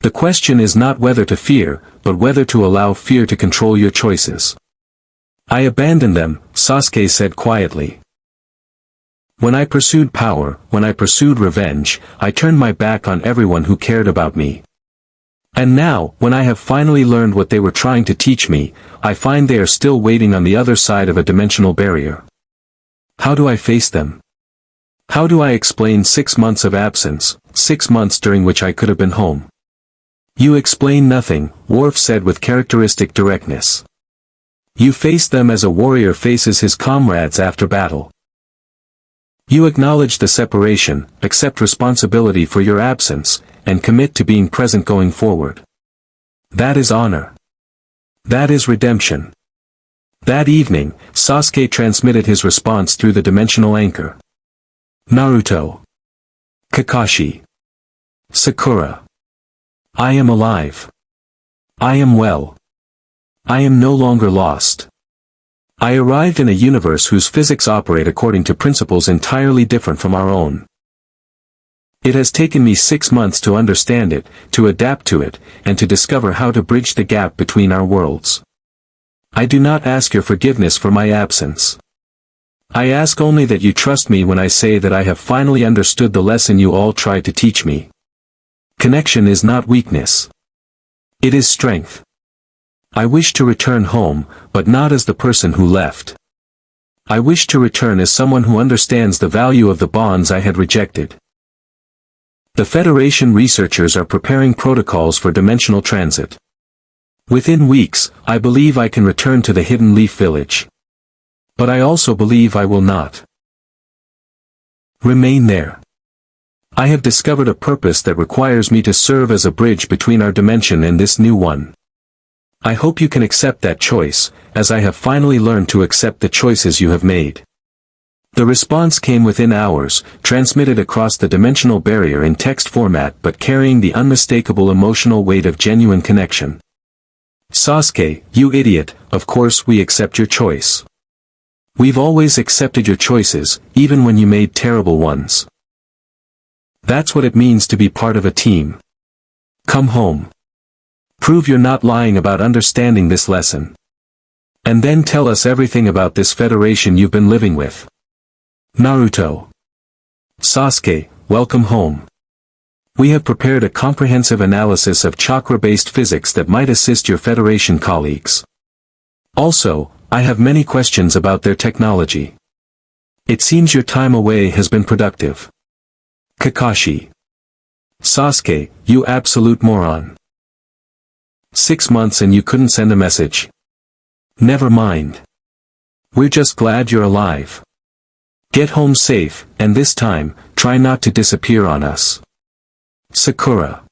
The question is not whether to fear, but whether to allow fear to control your choices. I abandoned them, Sasuke said quietly. When I pursued power, when I pursued revenge, I turned my back on everyone who cared about me. And now, when I have finally learned what they were trying to teach me, I find they are still waiting on the other side of a dimensional barrier. How do I face them? How do I explain 6 months of absence, 6 months during which I could have been home? You explain nothing, Worf said with characteristic directness. You face them as a warrior faces his comrades after battle. You acknowledge the separation, accept responsibility for your absence, and commit to being present going forward. That is honor. That is redemption. That evening, Sasuke transmitted his response through the dimensional anchor. Naruto. Kakashi. Sakura. I am alive. I am well. I am no longer lost. I arrived in a universe whose physics operate according to principles entirely different from our own. It has taken me 6 months to understand it, to adapt to it, and to discover how to bridge the gap between our worlds. I do not ask your forgiveness for my absence. I ask only that you trust me when I say that I have finally understood the lesson you all tried to teach me. Connection is not weakness. It is strength. I wish to return home, but not as the person who left. I wish to return as someone who understands the value of the bonds I had rejected. The Federation researchers are preparing protocols for dimensional transit. Within weeks, I believe I can return to the Hidden Leaf Village. But I also believe I will not remain there. I have discovered a purpose that requires me to serve as a bridge between our dimension and this new one. I hope you can accept that choice, as I have finally learned to accept the choices you have made. The response came within hours, transmitted across the dimensional barrier in text format but carrying the unmistakable emotional weight of genuine connection. Sasuke, you idiot, of course we accept your choice. We've always accepted your choices, even when you made terrible ones. That's what it means to be part of a team. Come home. Prove you're not lying about understanding this lesson. And then tell us everything about this Federation you've been living with. Naruto. Sasuke, welcome home. We have prepared a comprehensive analysis of chakra-based physics that might assist your Federation colleagues. Also, I have many questions about their technology. It seems your time away has been productive. Kakashi. Sasuke, you absolute moron. 6 months and you couldn't send a message. Never mind. We're just glad you're alive. Get home safe, and this time, try not to disappear on us. Sakura.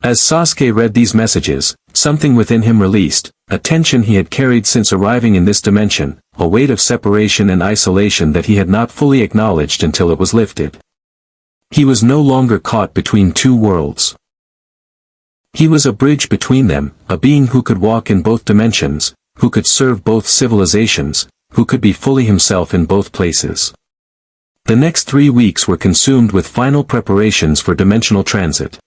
As Sasuke read these messages, something within him released, a tension he had carried since arriving in this dimension, a weight of separation and isolation that he had not fully acknowledged until it was lifted. He was no longer caught between two worlds. He was a bridge between them, a being who could walk in both dimensions, who could serve both civilizations, who could be fully himself in both places. The next 3 weeks were consumed with final preparations for dimensional transit.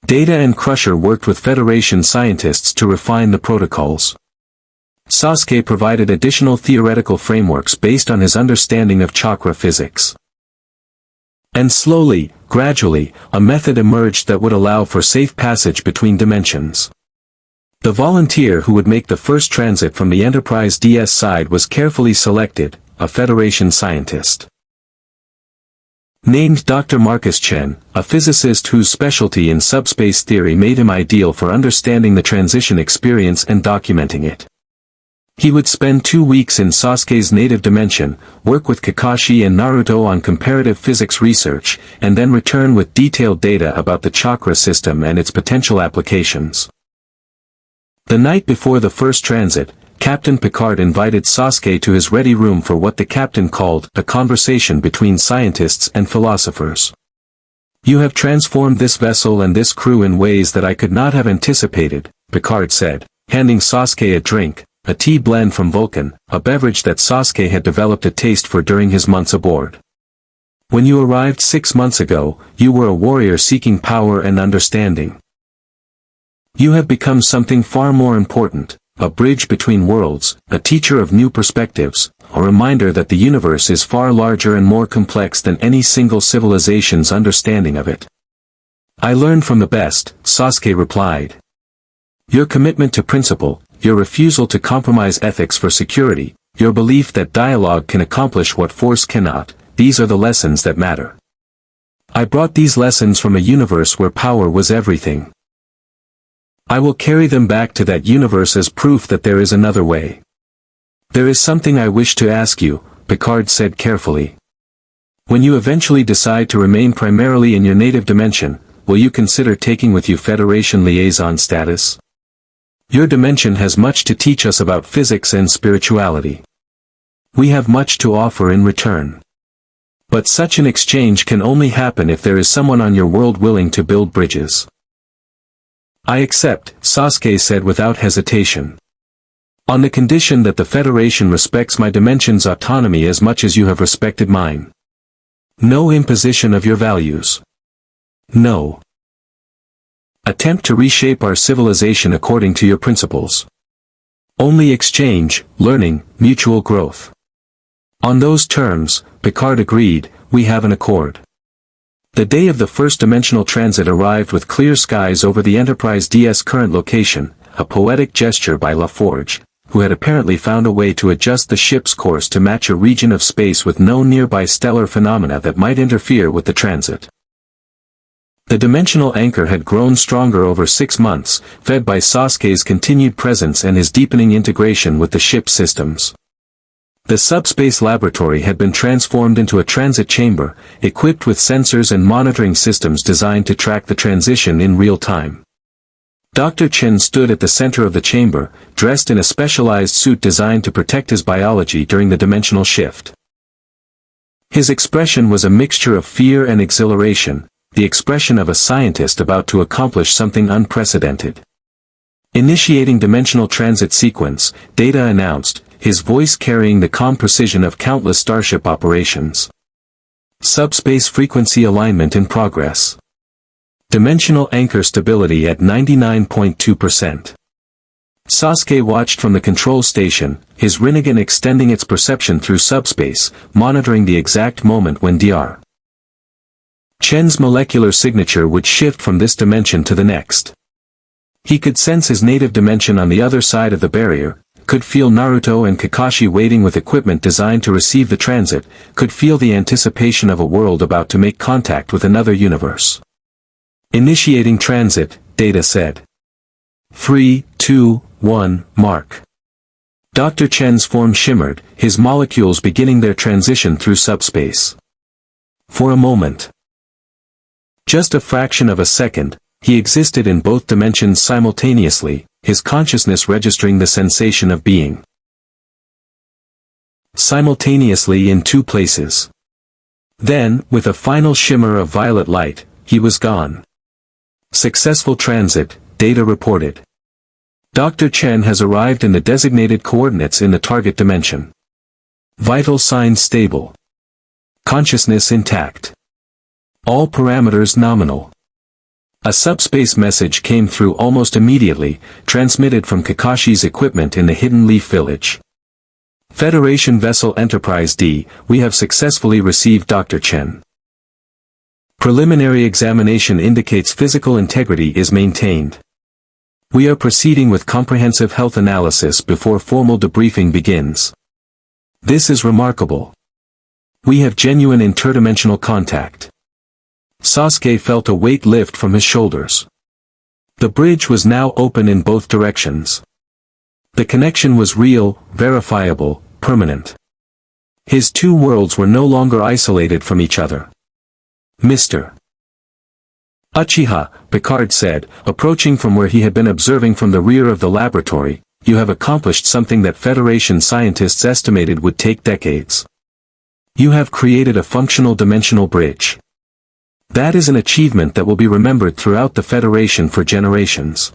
Data and Crusher worked with Federation scientists to refine the protocols. Sasuke provided additional theoretical frameworks based on his understanding of chakra physics. And slowly, gradually, a method emerged that would allow for safe passage between dimensions. The volunteer who would make the first transit from the Enterprise-D's side was carefully selected, a Federation scientist. Named Dr. Marcus Chen, a physicist whose specialty in subspace theory made him ideal for understanding the transition experience and documenting it. He would spend 2 weeks in Sasuke's native dimension, work with Kakashi and Naruto on comparative physics research, and then return with detailed data about the chakra system and its potential applications. The night before the first transit, Captain Picard invited Sasuke to his ready room for what the captain called a conversation between scientists and philosophers. "You have transformed this vessel and this crew in ways that I could not have anticipated," Picard said, handing Sasuke a drink, a tea blend from Vulcan, a beverage that Sasuke had developed a taste for during his months aboard. "When you arrived 6 months ago, you were a warrior seeking power and understanding. You have become something far more important, a bridge between worlds, a teacher of new perspectives, a reminder that the universe is far larger and more complex than any single civilization's understanding of it." "I learned from the best," Sasuke replied. "Your commitment to principle, your refusal to compromise ethics for security, your belief that dialogue can accomplish what force cannot, these are the lessons that matter. I brought these lessons from a universe where power was everything. I will carry them back to that universe as proof that there is another way. There is something I wish to ask you," Picard said carefully. "When you eventually decide to remain primarily in your native dimension, will you consider taking with you Federation liaison status? Your dimension has much to teach us about physics and spirituality. We have much to offer in return. But such an exchange can only happen if there is someone on your world willing to build bridges." "I accept," Sasuke said without hesitation. "On the condition that the Federation respects my dimension's autonomy as much as you have respected mine. No imposition of your values. No attempt to reshape our civilization according to your principles. Only exchange, learning, mutual growth." On those terms, Picard agreed, "We have an accord." The day of the first dimensional transit arrived with clear skies over the Enterprise-D's current location, a poetic gesture by LaForge, who had apparently found a way to adjust the ship's course to match a region of space with no nearby stellar phenomena that might interfere with the transit. The dimensional anchor had grown stronger over 6 months, fed by Sasuke's continued presence and his deepening integration with the ship's systems. The subspace laboratory had been transformed into a transit chamber, equipped with sensors and monitoring systems designed to track the transition in real time. Dr. Chen stood at the center of the chamber, dressed in a specialized suit designed to protect his biology during the dimensional shift. His expression was a mixture of fear and exhilaration, the expression of a scientist about to accomplish something unprecedented. Initiating dimensional transit sequence, Data announced, his voice carrying the calm precision of countless starship operations. Subspace frequency alignment in progress. Dimensional anchor stability at 99.2%. Sasuke watched from the control station, his Rinnegan extending its perception through subspace, monitoring the exact moment when Dr. Chen's molecular signature would shift from this dimension to the next. He could sense his native dimension on the other side of the barrier, could feel Naruto and Kakashi waiting with equipment designed to receive the transit, could feel the anticipation of a world about to make contact with another universe. Initiating transit, Data said. 3, 2, 1, mark. Dr. Chen's form shimmered, his molecules beginning their transition through subspace. For a moment, just a fraction of a second, he existed in both dimensions simultaneously, his consciousness registering the sensation of being simultaneously in two places. Then, with a final shimmer of violet light, he was gone. Successful transit, Data reported. Dr. Chen has arrived in the designated coordinates in the target dimension. Vital signs stable. Consciousness intact. All parameters nominal. A subspace message came through almost immediately, transmitted from Kakashi's equipment in the Hidden Leaf Village. Federation Vessel Enterprise-D, we have successfully received Dr. Chen. Preliminary examination indicates physical integrity is maintained. We are proceeding with comprehensive health analysis before formal debriefing begins. This is remarkable. We have genuine interdimensional contact. Sasuke felt a weight lift from his shoulders. The bridge was now open in both directions. The connection was real, verifiable, permanent. His two worlds were no longer isolated from each other. Mr. Uchiha, Picard said, approaching from where he had been observing from the rear of the laboratory, you have accomplished something that Federation scientists estimated would take decades. You have created a functional dimensional bridge. That is an achievement that will be remembered throughout the Federation for generations.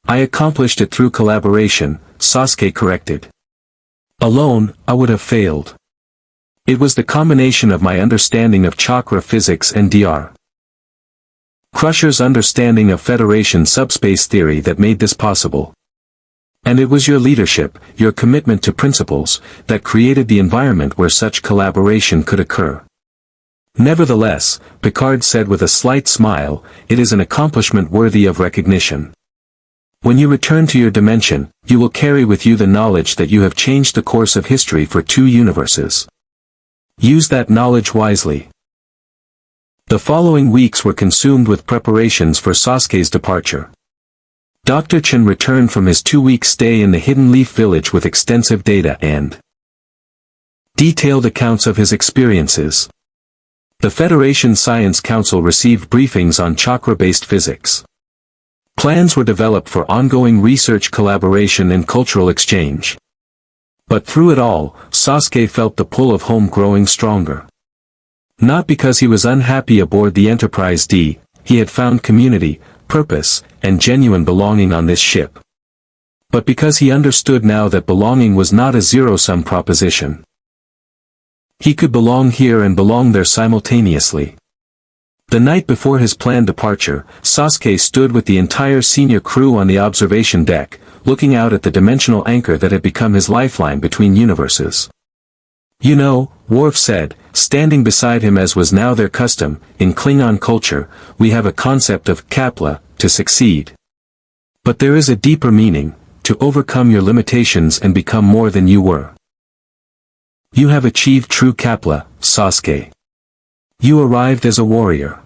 I accomplished it through collaboration, Sasuke corrected. Alone, I would have failed. It was the combination of my understanding of chakra physics and Dr. Crusher's understanding of Federation subspace theory that made this possible. And it was your leadership, your commitment to principles, that created the environment where such collaboration could occur. Nevertheless, Picard said with a slight smile, it is an accomplishment worthy of recognition. When you return to your dimension, you will carry with you the knowledge that you have changed the course of history for two universes. Use that knowledge wisely. The following weeks were consumed with preparations for Sasuke's departure. Dr. Chen returned from his 2-week stay in the Hidden Leaf Village with extensive data and detailed accounts of his experiences. The Federation Science Council received briefings on chakra-based physics. Plans were developed for ongoing research collaboration and cultural exchange. But through it all, Sasuke felt the pull of home growing stronger. Not because he was unhappy aboard the Enterprise-D, he had found community, purpose, and genuine belonging on this ship. But because he understood now that belonging was not a zero-sum proposition. He could belong here and belong there simultaneously. The night before his planned departure, Sasuke stood with the entire senior crew on the observation deck, looking out at the dimensional anchor that had become his lifeline between universes. You know, Worf said, standing beside him as was now their custom, in Klingon culture, we have a concept of Kapla, to succeed. But there is a deeper meaning, to overcome your limitations and become more than you were. You have achieved true Kapla, Sasuke. You arrived as a warrior.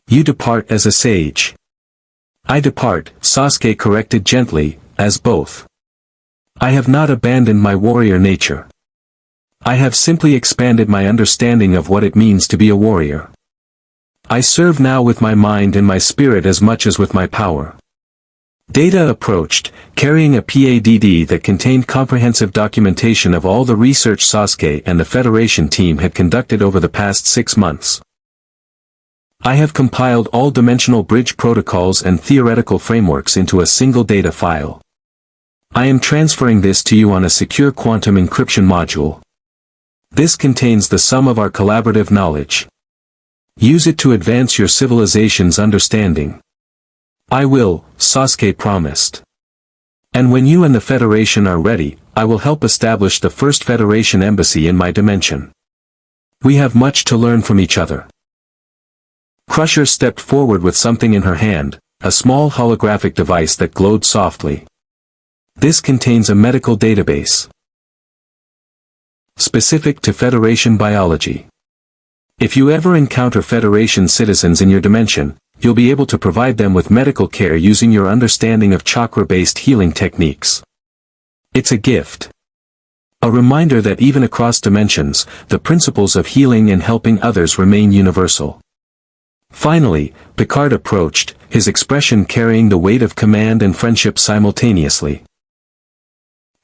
You depart as a sage. I depart, Sasuke corrected gently, as both. I have not abandoned my warrior nature. I have simply expanded my understanding of what it means to be a warrior. I serve now with my mind and my spirit as much as with my power. Data approached, carrying a PADD that contained comprehensive documentation of all the research Sasuke and the Federation team had conducted over the past 6 months. I have compiled all dimensional bridge protocols and theoretical frameworks into a single data file. I am transferring this to you on a secure quantum encryption module. This contains the sum of our collaborative knowledge. Use it to advance your civilization's understanding. I will, Sasuke promised. And when you and the Federation are ready, I will help establish the first Federation embassy in my dimension. We have much to learn from each other. Crusher stepped forward with something in her hand, a small holographic device that glowed softly. This contains a medical database. Specific to Federation biology. If you ever encounter Federation citizens in your dimension, you'll be able to provide them with medical care using your understanding of chakra-based healing techniques. It's a gift. A reminder that even across dimensions, the principles of healing and helping others remain universal. Finally, Picard approached, his expression carrying the weight of command and friendship simultaneously.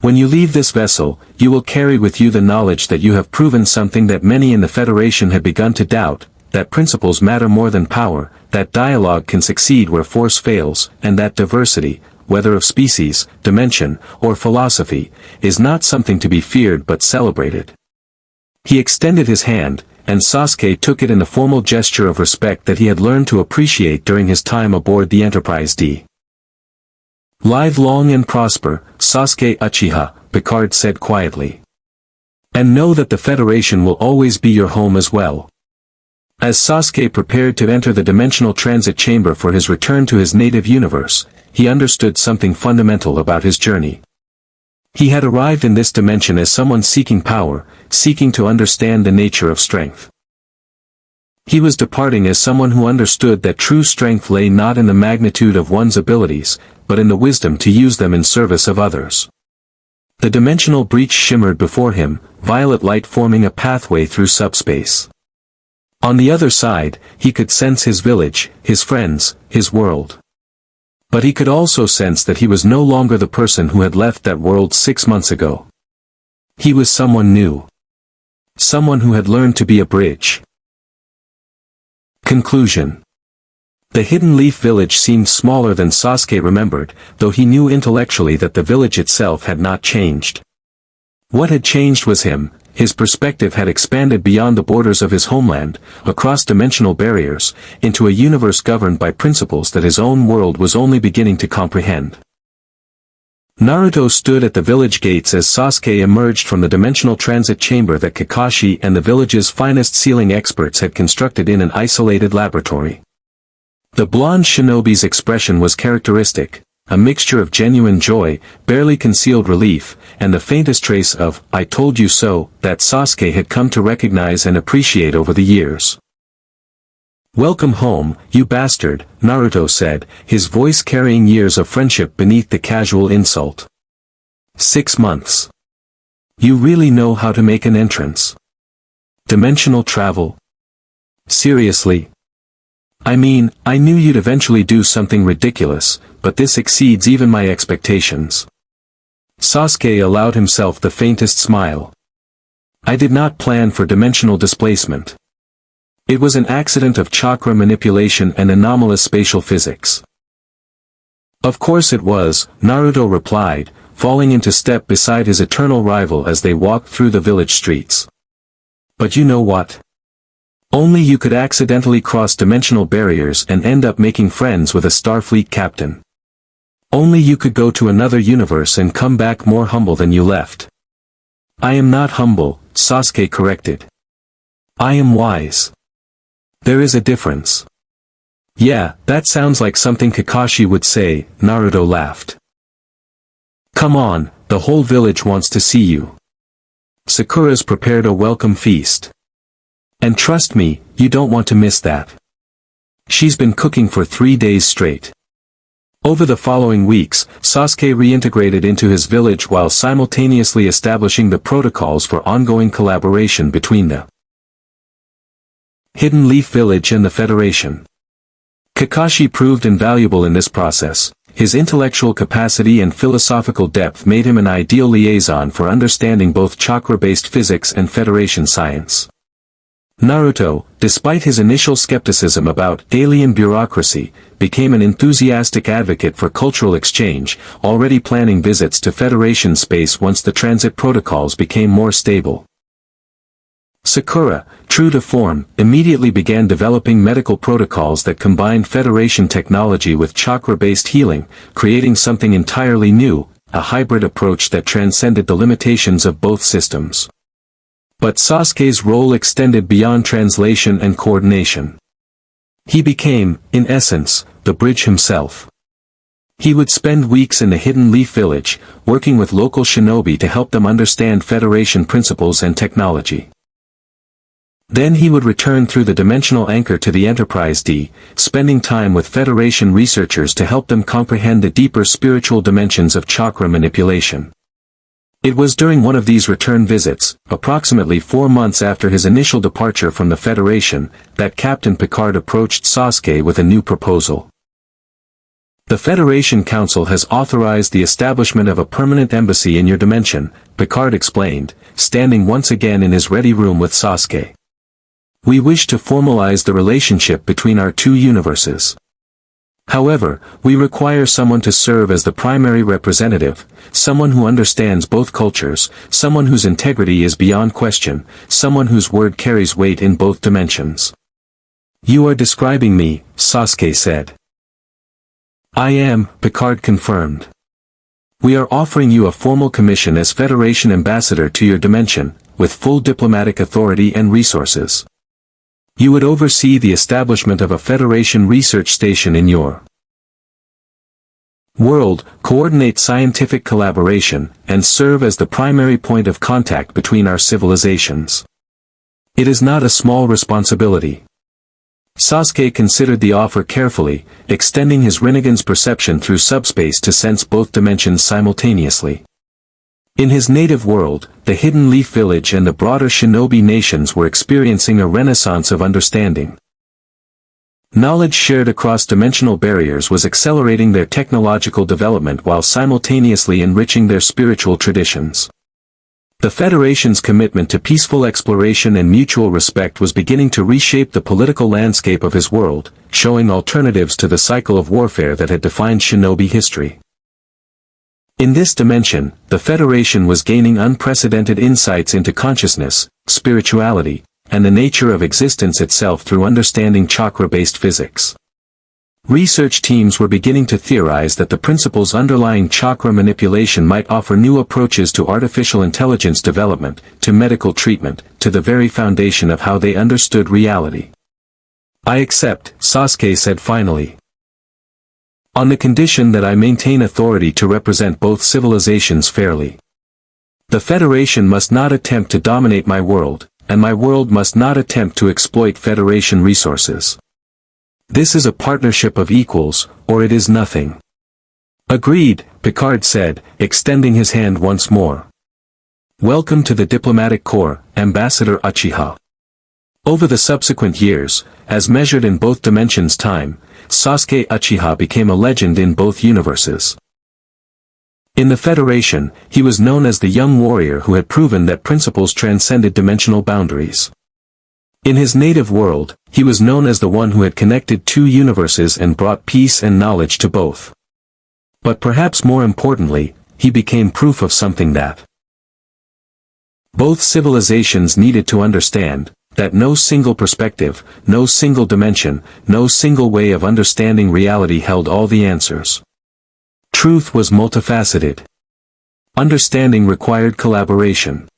When you leave this vessel, you will carry with you the knowledge that you have proven something that many in the Federation had begun to doubt, that principles matter more than power, that dialogue can succeed where force fails, and that diversity, whether of species, dimension, or philosophy, is not something to be feared but celebrated. He extended his hand, and Sasuke took it in a formal gesture of respect that he had learned to appreciate during his time aboard the Enterprise-D. Live long and prosper, Sasuke Uchiha, Picard said quietly. And know that the Federation will always be your home as well. As Sasuke prepared to enter the dimensional transit chamber for his return to his native universe, he understood something fundamental about his journey. He had arrived in this dimension as someone seeking power, seeking to understand the nature of strength. He was departing as someone who understood that true strength lay not in the magnitude of one's abilities, but in the wisdom to use them in service of others. The dimensional breach shimmered before him, violet light forming a pathway through subspace. On the other side, he could sense his village, his friends, his world. But he could also sense that he was no longer the person who had left that world 6 months ago. He was someone new. Someone who had learned to be a bridge. Conclusion. The Hidden Leaf village seemed smaller than Sasuke remembered, though he knew intellectually that the village itself had not changed. What had changed was him. His perspective had expanded beyond the borders of his homeland, across dimensional barriers, into a universe governed by principles that his own world was only beginning to comprehend. Naruto stood at the village gates as Sasuke emerged from the dimensional transit chamber that Kakashi and the village's finest sealing experts had constructed in an isolated laboratory. The blonde shinobi's expression was characteristic, a mixture of genuine joy, barely concealed relief, and the faintest trace of, "I told you so," that Sasuke had come to recognize and appreciate over the years. "Welcome home, you bastard," Naruto said, his voice carrying years of friendship beneath the casual insult. 6 months. You really know how to make an entrance. Dimensional travel? Seriously? I mean, I knew you'd eventually do something ridiculous, but this exceeds even my expectations. Sasuke allowed himself the faintest smile. I did not plan for dimensional displacement. It was an accident of chakra manipulation and anomalous spatial physics. Of course it was, Naruto replied, falling into step beside his eternal rival as they walked through the village streets. But you know what? Only you could accidentally cross dimensional barriers and end up making friends with a Starfleet captain. Only you could go to another universe and come back more humble than you left. I am not humble, Sasuke corrected. I am wise. There is a difference. Yeah, that sounds like something Kakashi would say, Naruto laughed. Come on, the whole village wants to see you. Sakura's prepared a welcome feast. And trust me, you don't want to miss that. She's been cooking for 3 days straight. Over the following weeks, Sasuke reintegrated into his village while simultaneously establishing the protocols for ongoing collaboration between the Hidden Leaf Village and the Federation. Kakashi proved invaluable in this process. His intellectual capacity and philosophical depth made him an ideal liaison for understanding both chakra-based physics and Federation science. Naruto, despite his initial skepticism about alien bureaucracy, became an enthusiastic advocate for cultural exchange, already planning visits to Federation space once the transit protocols became more stable. Sakura, true to form, immediately began developing medical protocols that combined Federation technology with chakra-based healing, creating something entirely new, a hybrid approach that transcended the limitations of both systems. But Sasuke's role extended beyond translation and coordination. He became, in essence, the bridge himself. He would spend weeks in the Hidden Leaf Village, working with local shinobi to help them understand Federation principles and technology. Then he would return through the dimensional anchor to the Enterprise-D, spending time with Federation researchers to help them comprehend the deeper spiritual dimensions of chakra manipulation. It was during one of these return visits, approximately 4 months after his initial departure from the Federation, that Captain Picard approached Sasuke with a new proposal. The Federation Council has authorized the establishment of a permanent embassy in your dimension, Picard explained, standing once again in his ready room with Sasuke. We wish to formalize the relationship between our two universes. However, we require someone to serve as the primary representative, someone who understands both cultures, someone whose integrity is beyond question, someone whose word carries weight in both dimensions. You are describing me, Sasuke said. I am, Picard confirmed. We are offering you a formal commission as Federation ambassador to your dimension, with full diplomatic authority and resources. You would oversee the establishment of a Federation research station in your world, coordinate scientific collaboration, and serve as the primary point of contact between our civilizations. It is not a small responsibility. Sasuke considered the offer carefully, extending his Rinnegan's perception through subspace to sense both dimensions simultaneously. In his native world, the Hidden Leaf Village and the broader Shinobi nations were experiencing a renaissance of understanding. Knowledge shared across dimensional barriers was accelerating their technological development while simultaneously enriching their spiritual traditions. The Federation's commitment to peaceful exploration and mutual respect was beginning to reshape the political landscape of his world, showing alternatives to the cycle of warfare that had defined Shinobi history. In this dimension, the Federation was gaining unprecedented insights into consciousness, spirituality, and the nature of existence itself through understanding chakra-based physics. Research teams were beginning to theorize that the principles underlying chakra manipulation might offer new approaches to artificial intelligence development, to medical treatment, to the very foundation of how they understood reality. I accept, Sasuke said finally. On the condition that I maintain authority to represent both civilizations fairly. The Federation must not attempt to dominate my world, and my world must not attempt to exploit Federation resources. This is a partnership of equals, or it is nothing. Agreed, Picard said, extending his hand once more. Welcome to the Diplomatic Corps, Ambassador Uchiha. Over the subsequent years, as measured in both dimensions' time, Sasuke Uchiha became a legend in both universes. In the Federation, he was known as the young warrior who had proven that principles transcended dimensional boundaries. In his native world, he was known as the one who had connected two universes and brought peace and knowledge to both. But perhaps more importantly, he became proof of something that both civilizations needed to understand, that no single perspective, no single dimension, no single way of understanding reality held all the answers. Truth was multifaceted. Understanding required collaboration.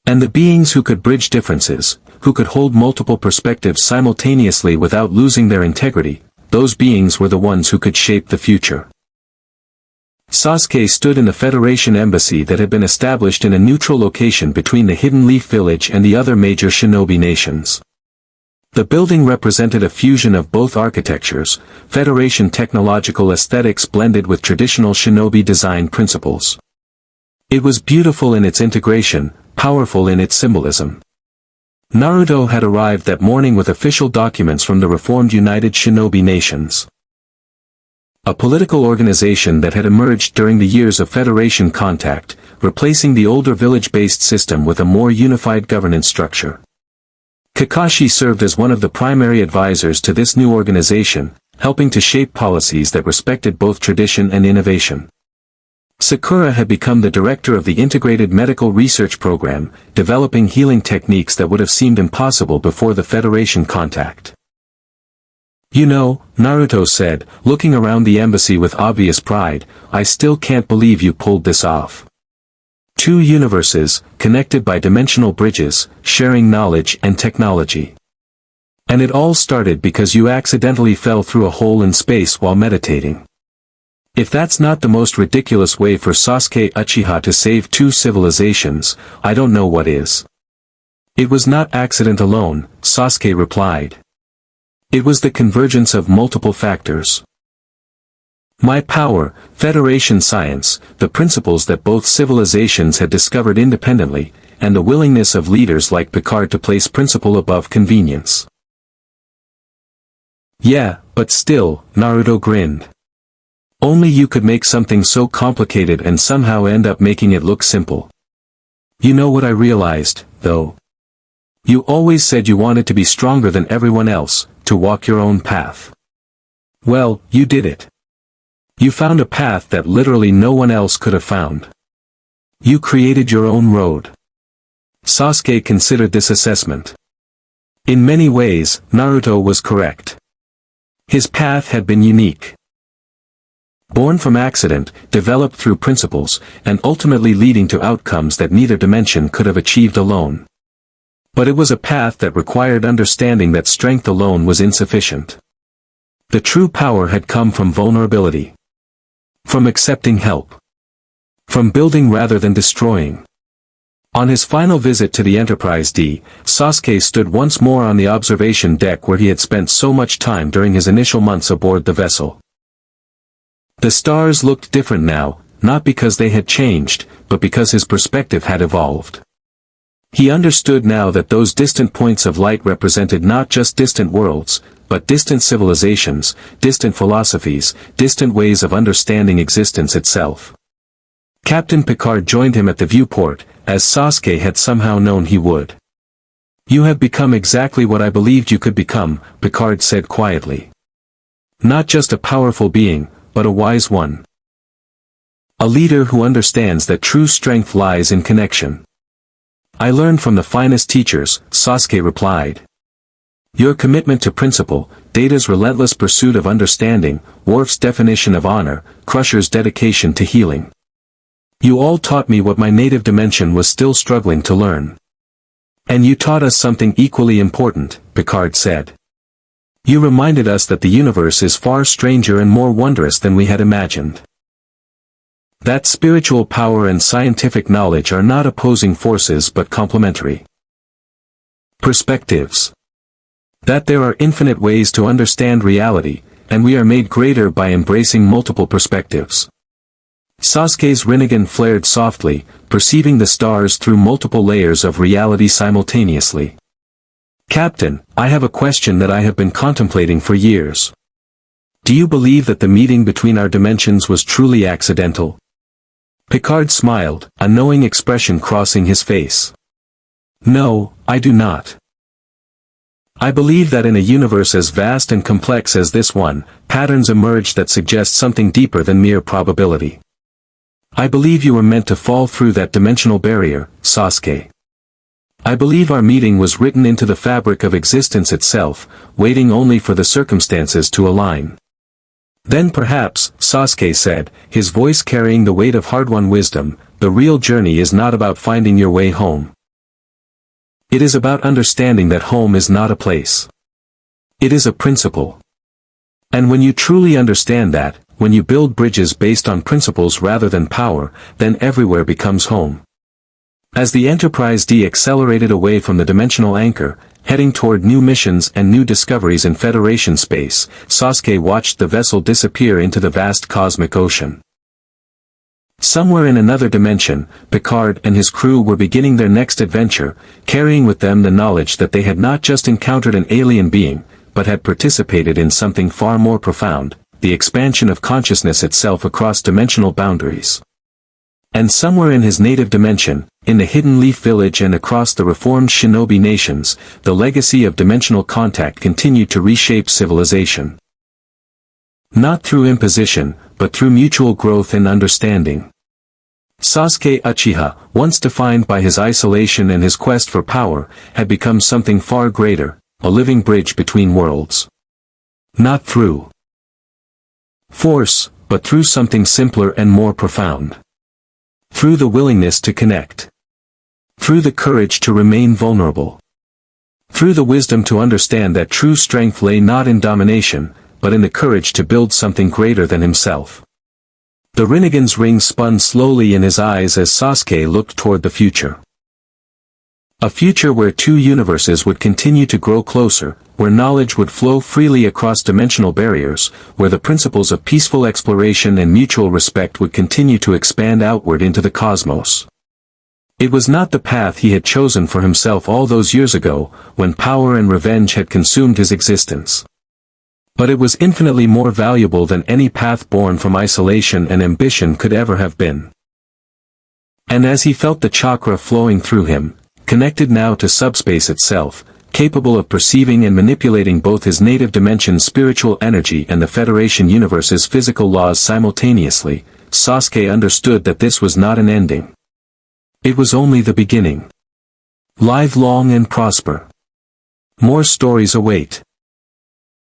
And the beings who could bridge differences, who could hold multiple perspectives simultaneously without losing their integrity, those beings were the ones who could shape the future. Sasuke stood in the Federation embassy that had been established in a neutral location between the Hidden Leaf Village and the other major shinobi nations. The building represented a fusion of both architectures, Federation technological aesthetics blended with traditional Shinobi design principles. It was beautiful in its integration, powerful in its symbolism. Naruto had arrived that morning with official documents from the reformed United Shinobi Nations. A political organization that had emerged during the years of Federation contact, replacing the older village-based system with a more unified governance structure. Kakashi served as one of the primary advisors to this new organization, helping to shape policies that respected both tradition and innovation. Sakura had become the director of the Integrated Medical Research Program, developing healing techniques that would have seemed impossible before the Federation contact. "You know," Naruto said, looking around the embassy with obvious pride, "I still can't believe you pulled this off. 2 universes, connected by dimensional bridges, sharing knowledge and technology. And it all started because you accidentally fell through a hole in space while meditating. If that's not the most ridiculous way for Sasuke Uchiha to save 2 civilizations, I don't know what is." "It was not accident alone," Sasuke replied. "It was the convergence of multiple factors. My power, Federation science, the principles that both civilizations had discovered independently, and the willingness of leaders like Picard to place principle above convenience." "Yeah, but still," Naruto grinned. "Only you could make something so complicated and somehow end up making it look simple. You know what I realized, though? You always said you wanted to be stronger than everyone else, to walk your own path. Well, you did it. You found a path that literally no one else could have found. You created your own road." Sasuke considered this assessment. In many ways, Naruto was correct. His path had been unique. Born from accident, developed through principles, and ultimately leading to outcomes that neither dimension could have achieved alone. But it was a path that required understanding that strength alone was insufficient. The true power had come from vulnerability. From accepting help. From building rather than destroying. On his final visit to the Enterprise-D, Sasuke stood once more on the observation deck where he had spent so much time during his initial months aboard the vessel. The stars looked different now, not because they had changed, but because his perspective had evolved. He understood now that those distant points of light represented not just distant worlds, but distant civilizations, distant philosophies, distant ways of understanding existence itself. Captain Picard joined him at the viewport, as Sasuke had somehow known he would. "You have become exactly what I believed you could become," Picard said quietly. "Not just a powerful being, but a wise one. A leader who understands that true strength lies in connection." "I learned from the finest teachers," Sasuke replied. "Your commitment to principle, Data's relentless pursuit of understanding, Worf's definition of honor, Crusher's dedication to healing. You all taught me what my native dimension was still struggling to learn. And you taught us something equally important," Picard said. "You reminded us that the universe is far stranger and more wondrous than we had imagined. That spiritual power and scientific knowledge are not opposing forces but complementary perspectives. That there are infinite ways to understand reality, and we are made greater by embracing multiple perspectives." Sasuke's Rinnegan flared softly, perceiving the stars through multiple layers of reality simultaneously. "Captain, I have a question that I have been contemplating for years. Do you believe that the meeting between our dimensions was truly accidental?" Picard smiled, a knowing expression crossing his face. "No, I do not. I believe that in a universe as vast and complex as this one, patterns emerge that suggest something deeper than mere probability. I believe you were meant to fall through that dimensional barrier, Sasuke. I believe our meeting was written into the fabric of existence itself, waiting only for the circumstances to align." "Then perhaps," Sasuke said, his voice carrying the weight of hard-won wisdom, "the real journey is not about finding your way home. It is about understanding that home is not a place. It is a principle. And when you truly understand that, when you build bridges based on principles rather than power, then everywhere becomes home." As the Enterprise-D accelerated away from the dimensional anchor, heading toward new missions and new discoveries in Federation space. Sasuke watched the vessel disappear into the vast cosmic ocean. Somewhere in another dimension, Picard and his crew were beginning their next adventure, carrying with them the knowledge that they had not just encountered an alien being, but had participated in something far more profound, the expansion of consciousness itself across dimensional boundaries. And somewhere in his native dimension, in the Hidden Leaf Village and across the reformed Shinobi nations, the legacy of dimensional contact continued to reshape civilization. Not through imposition, but through mutual growth and understanding. Sasuke Uchiha, once defined by his isolation and his quest for power, had become something far greater, a living bridge between worlds. Not through force, but through something simpler and more profound. Through the willingness to connect. Through the courage to remain vulnerable. Through the wisdom to understand that true strength lay not in domination, but in the courage to build something greater than himself. The Rinnegan's ring spun slowly in his eyes as Sasuke looked toward the future. A future where two universes would continue to grow closer, where knowledge would flow freely across dimensional barriers, where the principles of peaceful exploration and mutual respect would continue to expand outward into the cosmos. It was not the path he had chosen for himself all those years ago, when power and revenge had consumed his existence. But it was infinitely more valuable than any path born from isolation and ambition could ever have been. And as he felt the chakra flowing through him, connected now to subspace itself, capable of perceiving and manipulating both his native dimension's spiritual energy and the Federation universe's physical laws simultaneously, Sasuke understood that this was not an ending. It was only the beginning. Live long and prosper. More stories await.